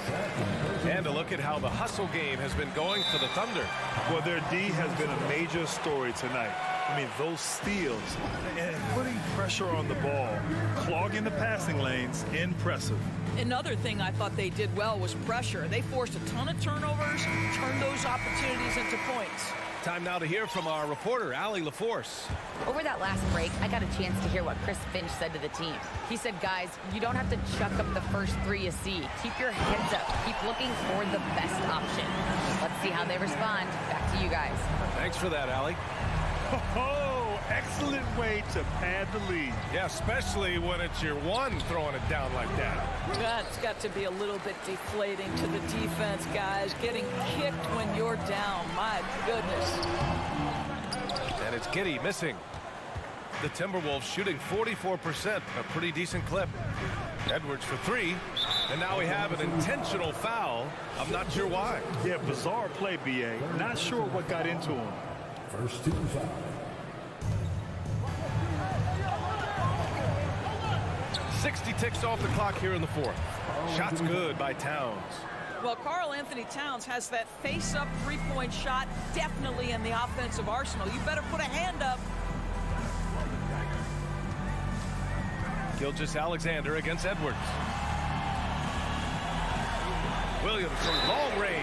And a look at how the hustle game has been going for the Thunder. Well, their D has been a major story tonight. I mean, those steals and putting pressure on the ball, clogging the passing lanes, impressive. Another thing I thought they did well was pressure. They forced a ton of turnovers, turned those opportunities into points. Time now to hear from our reporter, Allie LaForce. Over that last break, I got a chance to hear what Chris Finch said to the team. He said, guys, you don't have to chuck up the first 3 you see. Keep your heads up. Keep looking for the best option. Let's see how they respond. Back to you guys. Thanks for that, Allie. Oh, excellent way to pad the lead. Yeah, especially when it's your one throwing it down like that. That's got to be a little bit deflating to the defense, guys. Getting kicked when you're down. My goodness. And it's Giddey missing. The Timberwolves shooting 44%, a pretty decent clip. Edwards for 3, and now we have an intentional foul. I'm not sure why. Yeah, bizarre play, B.A. Not sure what got into him. First team foul. 60 ticks off the clock here in the fourth. Shots good by Towns. Well, Karl Anthony Towns has that face-up three-point shot definitely in the offensive arsenal. You better put a hand up. Gilgeous-Alexander against Edwards. Williams from long range.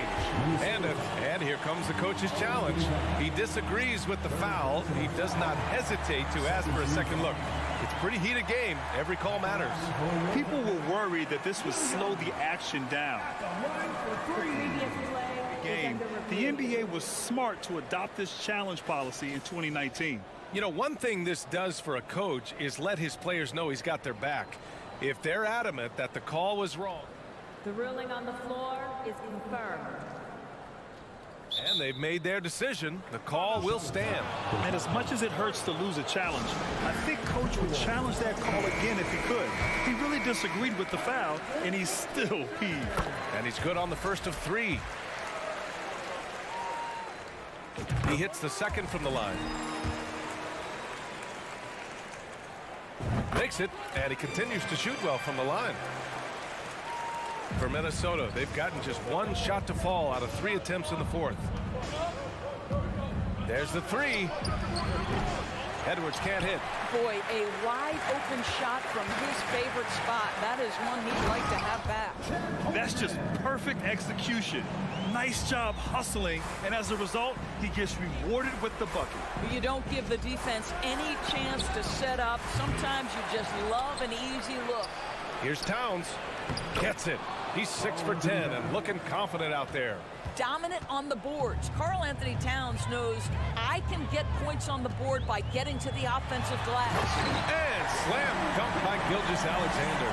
And here comes the coach's challenge. He disagrees with the foul. He does not hesitate to ask for a second look. It's a pretty heated game. Every call matters. People were worried that this would slow the action down. The NBA was smart to adopt this challenge policy in 2019. You know, one thing this does for a coach is let his players know he's got their back. If they're adamant that the call was wrong. The ruling on the floor is confirmed. And they've made their decision. The call will stand. And as much as it hurts to lose a challenge, I think Coach would challenge that call again if he could. He really disagreed with the foul, and he's still peeved. And he's good on the first of 3. He hits the second from the line. Makes it, and he continues to shoot well from the line. For Minnesota, they've gotten just 1 shot to fall out of 3 attempts in the fourth. There's the 3. Edwards can't hit. Boy, a wide open shot from his favorite spot. That is one he'd like to have back. That's just perfect execution. Nice job hustling, and as a result, he gets rewarded with the bucket. You don't give the defense any chance to set up. Sometimes you just love an easy look. Here's Towns. Gets it. He's 6 for 10 and looking confident out there. Dominant on the boards. Karl Anthony Towns knows I can get points on the board by getting to the offensive glass. And slam dunk by Gilgeous-Alexander.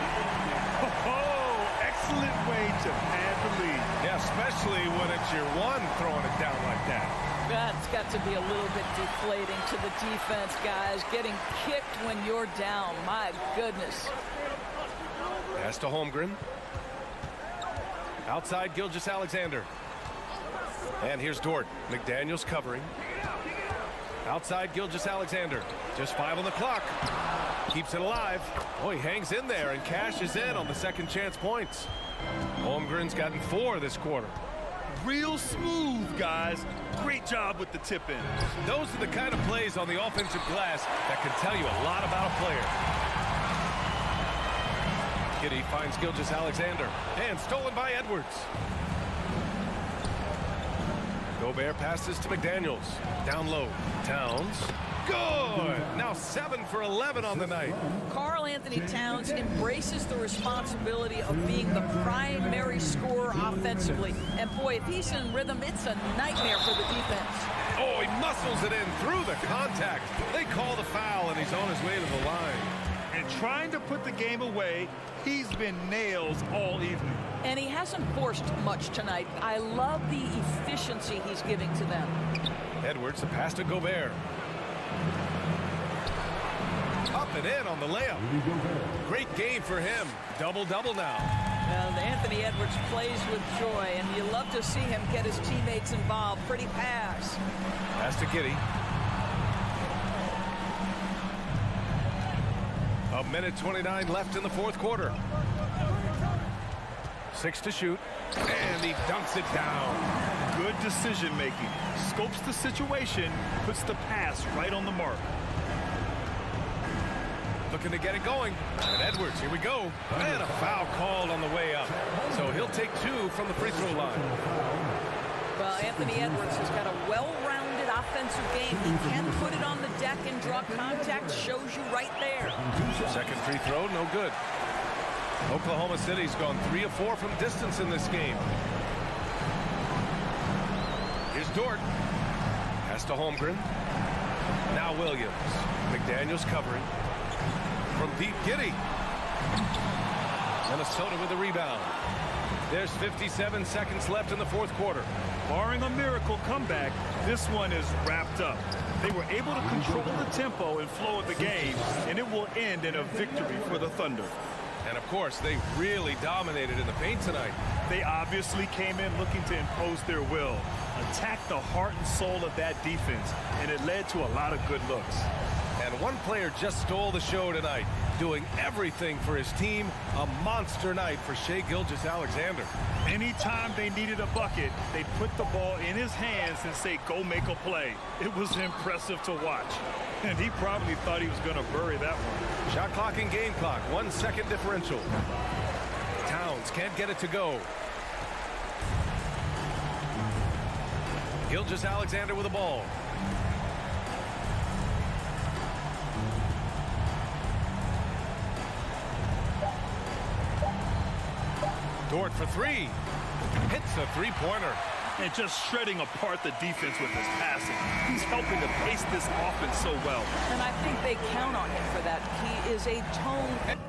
Oh, excellent way to pad the lead. Yeah, especially when it's your one throwing it down like that. That's got to be a little bit deflating to the defense, guys. Getting kicked when you're down. My goodness. Pass to Holmgren. Outside Gilgeous-Alexander. And here's Dort. McDaniels covering. Outside Gilgeous-Alexander. Just 5 on the clock. Keeps it alive. Oh, he hangs in there and cashes in on the second chance points. Holmgren's gotten 4 this quarter. Real smooth, guys. Great job with the tip-in. Those are the kind of plays on the offensive glass that can tell you a lot about a player. Giddey finds Gilgeous-Alexander. And stolen by Edwards. Gobert passes to McDaniels. Down low. Towns. Good! Now 7 for 11 on the night. Karl Anthony Towns embraces the responsibility of being the primary scorer offensively. And boy, if he's in rhythm, it's a nightmare for the defense. Oh, he muscles it in through the contact. They call the foul, and he's on his way to the line. And trying to put the game away, he's been nails all evening. And he hasn't forced much tonight. I love the efficiency he's giving to them. Edwards, the pass to Gobert. Up and in on the layup. Great game for him. Double-double now. And Anthony Edwards plays with joy, and you love to see him get his teammates involved. Pretty pass. Pass to Giddey. A minute 29 left in the fourth quarter. 6 to shoot. And he dunks it down. Good decision making. Scopes the situation, puts the pass right on the mark. Looking to get it going. And Edwards, here we go. And a foul called on the way up. So he'll take 2 from the free throw line. Well, Anthony Edwards has got a well-rounded offensive game. He can put it on the deck and draw contact. Shows you right there. Second free throw, no good. Oklahoma City's gone 3 of 4 from distance in this game. Here's Dort. Pass to Holmgren. Now Williams. McDaniels covering. From deep, Giddey. Minnesota with the rebound. There's 57 seconds left in the fourth quarter. Barring a miracle comeback, this one is wrapped up. They were able to control the tempo and flow of the game, and it will end in a victory for the Thunder. And of course, they really dominated in the paint tonight. They obviously came in looking to impose their will, attack the heart and soul of that defense, and it led to a lot of good looks. And one player just stole the show tonight, doing everything for his team. A monster night for Shai Gilgeous-Alexander. Anytime they needed a bucket, they put the ball in his hands and say, go make a play. It was impressive to watch. And he probably thought he was going to bury that one. Shot clock and game clock, 1 second differential. Towns can't get it to go. Gilgeous-Alexander with the ball. Dort for 3. Hits a three-pointer. And just shredding apart the defense with his passing. He's helping to pace this offense so well. And I think they count on him for that. He is a tone.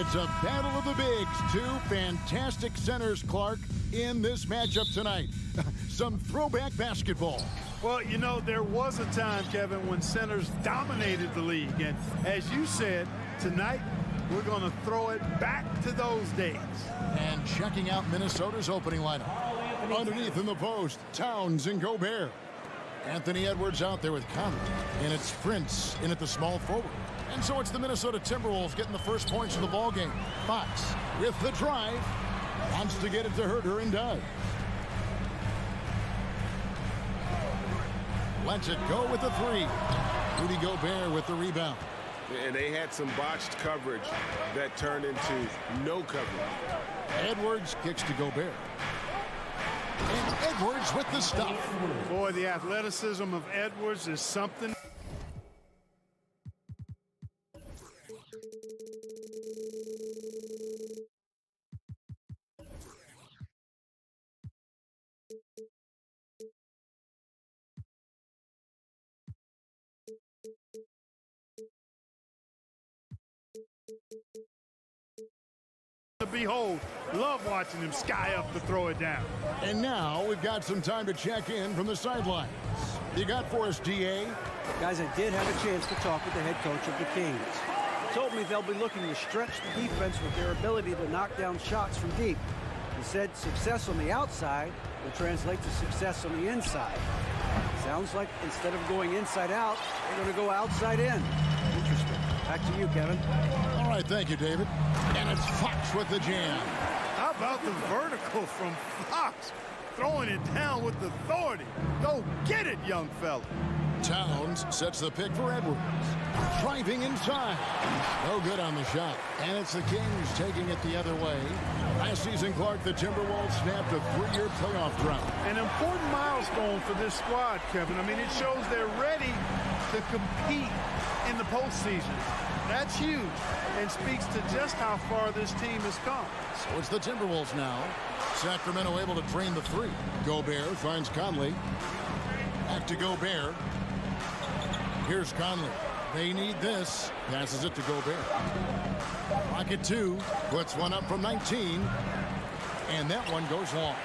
It's a battle of the bigs. Two fantastic centers, Clark, in this matchup tonight. Some throwback basketball. Well, you know, there was a time, Kevin, when centers dominated the league. And as you said, tonight we're going to throw it back to those days. And checking out Minnesota's opening lineup. Underneath in the post, Towns and Gobert. Anthony Edwards out there with Conley. And it's Prince in at the small forward. And so it's the Minnesota Timberwolves getting the first points of the ball game. Fox with the drive. Wants to get it to Herter and does. Lets it go with the three. Rudy Gobert with the rebound. And they had some botched coverage that turned into no coverage. Edwards kicks to Gobert. And Edwards with the stuff. Boy, the athleticism of Edwards is something. To behold, love watching him sky up to throw it down. And now we've got some time to check in from the sidelines. You got for us, DA? Guys, I did have a chance to talk with the head coach of the Kings. He told me they'll be looking to stretch the defense with their ability to knock down shots from deep. He said success on the outside will translate to success on the inside. Sounds like instead of going inside out, they're going to go outside in. Interesting. Back to you, Kevin. All right, thank you, David. And it's Fox with the jam. How about the vertical from Fox? Throwing it down with authority. Go get it, young fella. Towns sets the pick for Edwards. Driving inside. No good on the shot. And it's the Kings taking it the other way. Last season, Clark, the Timberwolves snapped a 3-year playoff drought. An important milestone for this squad, Kevin. I mean, it shows they're ready to compete in the postseason. That's huge and speaks to just how far this team has come. So it's the Timberwolves now. Sacramento able to drain the three. Gobert finds Conley. Back to Gobert. Here's Conley. They need this. Passes it to Gobert. Rocket 2 puts one up from 19. And that one goes long.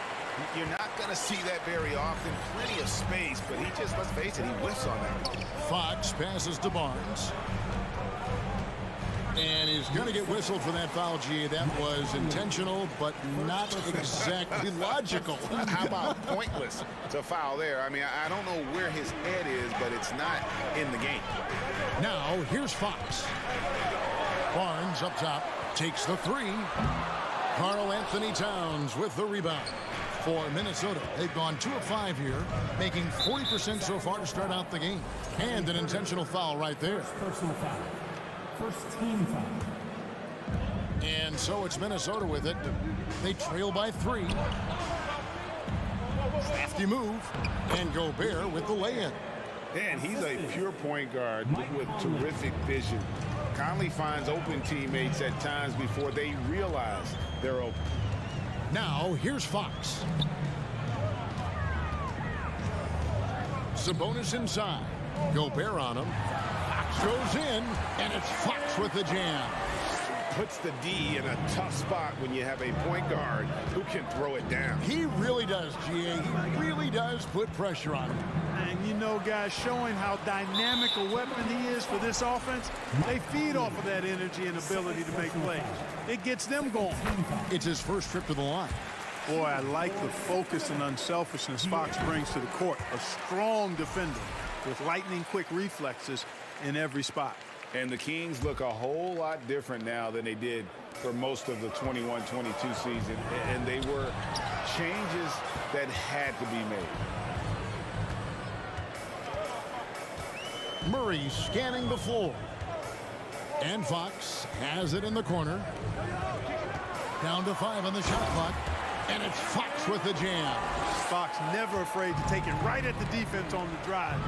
You're not going to see that very often. Plenty of space, but he just, let's face it, he whiffs on that. Fox passes to Barnes. And he's going to get whistled for that foul, G. That was intentional, but not exactly logical. How about pointless to foul there? I mean, I don't know where his head is, but it's not in the game. Now, here's Fox. Barnes up top takes the three. Karl Anthony Towns with the rebound. For Minnesota, they've gone 2 of 5 here, making 40% so far to start out the game. And an intentional foul right there. Personal foul. First team foul. And so it's Minnesota with it. They trail by 3. Crafty move. And Gobert with the lay-in. And he's a pure point guard with terrific vision. Conley finds open teammates at times before they realize they're open. Now, here's Fox. Sabonis inside. Gobert on him. Fox goes in, and it's Fox with the jam. Puts the D in a tough spot when you have a point guard who can throw it down. He really does, GA. He really does put pressure on him. And you know, guys, showing how dynamic a weapon he is for this offense, they feed off of that energy and ability to make plays. It gets them going. It's his first trip to the line. Boy, I like the focus and unselfishness Fox brings to the court. A strong defender with lightning-quick reflexes in every spot. And the Kings look a whole lot different now than they did for most of the 21-22 season. And they were changes that had to be made. Murray scanning the floor. And Fox has it in the corner. Down to 5 on the shot clock. And it's Fox with the jam. Fox never afraid to take it right at the defense on the drive.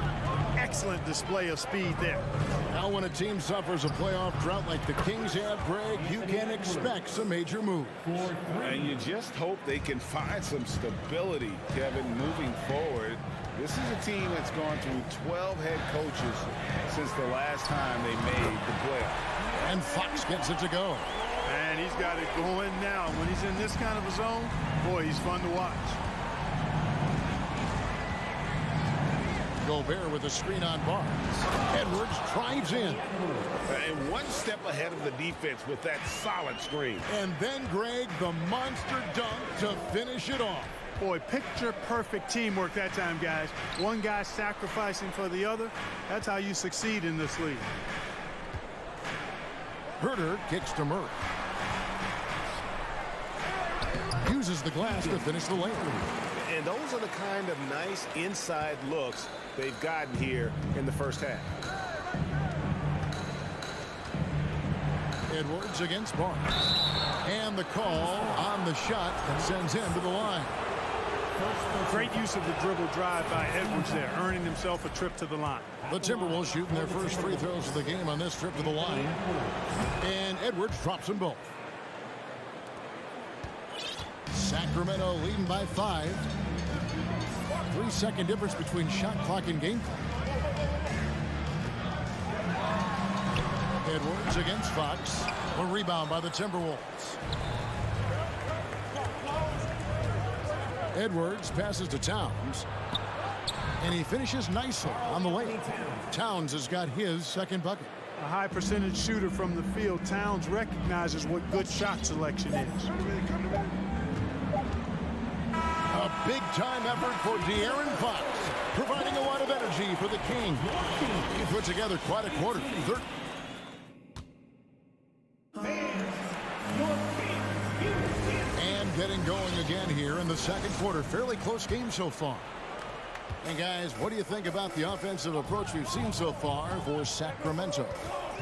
Excellent display of speed there. Now when a team suffers a playoff drought like the Kings have, Greg, you can expect some major moves. And you just hope they can find some stability, Kevin, moving forward. This is a team that's gone through 12 head coaches since the last time they made the playoff. And Fox gets it to go. And he's got it going now. When he's in this kind of a zone, boy, he's fun to watch. Gobert with a screen on Barnes. Edwards drives in. And one step ahead of the defense with that solid screen. And then, Greg, the monster dunk to finish it off. Boy, picture-perfect teamwork that time, guys. One guy sacrificing for the other. That's how you succeed in this league. Herter kicks to Murray. Uses the glass to finish the layup. And those are the kind of nice inside looks they've gotten here in the first half. Edwards against Barnes. And the call on the shot sends him to the line. Great use of the dribble drive by Edwards there, earning himself a trip to the line. The Timberwolves shooting their first free throws of the game on this trip to the line. And Edwards drops them both. Sacramento leading by 5. 3-second difference between shot clock and game clock. Edwards against Fox. A rebound by the Timberwolves. Edwards passes to Towns. And he finishes nicely on the layup. Towns has got his second bucket. A high percentage shooter from the field. Towns recognizes what good shot selection is. A big-time effort for De'Aaron Fox, providing a lot of energy for the King. He put together quite a quarter. And getting going again here in the second quarter. Fairly close game so far. And guys, what do you think about the offensive approach we've seen so far for Sacramento?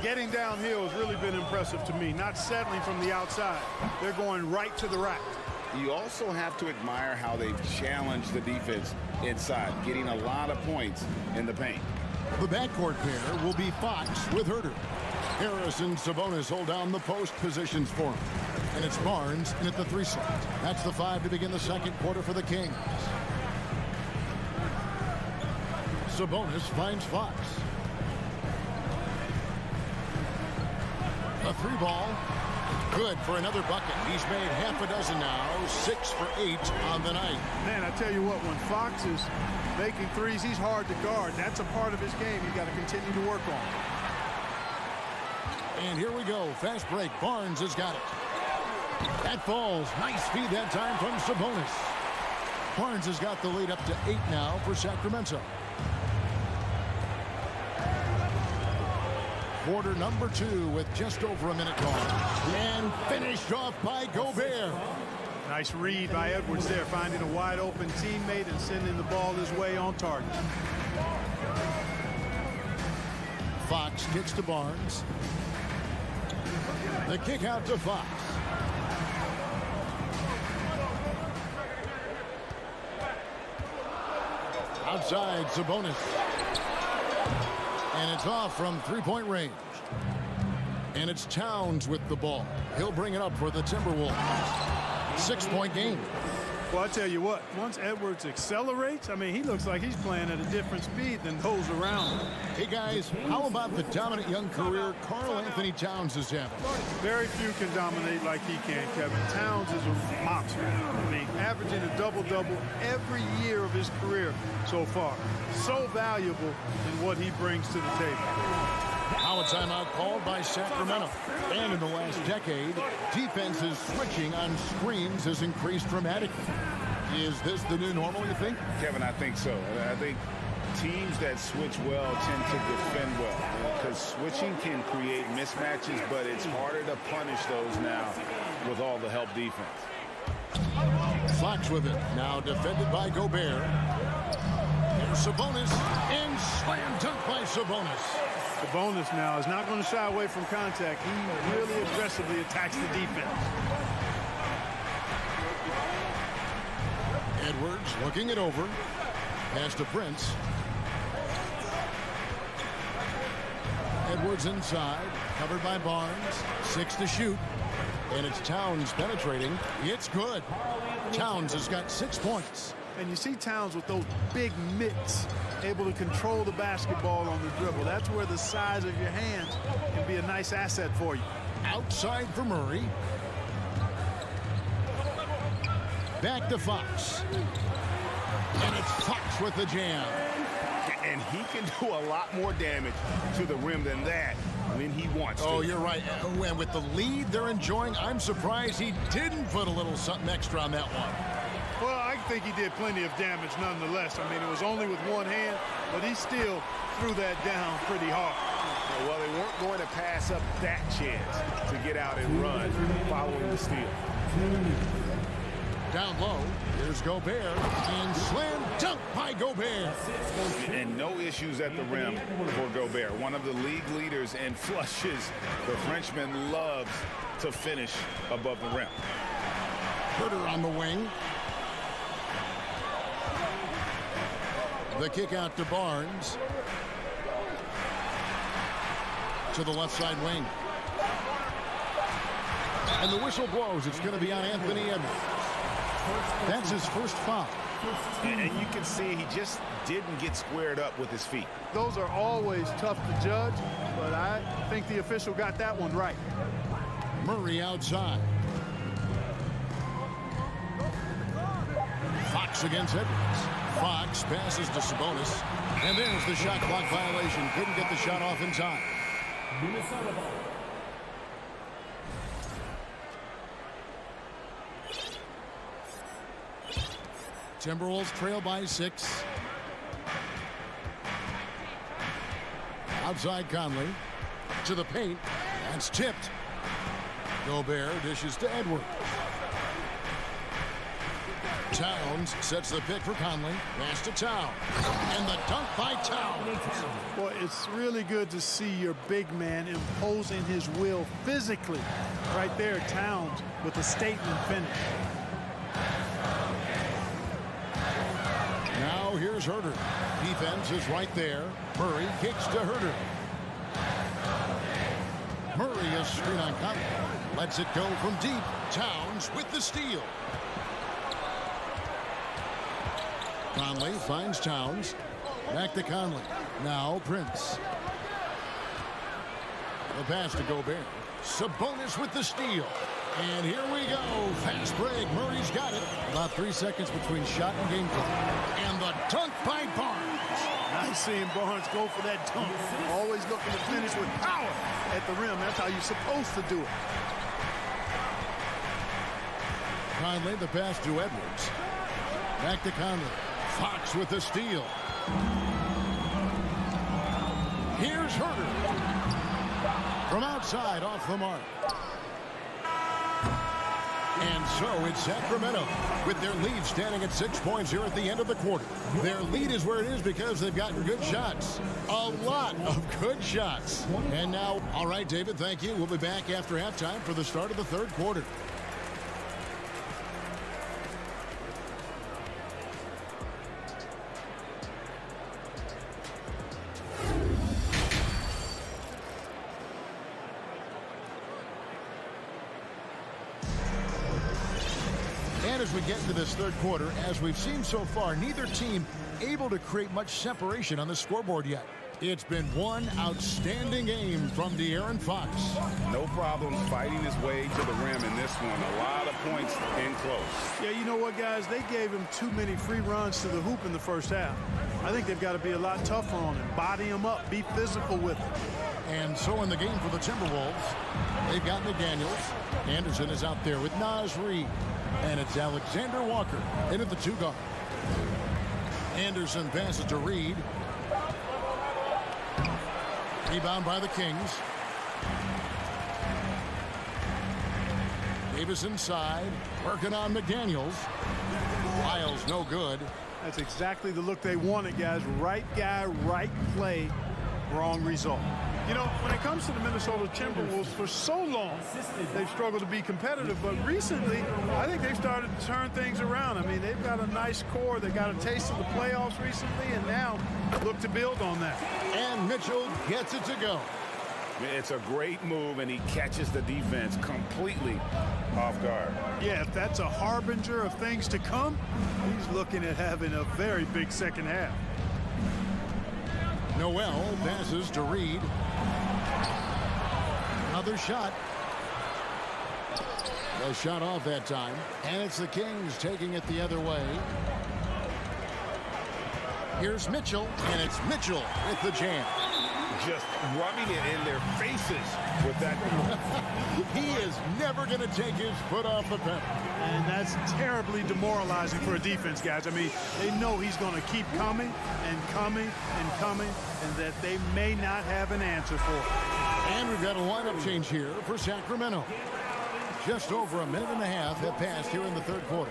Getting downhill has really been impressive to me. Not settling from the outside. They're going right to the rack. You also have to admire how they've challenged the defense inside, getting a lot of points in the paint. The backcourt pair will be Fox with Herter. Harris and Sabonis hold down the post positions for him. And it's Barnes in at the 3 slot. That's the 5 to begin the second quarter for the Kings. Sabonis finds Fox. A 3-ball. Good for another bucket. He's made half a dozen now. 6 for 8 on the night. Man, I tell you what, when Fox is making threes, he's hard to guard. That's a part of his game he's got to continue to work on. And here we go. Fast break. Barnes has got it. That falls. Nice feed that time from Sabonis. Barnes has got the lead up to 8 now for Sacramento. Quarter number 2 with just over a minute gone. And finished off by Gobert. Nice read by Edwards there, finding a wide open teammate and sending the ball his way on target. Fox kicks to Barnes. The kick out to Fox. Outside, Sabonis. And it's off from three-point range. And it's Towns with the ball. He'll bring it up for the Timberwolves. 6-point game. Well, I tell you what, once Edwards accelerates, I mean, he looks like he's playing at a different speed than those around him. Hey, guys, how about the dominant young career Karl Anthony Towns is having? Very few can dominate like he can, Kevin. Towns is a monster. I mean, averaging a double-double every year of his career so far. So valuable in what he brings to the table. Now a timeout called by Sacramento. And in the last decade, defenses switching on screens has increased dramatically. Is this the new normal, you think? Kevin, I think so. I think teams that switch well tend to defend well, because switching can create mismatches, but it's harder to punish those now with all the help defense. Fox with it. Now defended by Gobert. Here's Sabonis. And slam dunk by Sabonis. Sabonis now is not going to shy away from contact. He really aggressively attacks the defense. Edwards looking it over. Pass to Prince. Edwards inside. Covered by Barnes. 6 to shoot. And it's Towns penetrating. It's good. Towns has got 6 points. And you see Towns with those big mitts, able to control the basketball on the dribble. That's where the size of your hands can be a nice asset for you. Outside for Murray. Back to Fox. And it's Fox with the jam. And he can do a lot more damage to the rim than that when he wants to. Oh, you're right. And with the lead they're enjoying, I'm surprised he didn't put a little something extra on that one. Well, I think he did plenty of damage nonetheless. I mean, it was only with one hand, but he still threw that down pretty hard. Well, they weren't going to pass up that chance to get out and run following the steal. Down low, here's Gobert, and slam dunk by Gobert. And no issues at the rim for Gobert. One of the league leaders in flushes. The Frenchman loves to finish above the rim. Herter on the wing. The kick out to Barnes. To the left side wing. And the whistle blows. It's going to be on Anthony Edwards. That's his first foul. And you can see he just didn't get squared up with his feet. Those are always tough to judge, but I think the official got that one right. Murray outside. Fox against Edwards. Fox passes to Sabonis. And there's the shot clock violation. Couldn't get the shot off in time. Timberwolves trail by 6. Outside Conley. To the paint. That's tipped. Gobert dishes to Edwards. Towns sets the pick for Conley. Pass to Towns. And the dunk by Towns. Boy, it's really good to see your big man imposing his will physically. Right there, Towns with a statement finish. Now here's Herter. Defense is right there. Murray kicks to Herter. Murray is screen on Conley. Lets it go from deep. Towns with the steal. Conley finds Towns. Back to Conley. Now Prince. The pass to Gobert. Sabonis with the steal. And here we go. Fast break. Murray's got it. About 3 seconds between shot and game clock. And the dunk by Barnes. Nice seeing Barnes go for that dunk. Always looking to finish with power at the rim. That's how you're supposed to do it. Conley, the pass to Edwards. Back to Conley. Fox with the steal. Here's Herter. From outside, off the mark. And so it's Sacramento with their lead standing at 6 points here at the end of the quarter. Their lead is where it is because they've gotten good shots. A lot of good shots. And now, all right, David, thank you. We'll be back after halftime for the start of the third quarter. And as we get into this third quarter, as we've seen so far, neither team able to create much separation on the scoreboard yet. It's been one outstanding game from De'Aaron Fox. No problems fighting his way to the rim in this one. A lot of points in close. Yeah, you know what, guys? They gave him too many free runs to the hoop in the first half. I think they've got to be a lot tougher on him. Body him up. Be physical with him. And so in the game for the Timberwolves, they've got McDaniels. Anderson is out there with Naz Reid. And it's Alexander Walker into the 2 guard. Anderson passes to Reid. Rebound by the Kings. Davis inside, working on McDaniels. Lyles no good. That's exactly the look they wanted, guys. Right guy, right play, wrong result. You know, when it comes to the Minnesota Timberwolves, for so long, they've struggled to be competitive. But recently, I think they've started to turn things around. I mean, they've got a nice core. They got a taste of the playoffs recently, and now look to build on that. And Mitchell gets it to go. It's a great move, and he catches the defense completely off guard. Yeah, if that's a harbinger of things to come, he's looking at having a very big second half. Noel passes to Reid. Another shot. The shot off that time, and it's the Kings taking it the other way. Here's Mitchell, and it's Mitchell with the jam. Just rubbing it in their faces with that. He is never going to take his foot off the pedal. And that's terribly demoralizing for a defense, guys. I mean, they know he's going to keep coming and coming and coming, and that they may not have an answer for it. And we've got a lineup change here for Sacramento. Just over a minute and a half have passed here in the third quarter.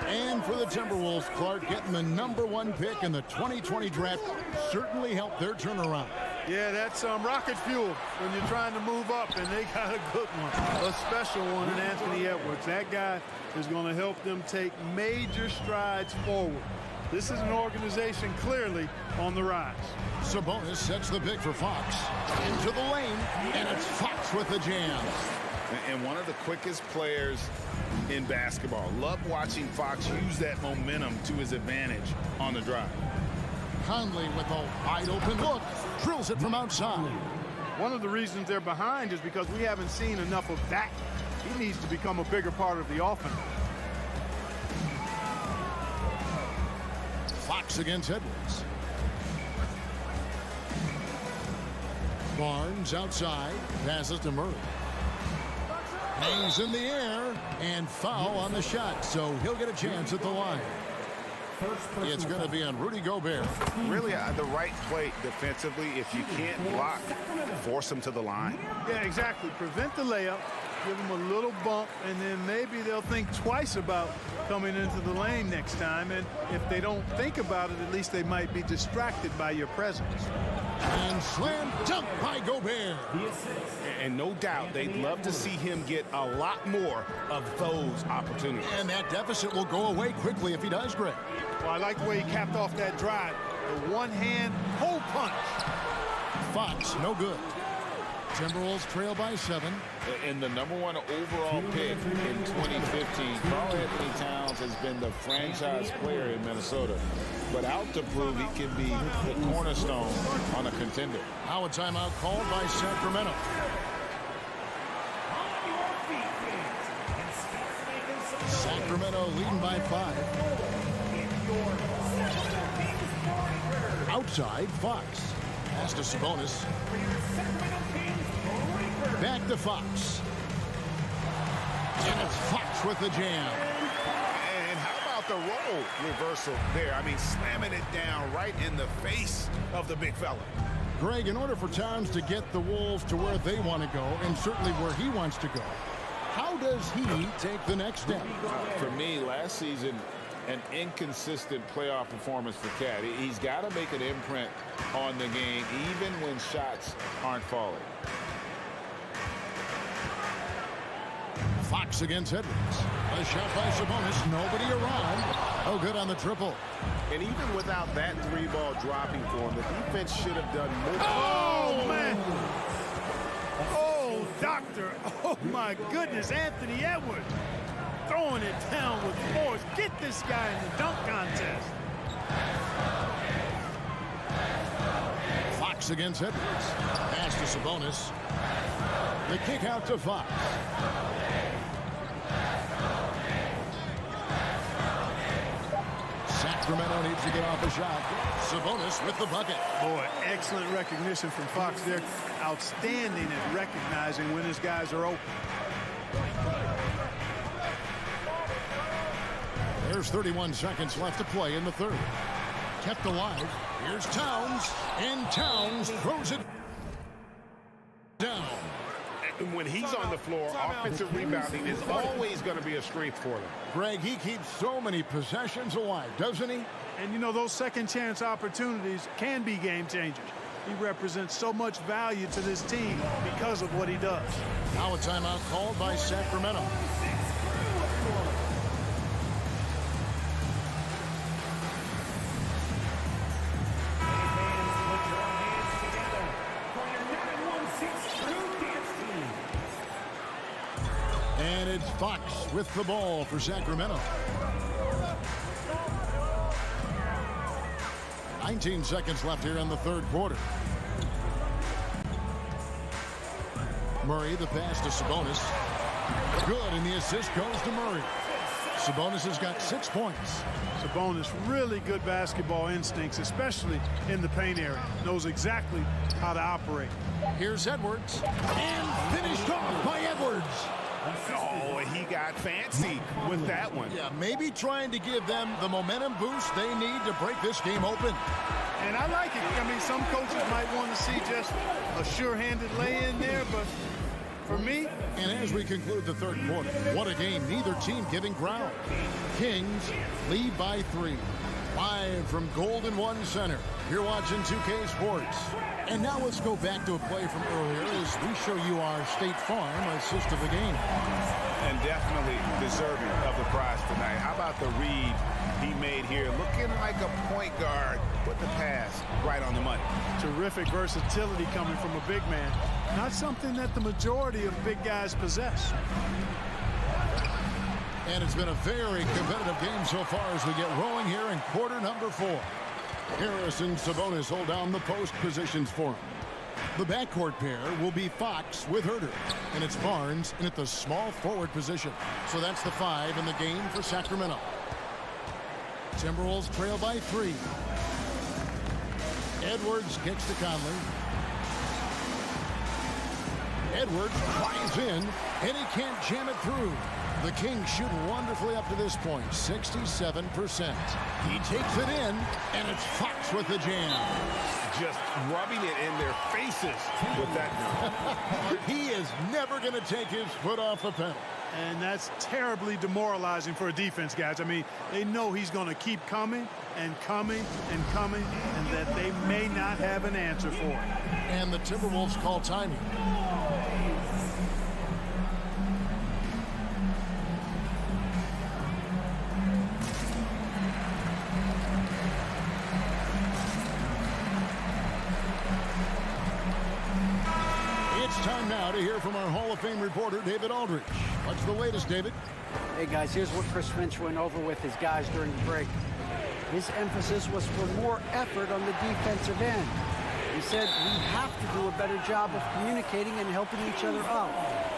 And for the Timberwolves, Clark getting the #1 pick in the 2020 draft certainly helped their turnaround. Yeah, that's rocket fuel when you're trying to move up, and they got a good one, a special one in Anthony Edwards. That guy is going to help them take major strides forward. This is an organization clearly on the rise. Sabonis sets the pick for Fox. Into the lane, and it's Fox with the jam. And one of the quickest players in basketball. Love watching Fox use that momentum to his advantage on the drive. Conley with a wide open look, drills it from outside. One of the reasons they're behind is because we haven't seen enough of that. He needs to become a bigger part of the offense. Fox against Edwards. Barnes outside, passes to Murray. Hangs in the air, and foul on the shot, so he'll get a chance at the line. It's going to be on Rudy Gobert. Really, the right play defensively. If you can't block, force him to the line. Yeah, exactly. Prevent the layup, give them a little bump, and then maybe they'll think twice about coming into the lane next time. And if they don't think about it, at least they might be distracted by your presence. And slam dunk by Gobert. And no doubt they'd love to see him get a lot more of those opportunities. And that deficit will go away quickly if he does, Greg. Well, I like the way he capped off that drive. The one-hand hole punch. Fox, no good. Timberwolves trail by 7. And the #1 overall pick in 2015, Karl Anthony Towns has been the franchise player in Minnesota, but out to prove he can be the cornerstone on a contender. Now a timeout called by Sacramento. Sacramento leading by 5. Outside, Fox. Pass to Sabonis. Back to Fox. And it's Fox with the jam. And how about the role reversal there? I mean, slamming it down right in the face of the big fella. Greg, in order for Towns to get the Wolves to where they want to go, and certainly where he wants to go, how does he take the next step? For me, last season, an inconsistent playoff performance for Cat. He's got to make an imprint on the game, even when shots aren't falling. Fox against Edwards. A shot by Sabonis. Nobody around. Oh, good on the triple. And even without that 3-ball dropping for him, the defense should have done more. Oh, man. Oh, doctor. Oh, my goodness. Anthony Edwards throwing it down with force. Get this guy in the dunk contest. Fox against Edwards. Pass to Sabonis. The kick out to Fox. Sacramento needs to get off a shot. Sabonis with the bucket. Boy, excellent recognition from Fox there. Outstanding at recognizing when his guys are open. There's 31 seconds left to play in the third. Kept alive. Here's Towns. And Towns throws it down. And when he's on the floor, offensive rebounding is always going to be a strength for them. Greg, he keeps so many possessions alive, doesn't he? And, you know, those second chance opportunities can be game changers. He represents so much value to this team because of what he does. Now a timeout called by Sacramento. And it's Fox with the ball for Sacramento. 19 seconds left here in the third quarter. Murray, the pass to Sabonis. Good, and the assist goes to Murray. Sabonis has got 6 points. Sabonis, really good basketball instincts, especially in the paint area. Knows exactly how to operate. Here's Edwards, and finished off by Edwards. Oh, he got fancy with that one. Yeah, maybe trying to give them the momentum boost they need to break this game open. And I like it. I mean, some coaches might want to see just a sure-handed lay-in there, but for me. And as we conclude the third quarter, what a game. Neither team giving ground. Kings lead by 3. Live from Golden One Center. You're watching 2K Sports. And now let's go back to a play from earlier as we show you our State Farm assist of the game. And definitely deserving of the prize tonight. How about the read he made here? Looking like a point guard with the pass right on the money. Terrific versatility coming from a big man. Not something that the majority of big guys possess. And it's been a very competitive game so far as we get rolling here in quarter number 4. Harris and Sabonis hold down the post positions for him. The backcourt pair will be Fox with Herter, and it's Barnes in at the small forward position. So that's the 5 in the game for Sacramento. Timberwolves trail by 3. Edwards kicks to Conley. Edwards drives in, and he can't jam it through. The Kings shoot wonderfully up to this point, 67%. He takes it in, and it's Fox with the jam. Just rubbing it in their faces with that. He is never going to take his foot off the pedal. And that's terribly demoralizing for a defense, guys. I mean, they know he's going to keep coming and coming and coming, and that they may not have an answer for it. And the Timberwolves call timing. Time now to hear from our Hall of Fame reporter, David Aldridge. What's the latest, David? Hey, guys, here's what Chris Finch went over with his guys during the break. His emphasis was for more effort on the defensive end. He said we have to do a better job of communicating and helping each other out.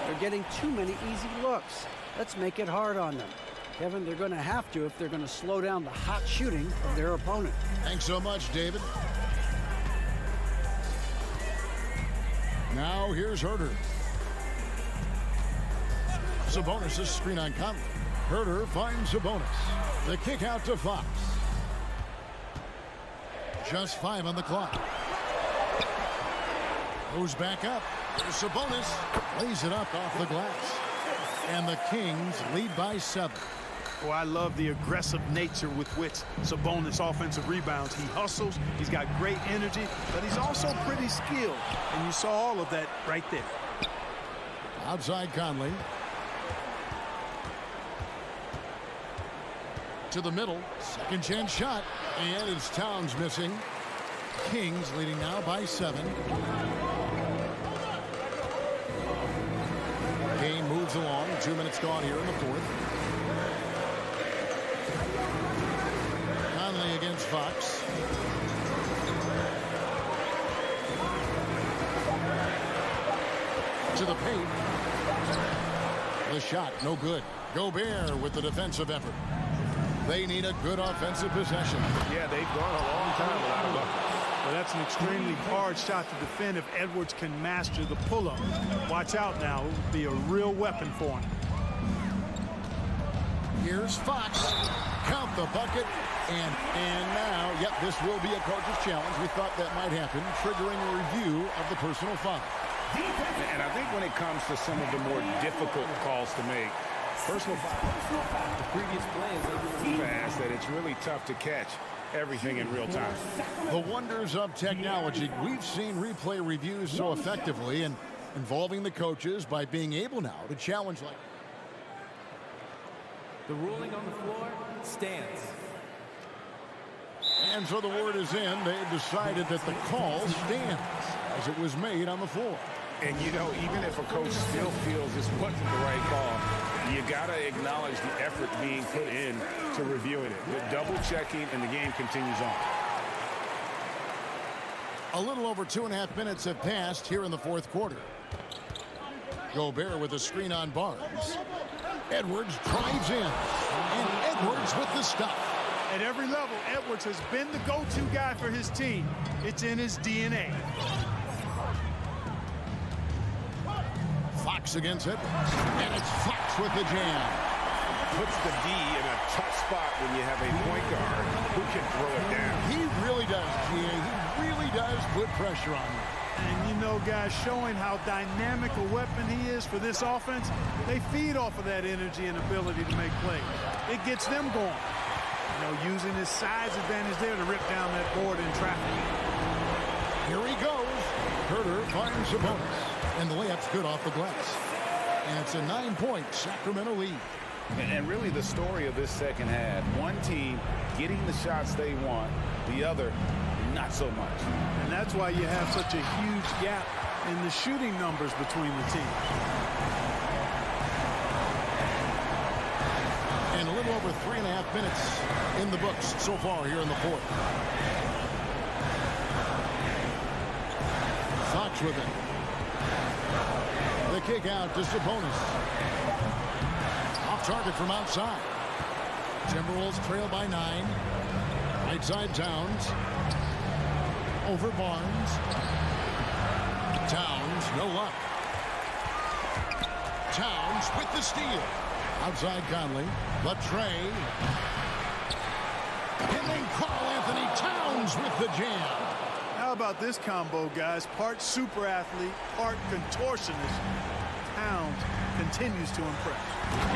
They're getting too many easy looks. Let's make it hard on them. Kevin, they're going to have to if they're going to slow down the hot shooting of their opponent. Thanks so much, David. Now here's Herter. Sabonis' screen on Conley. Herter finds Sabonis. The kick out to Fox. Just 5 on the clock. Goes back up. Sabonis lays it up off the glass. And the Kings lead by 7. Oh, I love the aggressive nature with which Sabonis offensive rebounds. He hustles, he's got great energy, but he's also pretty skilled. And you saw all of that right there. Outside Conley. To the middle. Second chance shot. And it's Towns missing. Kings leading now by 7. Game moves along. 2 minutes gone here in the fourth. Conley against Fox. To the paint. The shot, no good. Gobert with the defensive effort. They need a good offensive possession. Yeah, they've gone a long time without a bucket. Well, that's an extremely hard shot to defend if Edwards can master the pull-up. Watch out now. It would be a real weapon for him. Here's Fox. Count the bucket. And now, yep, this will be a coach's challenge. We thought that might happen, triggering a review of the personal foul. And I think when it comes to some of the more difficult calls to make, personal foul, The previous play is fast that it's really tough to catch everything in real time. The wonders of technology. We've seen replay reviews so effectively and involving the coaches by being able now to challenge like. The ruling on the floor stands. And so the word is in. They decided that the call stands as it was made on the floor. And, you know, even if a coach still feels this wasn't the right call, you got to acknowledge the effort being put in to reviewing it. The double checking, and the game continues on. A little over 2.5 minutes have passed here in the fourth quarter. Gobert with a screen on Barnes. Edwards drives in. And Edwards with the stuff. At every level, Edwards has been the go-to guy for his team. It's in his DNA. Fox against it. And it's Fox with the jam. Puts the D in a tough spot when you have a point guard who can throw it down. He really does, GA. He really does put pressure on you. And you know, guys, showing how dynamic a weapon he is for this offense, they feed off of that energy and ability to make plays. It gets them going. You know, using his size advantage there to rip down that board in traffic. Here he goes. Herter finds Sabonis. And the layup's good off the glass. And it's a 9-point Sacramento lead. And really the story of this second half, one team getting the shots they want, the other not so much. And that's why you have such a huge gap in the shooting numbers between the teams. And a little over 3.5 minutes in the books so far here in the fourth. Fox with it. The kick out to Sabonis. Off target from outside. Timberwolves trail by 9. Right side Towns. Over Barnes. Towns, no luck. Towns with the steal. Outside Conley. Latrey. And then Karl Anthony Towns with the jam. How about this combo, guys? Part super athlete, part contortionist. Towns continues to impress.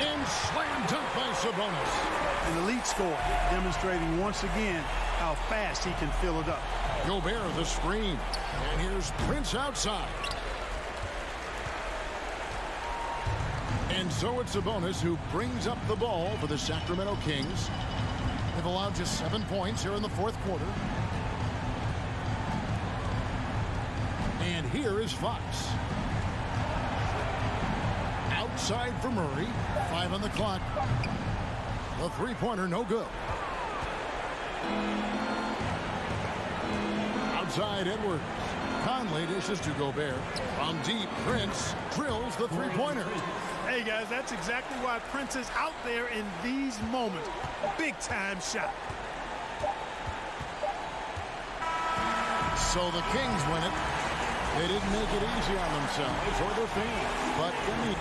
And slam dunk by Sabonis. An elite score, demonstrating once again how fast he can fill it up. Gobert the screen. And here's Prince outside. And so it's Sabonis who brings up the ball for the Sacramento Kings. They've allowed just 7 points here in the fourth quarter. And here is Fox. Outside for Murray. 5 on the clock. The three-pointer no good. Outside Edwards. Conley dishes to Gobert. From deep, Prince drills the three-pointer. Hey, guys, that's exactly why Prince is out there in these moments. Big-time shot. So the Kings win it. They didn't make it easy on themselves or their fans, but they need.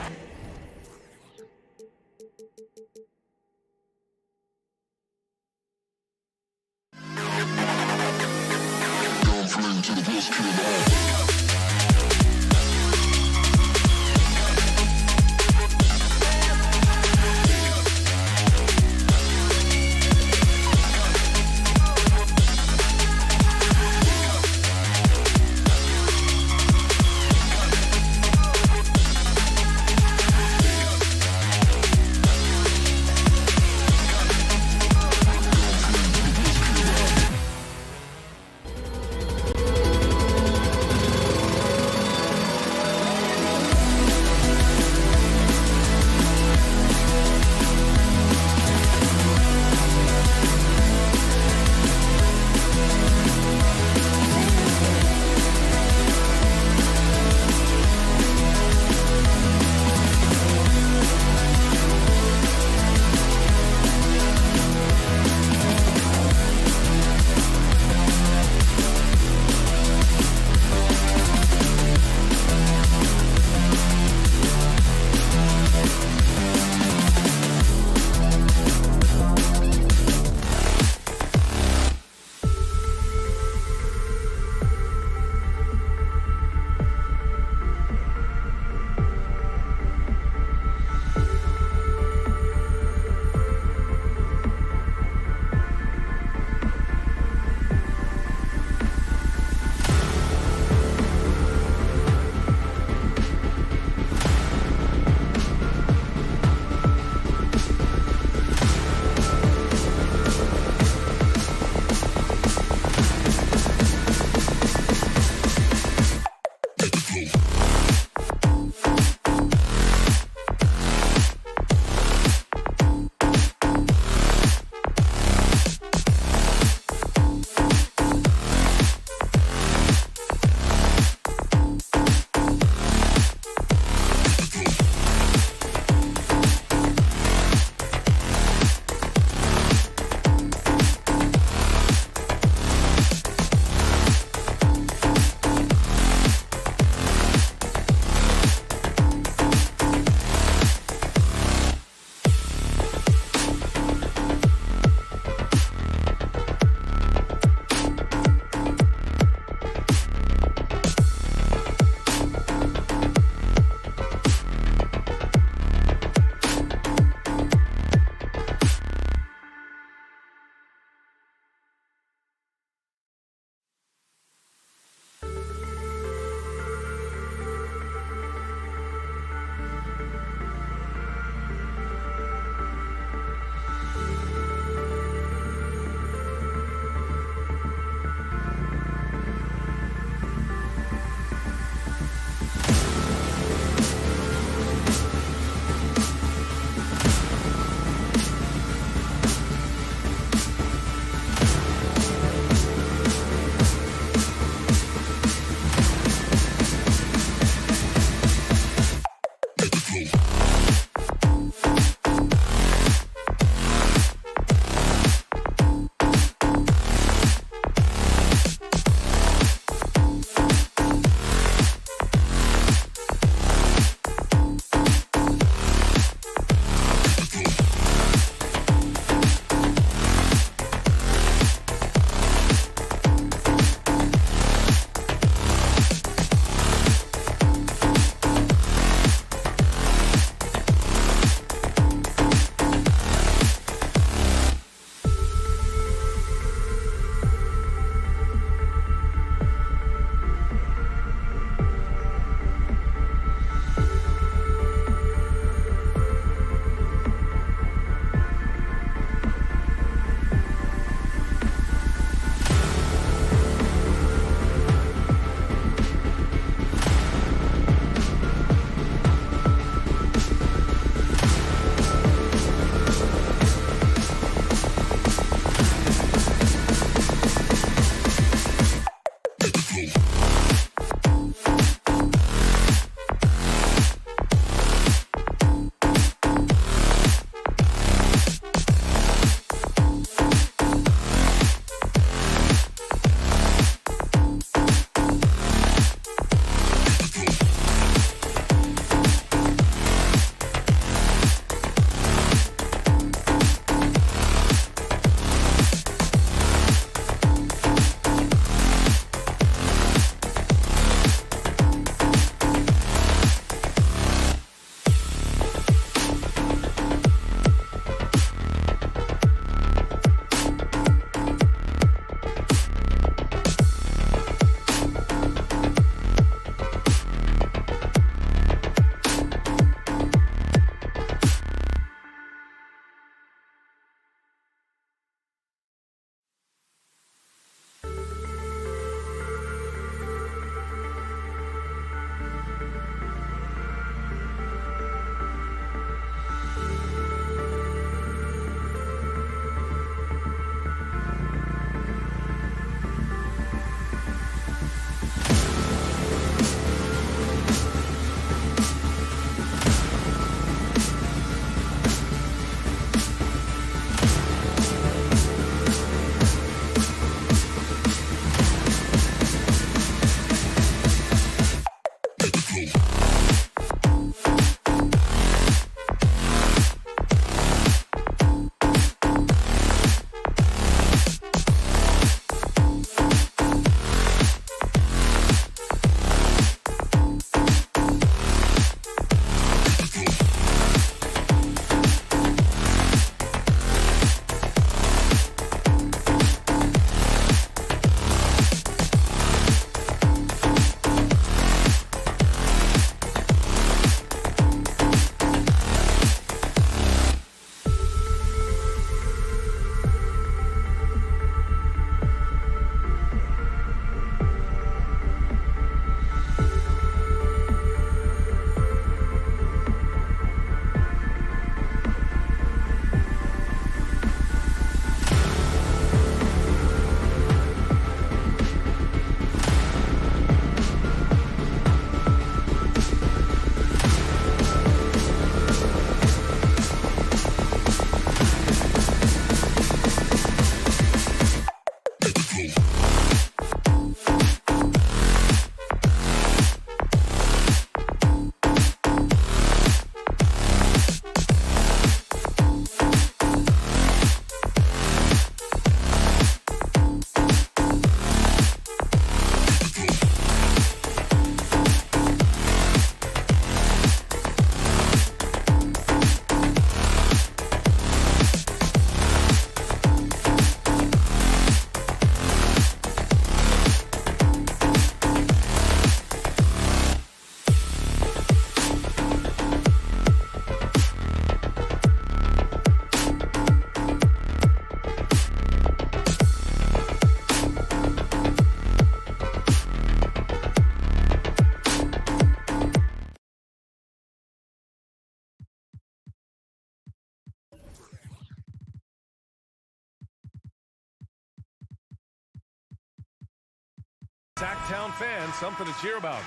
Sacktown fans something to cheer about.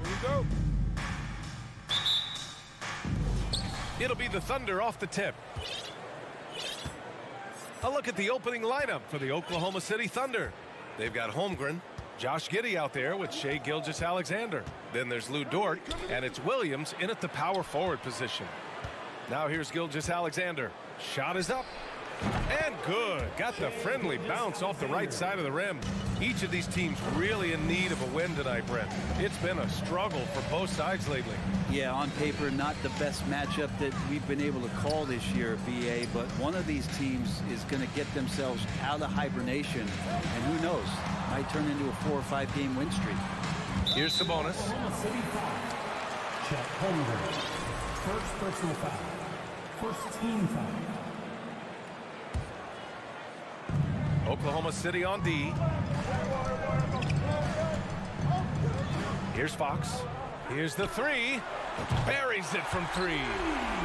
Here we go. It'll be the Thunder off the tip. A look at the opening lineup for the Oklahoma City Thunder. They've got Holmgren, Josh Giddey out there with Shai Gilgeous-Alexander. Then there's Lou Dort, and it's Williams in at the power forward position. Now here's Gilgeous-Alexander. Shot is up. And good. Got the friendly bounce off the right side of the rim. Each of these teams really in need of a win tonight, Brent. It's been a struggle for both sides lately. Yeah, on paper, not the best matchup that we've been able to call this year, BA, but one of these teams is going to get themselves out of hibernation, and who knows, might turn into a 4 or 5 game win streak. Here's Sabonis. Chet Holmgren. First personal foul. First team foul. Oklahoma City on D. Here's Fox. Here's the three. Buries it from 3.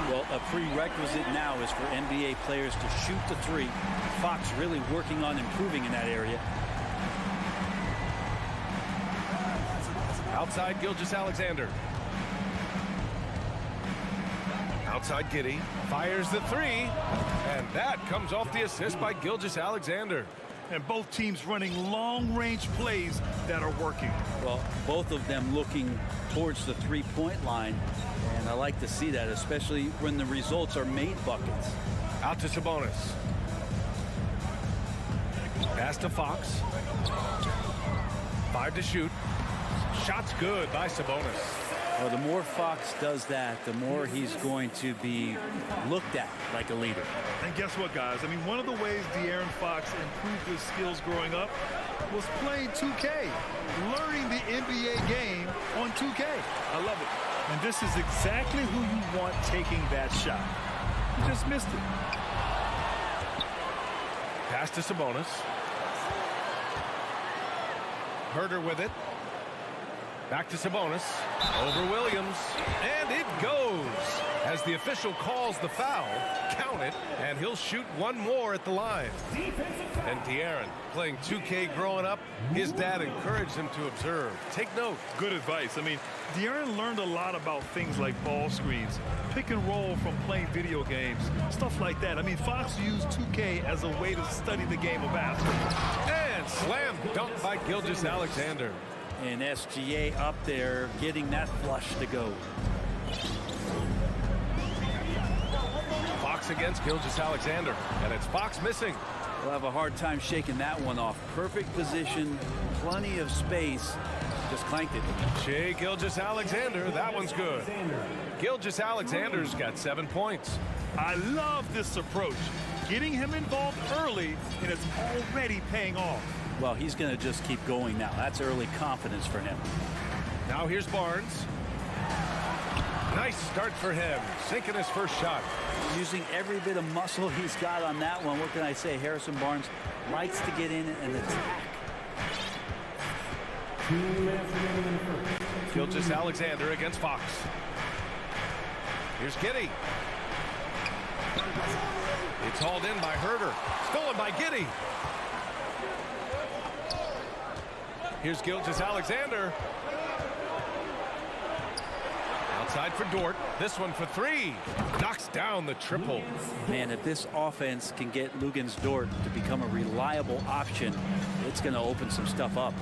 Well, a prerequisite now is for NBA players to shoot the 3. Fox really working on improving in that area. Outside Gilgeous-Alexander. Outside Giddey. Fires the 3. And that comes off the assist by Gilgeous-Alexander. And both teams running long-range plays that are working. Well, both of them looking towards the three-point line. And I like to see that, especially when the results are made buckets. Out to Sabonis. Pass to Fox. 5 to shoot. Shot's good by Sabonis. Well, the more Fox does that, the more he's going to be looked at like a leader. And guess what, guys? I mean, one of the ways De'Aaron Fox improved his skills growing up was playing 2K, learning the NBA game on 2K. I love it. And this is exactly who you want taking that shot. He just missed it. Pass to Sabonis. Herder with it. Back to Sabonis. Over Williams. And it goes. As the official calls the foul, count it, and he'll shoot one more at the line. And De'Aaron, playing 2K growing up, his dad encouraged him to observe. Take note. Good advice. I mean, De'Aaron learned a lot about things like ball screens, pick and roll from playing video games, stuff like that. I mean, Fox used 2K as a way to study the game of basketball. And slam dunk by Gilgeous-Alexander. And SGA up there getting that flush to go. Fox against Gilgeous-Alexander, and it's Fox missing. We'll have a hard time shaking that one off. Perfect position, plenty of space, just clanked it. Shai Gilgeous-Alexander, that one's good. Gilgeous-Alexander's got 7 points. I love this approach. Getting him involved early, and it's already paying off. Well, he's going to just keep going now. That's early confidence for him. Now here's Barnes. Nice start for him, sinking his first shot. Using every bit of muscle he's got on that one. What can I say? Harrison Barnes likes to get in and attack. Gilgeous-Alexander against Fox. Here's Giddey. It's hauled in by Herder. Stolen by Giddey. Here's Gilgeous-Alexander. Outside for Dort. This one for 3. Knocks down the triple. Man, if this offense can get Luguentz Dort to become a reliable option, it's going to open some stuff up.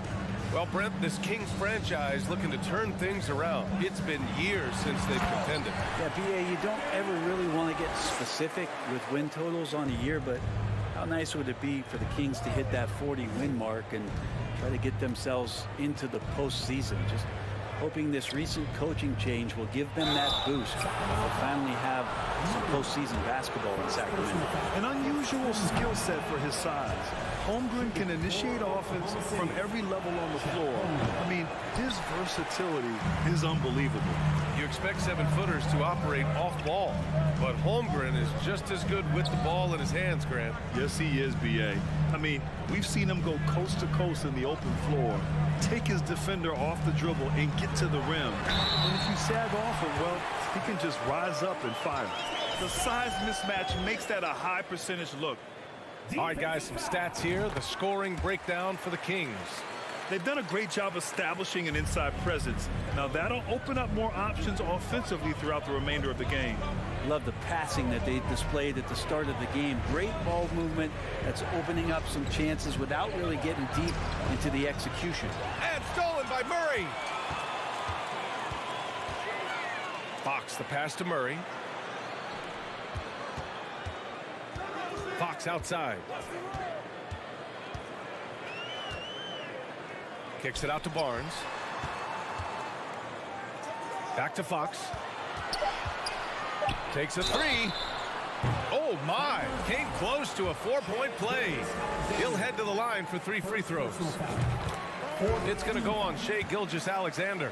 Well, Brent, this Kings franchise looking to turn things around. It's been years since they've contended. Yeah, BA, you don't ever really want to get specific with win totals on a year, but how nice would it be for the Kings to hit that 40-win mark and try to get themselves into the postseason? Just hoping this recent coaching change will give them that boost. They'll finally have some postseason basketball in Sacramento. An unusual skill set for his size. Holmgren can initiate offense from every level on the floor. I mean, his versatility is unbelievable. You expect 7-footers to operate off ball, but Holmgren is just as good with the ball in his hands, Grant. Yes, he is, BA. I mean, we've seen him go coast to coast in the open floor, take his defender off the dribble and get to the rim. And if you sag off it, well, he can just rise up and fire. The size mismatch makes that a high percentage look. All right, guys, some stats here. The scoring breakdown for the Kings. They've done a great job establishing an inside presence. Now that'll open up more options offensively throughout the remainder of the game. Love the passing that they displayed at the start of the game. Great ball movement that's opening up some chances without really getting deep into the execution. And stolen by Murray. Fox the pass to Murray. Fox outside. Kicks it out to Barnes. Back to Fox. Takes a three. Oh my, came close to a 4-point play. He'll head to the line for 3 free throws. It's going to go on Shai Gilgeous-Alexander.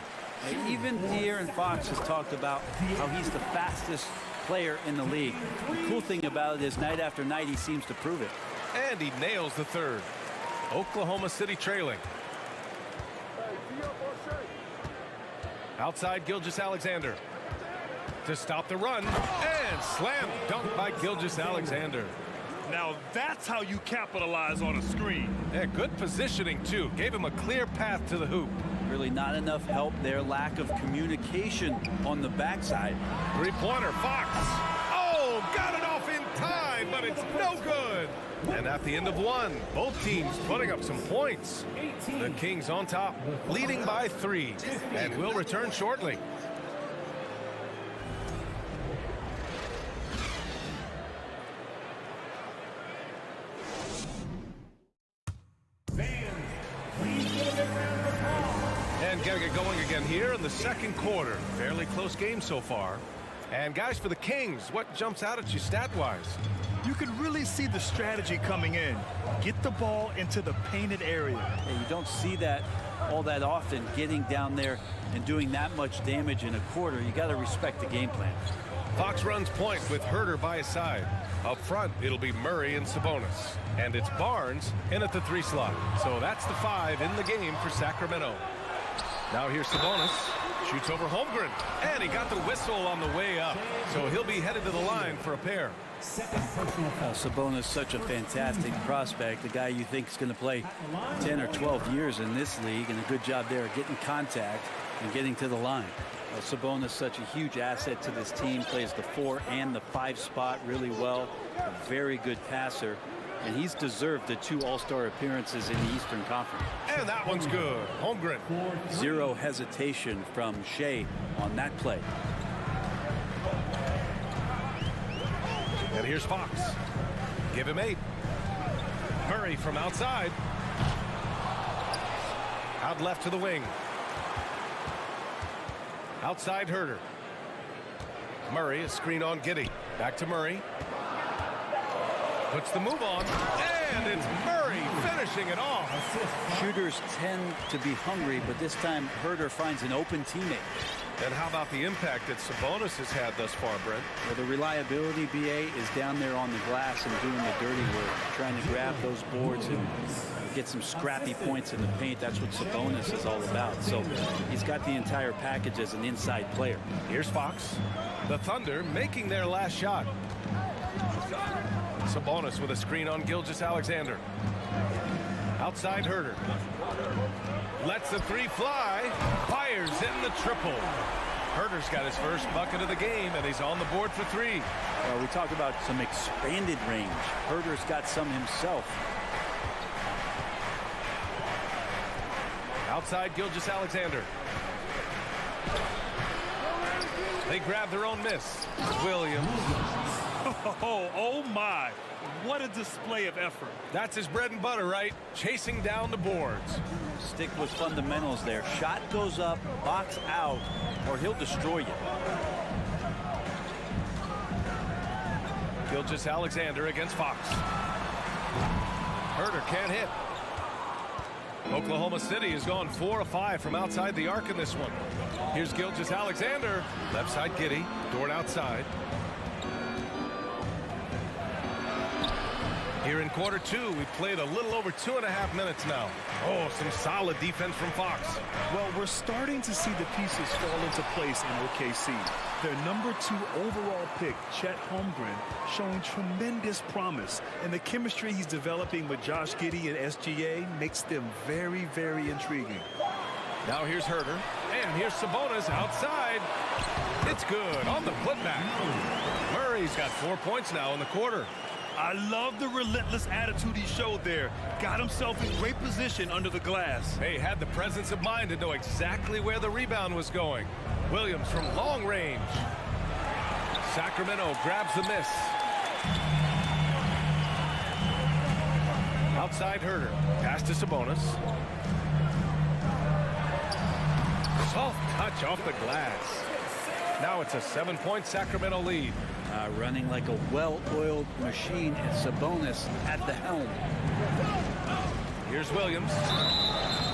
Even De'Aaron Fox has talked about how he's the fastest player in the league. The cool thing about it is night after night he seems to prove it. And he nails the third. Oklahoma City trailing. Outside Gilgeous-Alexander to stop the run, and slam dunk by Gilgeous-Alexander. Now that's how you capitalize on a screen. Yeah, good positioning too. Gave him a clear path to the hoop. Really not enough help there. Lack of communication on the backside. Three-pointer, Fox. Oh, got it off in time, but it's no good. And at the end of one, both teams putting up some points. The Kings on top, leading by 3, and will return shortly. And gotta get going again here in the second quarter. Fairly close game so far. And guys, for the Kings, what jumps out at you stat-wise? You can really see the strategy coming in. Get the ball into the painted area. Yeah, you don't see that all that often, getting down there and doing that much damage in a quarter. You got to respect the game plan. Fox runs point with Herter by his side. Up front, it'll be Murray and Sabonis. And it's Barnes in at the 3 slot. So that's the 5 in the game for Sacramento. Now here's Sabonis. Shoots over Holmgren. And he got the whistle on the way up. So he'll be headed to the line for a pair. Sabonis, such a fantastic prospect. The guy you think is going to play 10 or 12 years in this league, and a good job there getting contact and getting to the line. Sabonis, such a huge asset to this team, plays the 4 and the 5 spot really well. A very good passer, and he's deserved the 2 All-Star appearances in the Eastern Conference. And that one's good. Holmgren. Zero hesitation from Shai on that play. And here's Fox. Give him 8. Murray from outside. Out left to the wing. Outside Herter. Murray, a screen on Giddey. Back to Murray. Puts the move on. And it's Murray finishing it off. Shooters tend to be hungry, but this time Herter finds an open teammate. And how about the impact that Sabonis has had thus far, Brent? Well, the reliability, BA, is down there on the glass and doing the dirty work, trying to grab those boards and get some scrappy points in the paint. That's what Sabonis is all about. So he's got the entire package as an inside player. Here's Fox. The Thunder making their last shot. Sabonis with a screen on Gilgeous-Alexander. Outside Herter. Lets the 3 fly. Fires in the triple. Herter's got his first bucket of the game, and he's on the board for 3. We talk about some expanded range. Herter's got some himself. Outside Gilgeous-Alexander. They grab their own miss. Williams. Oh my. What a display of effort. That's his bread and butter, right? Chasing down the boards. Stick with fundamentals there. Shot goes up, box out, or he'll destroy you. Gilgeous-Alexander against Fox. Herter can't hit. Oklahoma City has gone 4 of 5 from outside the arc in this one. Here's Gilgeous-Alexander. Left side Giddey. Dort outside. Here in quarter two, we played a little over 2.5 minutes now. Oh, some solid defense from Fox. Well, we're starting to see the pieces fall into place in OKC. Their #2 overall pick, Chet Holmgren, showing tremendous promise. And the chemistry he's developing with Josh Giddey and SGA makes them very, very intriguing. Now here's Herter. And here's Sabonis outside. It's good on the putback. Murray's got 4 points now in the quarter. I love the relentless attitude he showed there. Got himself in great position under the glass. He had the presence of mind to know exactly where the rebound was going. Williams from long range. Sacramento grabs the miss. Outside Herter. Pass to Sabonis. Soft touch off the glass. Now it's a 7-point Sacramento lead. Running like a well-oiled machine, and Sabonis at the helm. Here's Williams.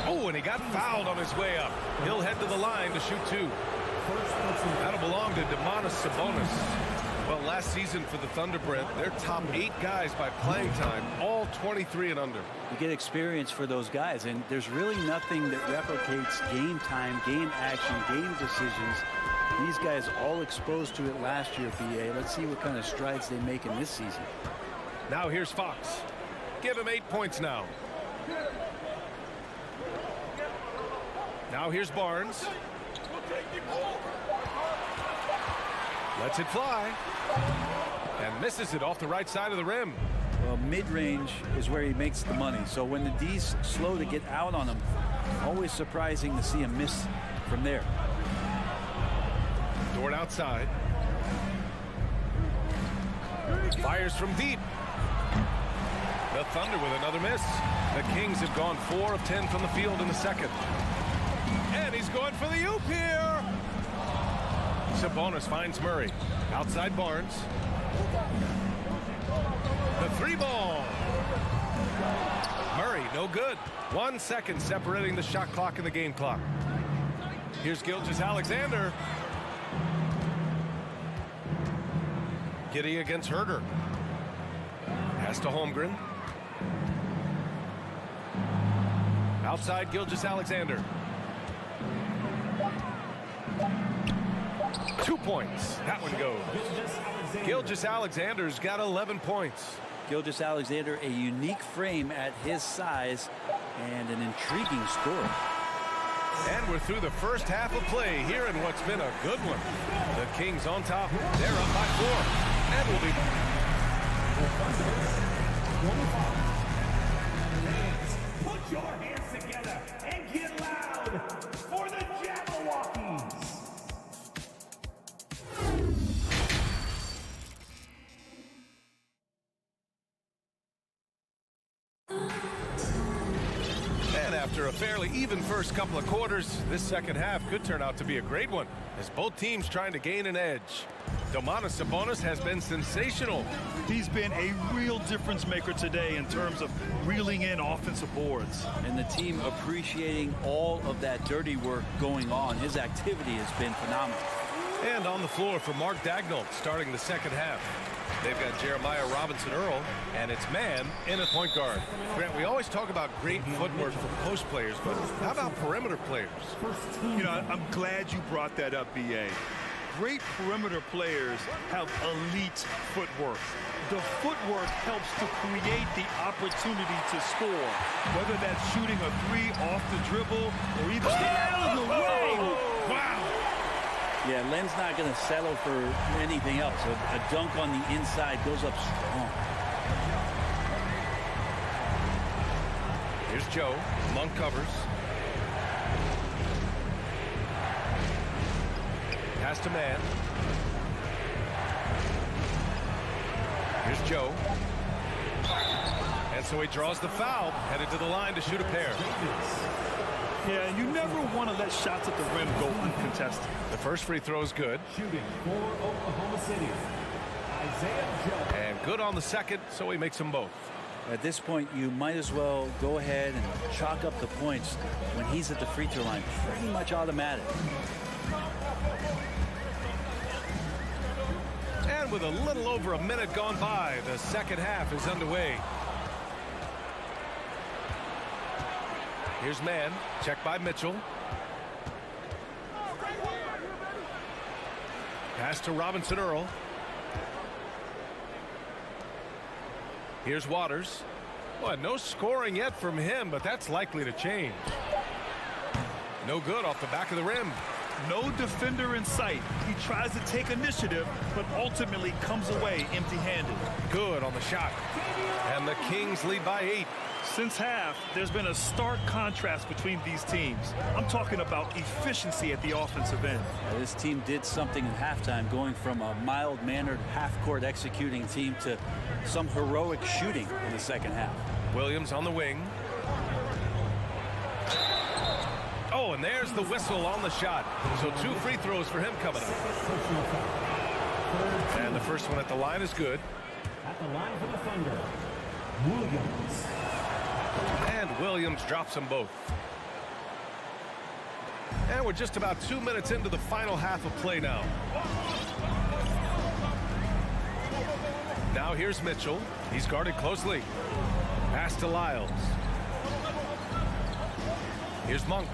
Oh, and he got fouled on his way up. He'll head to the line to shoot 2. That'll belong to Sabonis. Well, last season for the Thunder, Brent, their top 8 guys by playing time, all 23 and under. You get experience for those guys, and there's really nothing that replicates game time, game action, game decisions. These guys all exposed to it last year, BA. Let's see what kind of strides they make in this season. Now here's Fox. Give him 8 points now. Now here's Barnes. Lets it fly. And misses it off the right side of the rim. Well, mid-range is where he makes the money. So when the D's slow to get out on him, always surprising to see him miss from there. Dort outside. Fires from deep. The Thunder with another miss. The Kings have gone 4 of 10 from the field in the second. And he's going for the oop here. Sabonis finds Murray. Outside Barnes. The 3-ball. Murray, no good. 1 second separating the shot clock and the game clock. Here's Gilgeous-Alexander. Giddey against Herter. Pass to Holmgren. Outside Gilgeous-Alexander. 2 points. That one goes. Gilgeous-Alexander's got 11 points. Gilgeous-Alexander, a unique frame at his size and an intriguing score. And we're through the first half of play here in what's been a good one. The Kings on top. They're up by 4. And we'll be... Put your hands together and get loud for the Jabberwockies. And after a fairly even first couple of quarters, this second half could turn out to be a great one, as both teams trying to gain an edge. Domantas Sabonis has been sensational. He's been a real difference maker today in terms of reeling in offensive boards. And the team appreciating all of that dirty work going on. His activity has been phenomenal. And on the floor for Mark Daigneault starting the second half. They've got Jeremiah Robinson-Earl, and it's man in at point guard. Grant, we always talk about great footwork for post players, but how about perimeter players? You know, I'm glad you brought that up, BA. Great perimeter players have elite footwork. The footwork helps to create the opportunity to score, whether that's shooting a 3 off the dribble or even out of the way. Wow. Yeah, Len's not going to settle for anything else. A dunk on the inside goes up strong. Here's Joe. Monk covers. Pass to man. Here's Joe. And so he draws the foul, headed to the line to shoot a pair. Yeah, and you never want to let shots at the rim go uncontested. The first free throw is good. Shooting for Oklahoma City, Isaiah Joe. And good on the second, so he makes them both. At this point, you might as well go ahead and chalk up the points when he's at the free throw line. Pretty much automatic. And with a little over a minute gone by, the second half is underway. Here's man. Check by Mitchell. Pass to Robinson Earl. Here's Waters. Well, no scoring yet from him, but that's likely to change. No good off the back of the rim. No defender in sight. He tries to take initiative, but ultimately comes away empty-handed. Good on the shot. And the Kings lead by 8. Since half, there's been a stark contrast between these teams. I'm talking about efficiency at the offensive end. This team did something in halftime, going from a mild-mannered half-court executing team to some heroic shooting in the second half. Williams on the wing. Oh, and there's the whistle on the shot. So 2 free throws for him coming up. And the first one at the line is good. At the line for the Thunder, Williams. And Williams drops them both. And we're just about 2 minutes into the final half of play now. Now here's Mitchell. He's guarded closely. Pass to Lyles. Here's Monk.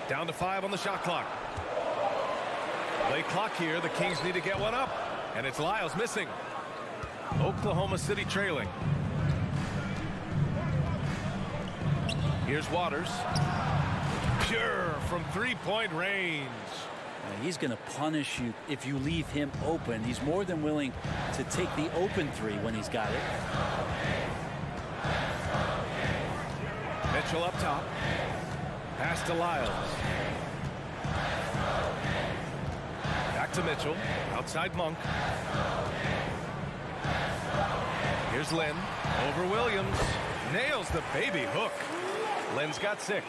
Down to 5 on the shot clock. Late clock here. The Kings need to get one up. And it's Lyles missing. Oklahoma City trailing. Here's Waters. Pure from three-point range. He's going to punish you if you leave him open. He's more than willing to take the open three when he's got it. Mitchell up top. Pass to Lyles. Back to Mitchell. Outside Monk. Here's Lynn. Over Williams. Nails the baby hook. Lynn's got 6.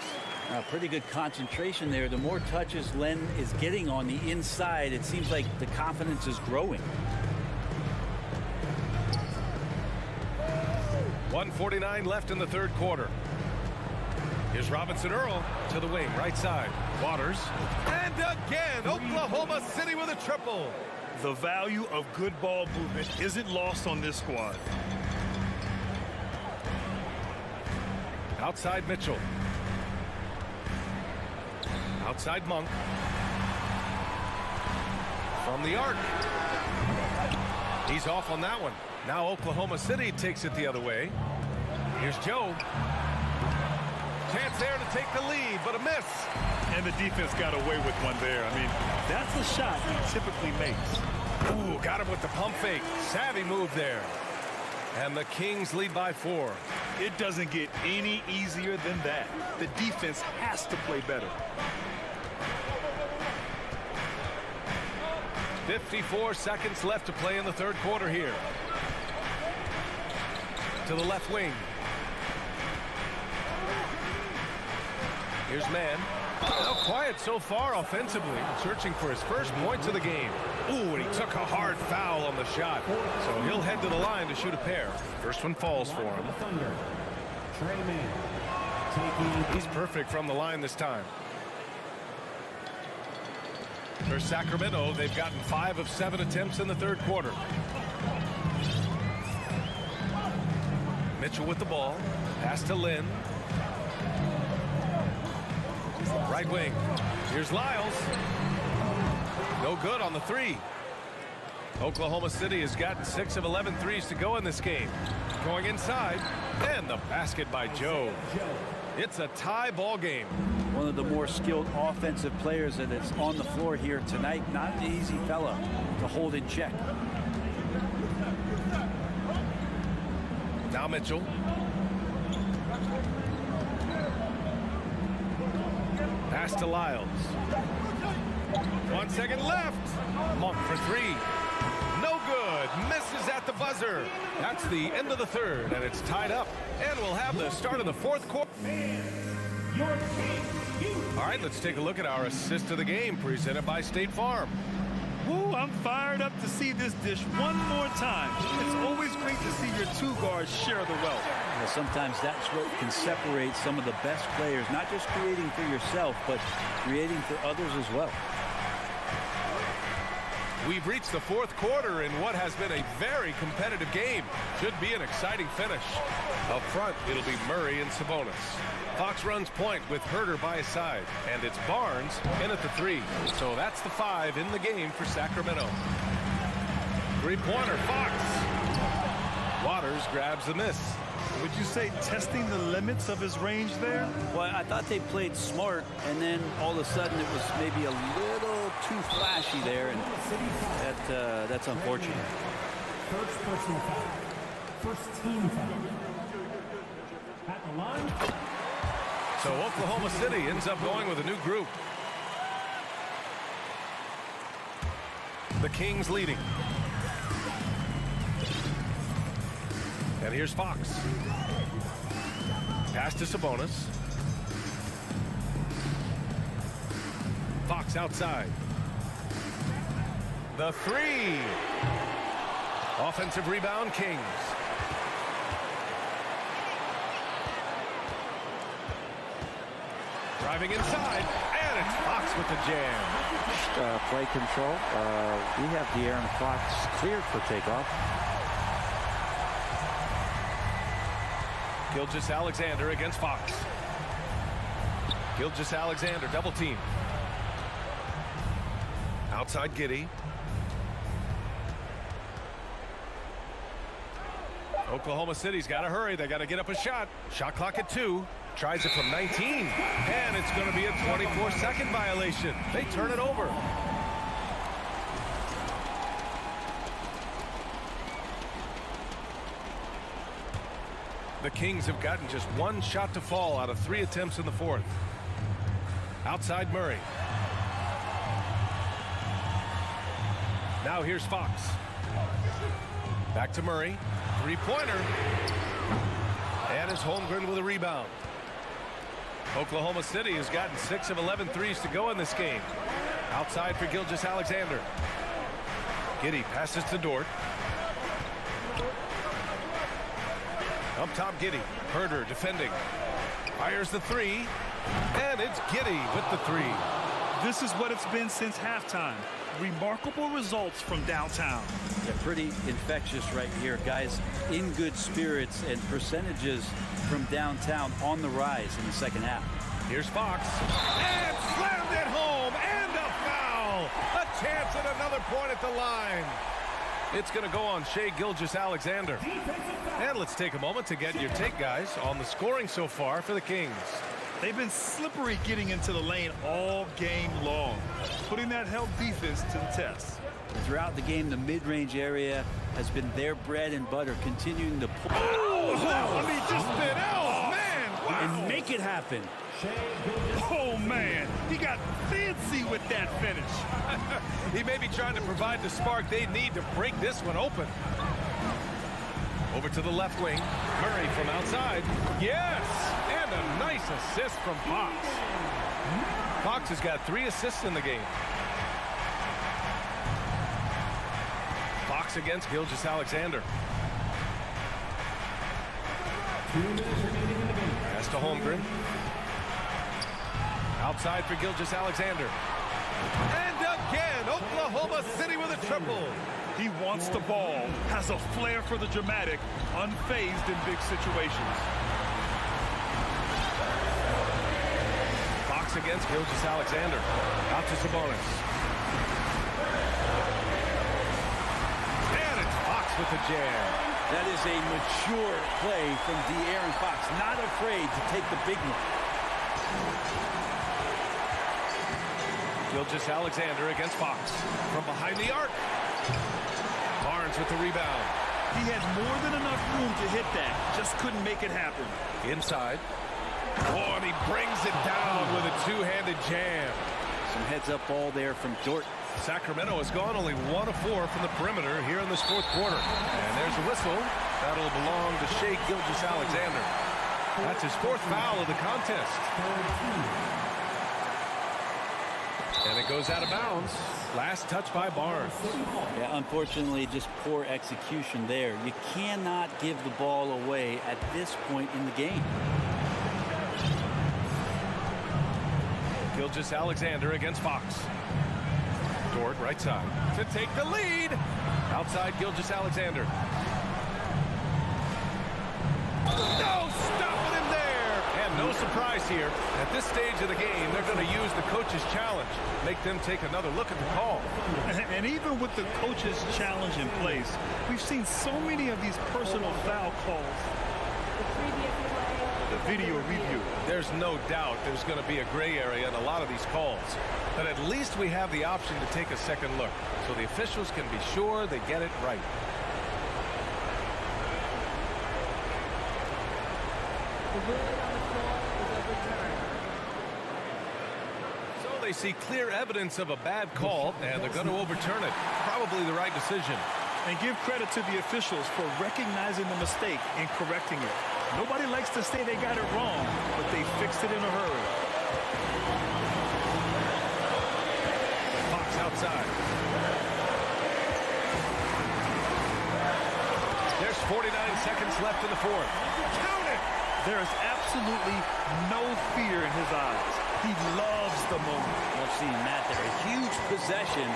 Pretty good concentration there. The more touches Len is getting on the inside, it seems like the confidence is growing. 1:49 left in the third quarter. Here's Robinson Earl to the wing, right side. Waters. And again, Oklahoma City with a triple. The value of good ball movement isn't lost on this squad. Outside Mitchell. Outside Monk. From the arc. He's off on that one. Now Oklahoma City takes it the other way. Here's Joe. Chance there to take the lead, but a miss. And the defense got away with one there. I mean, that's the shot he typically makes. Ooh, got him with the pump fake. Savvy move there. And the Kings lead by 4. It doesn't get any easier than that. The defense has to play better. 54 seconds left to play in the third quarter here. To the left wing. Here's man. Now quiet so far offensively, searching for his first points of the game. Ooh, and he took a hard foul on the shot. So he'll head to the line to shoot a pair. First one falls for him. He's perfect from the line this time. For Sacramento, they've gotten 5 of 7 attempts in the third quarter. Mitchell with the ball. Pass to Lynn. Right wing. Here's Lyles. No good on the 3. Oklahoma City has gotten 6 of 11 threes to go in this game. Going inside. And the basket by Joe. It's a tie ball game. One of the more skilled offensive players that is on the floor here tonight. Not an easy fella to hold in check. Now Mitchell. Pass to Lyles. 1 second left. Monk for 3. No good. Misses at the buzzer. That's the end of the third, and it's tied up. And we'll have the start of the fourth quarter. All right, let's take a look at our assist of the game, presented by State Farm. Woo, I'm fired up to see this dish one more time. It's always great to see your 2 guards share the wealth. Well, sometimes that's what can separate some of the best players, not just creating for yourself, but creating for others as well. We've reached the fourth quarter in what has been a very competitive game. Should be an exciting finish. Up front, it'll be Murray and Sabonis. Fox runs point with Herter by his side, and it's Barnes in at the 3. So that's the 5 in the game for Sacramento. Three-pointer, Fox. Waters grabs the miss. Would you say testing the limits of his range there? Well, I thought they played smart, and then all of a sudden it was maybe a little too flashy there, and that's unfortunate. First personal foul. First team foul. At the line. So Oklahoma City ends up going with a new group. The Kings leading. And here's Fox. Pass to Sabonis. Fox outside. The 3. Offensive rebound, Kings. Driving inside, and it's Fox with the jam. Play control. We have De'Aaron Fox cleared for takeoff. Gilgeous-Alexander against Fox. Gilgeous-Alexander double team. Outside Giddey. Oklahoma City's got to hurry. They got to get up a shot. Shot clock at 2. Tries it from 19. And it's going to be a 24-second violation. They turn it over. The Kings have gotten just 1 shot to fall out of 3 attempts in the 4th. Outside Murray. Now here's Fox. Back to Murray. Three-pointer. And it's Holmgren with a rebound. Oklahoma City has gotten 6 of 11 threes to go in this game. Outside for Gilgeous-Alexander. Giddey passes to Dort. Up top, Giddey. Herter defending. Fires the 3. And it's Giddey with the 3. This is what it's been since halftime. Remarkable results from downtown. Yeah, pretty infectious right here. Guys in good spirits, and percentages from downtown on the rise in the second half. Here's Fox. And slammed it home. And a foul. A chance at another point at the line. It's going to go on Shai Gilgeous-Alexander. And let's take a moment to get your take, guys, on the scoring so far for the Kings. They've been slippery getting into the lane all game long, putting that help defense to the test. Throughout the game, the mid-range area has been their bread and butter, continuing to pull. Oh, I mean, just spit out, man. Wow. And make it happen. Oh, man. He got fancy with that finish. He may be trying to provide the spark they need to break this one open. Over to the left wing. Murray from outside. Yes! And a nice assist from Fox. Fox has got 3 assists in the game. Fox against Gilgeous-Alexander. Pass to Holmgren. Outside for Gilgeous-Alexander. And again, Oklahoma City with a triple. He wants the ball, has a flair for the dramatic, unfazed in big situations. Fox against Gilgeous-Alexander. Out to Sabonis. And it's Fox with the jam. That is a mature play from De'Aaron Fox. Not afraid to take the big one. Gilgeous-Alexander against Fox. From behind the arc. Barnes with the rebound. He had more than enough room to hit that. Just couldn't make it happen. Inside. Oh, and he brings it down with a 2-handed jam. Some heads-up ball there from Dort. Sacramento has gone only 1 of 4 from the perimeter here in this 4th quarter. And there's a whistle. That'll belong to Shai Gilgeous-Alexander. That's his 4th foul of the contest. And it goes out of bounds. Last touch by Barnes. Yeah, unfortunately, just poor execution there. You cannot give the ball away at this point in the game. Gilgeous-Alexander against Fox. court, right side, to take the lead. Outside, Gilgeous-Alexander. No, stopping him there. And no surprise here. At this stage of the game, they're going to use the coach's challenge. Make them take another look at the call. And even with the coach's challenge in place, we've seen so many of these personal foul calls. The video review. There's no doubt there's going to be a gray area in a lot of these calls. But at least we have the option to take a second look, so the officials can be sure they get it right. So they see clear evidence of a bad call, and they're going to overturn it. Probably the right decision. And give credit to the officials for recognizing the mistake and correcting it. Nobody likes to say they got it wrong, but they fixed it in a hurry. Fox outside. There's 49 seconds left in the fourth. Count it! There is absolutely no fear in his eyes. He loves the moment. We've seen Matt there. A huge possession,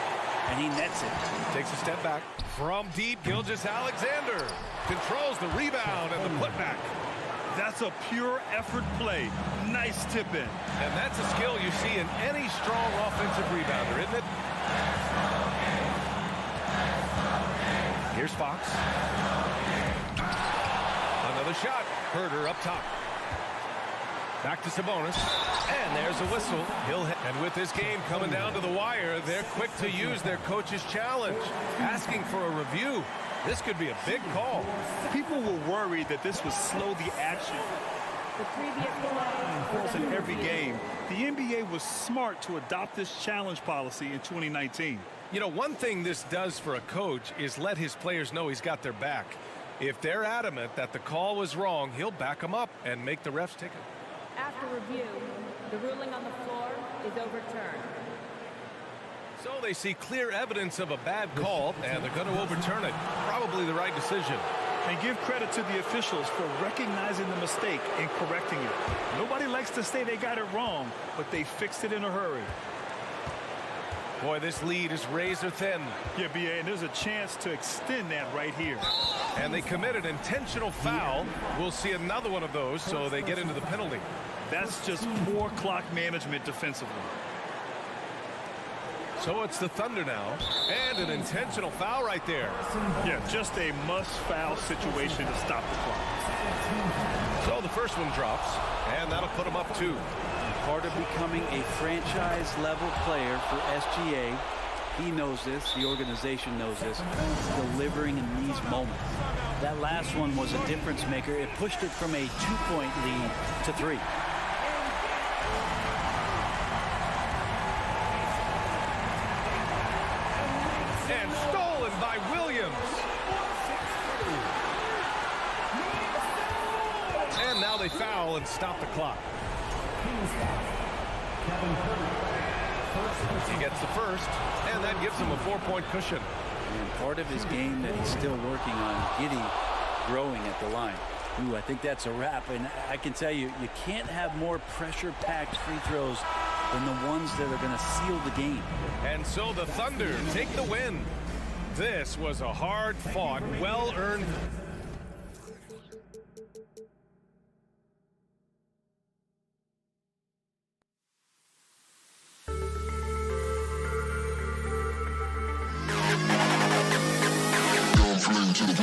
and he nets it. Takes a step back. From deep, Gilgeous-Alexander controls the rebound and the putback. That's a pure effort play. Nice tip in. And that's a skill you see in any strong offensive rebounder, isn't it? Here's Fox. Another shot. Herder up top. Back to Sabonis. And there's a whistle. And with this game coming down to the wire, they're quick to use their coach's challenge. Asking for a review. This could be a big call. People were worried that this would slow the action. Of course, in every game, the NBA was smart to adopt this challenge policy in 2019. You know, one thing this does for a coach is let his players know he's got their back. If they're adamant that the call was wrong, he'll back them up and make the refs take it. After review, the ruling on the floor is overturned. So they see clear evidence of a bad call, and they're going to overturn it. Probably the right decision. And give credit to the officials for recognizing the mistake and correcting it. Nobody likes to say they got it wrong, but they fixed it in a hurry. Boy, this lead is razor thin. Yeah, BA, and there's a chance to extend that right here. And they committed intentional foul. We'll see another one of those, so they get into the penalty. That's just poor clock management defensively. So it's the Thunder now, and an intentional foul right there. Yeah, just a must-foul situation to stop the clock. So the first one drops, and that'll put them up 2. Part of becoming a franchise-level player for SGA. He knows this. The organization knows this. Delivering in these moments. That last one was a difference maker. It pushed it from a 2-point lead to 3. And stolen by Williams. And now they foul and stop the clock. He gets the first, and that gives him a 4-point cushion. And part of his game that he's still working on, Giddey growing at the line. Ooh, I think that's a wrap. And I can tell you, you can't have more pressure-packed free throws than the ones that are going to seal the game. And so the Thunder take the win. This was a hard-fought, well-earned. To the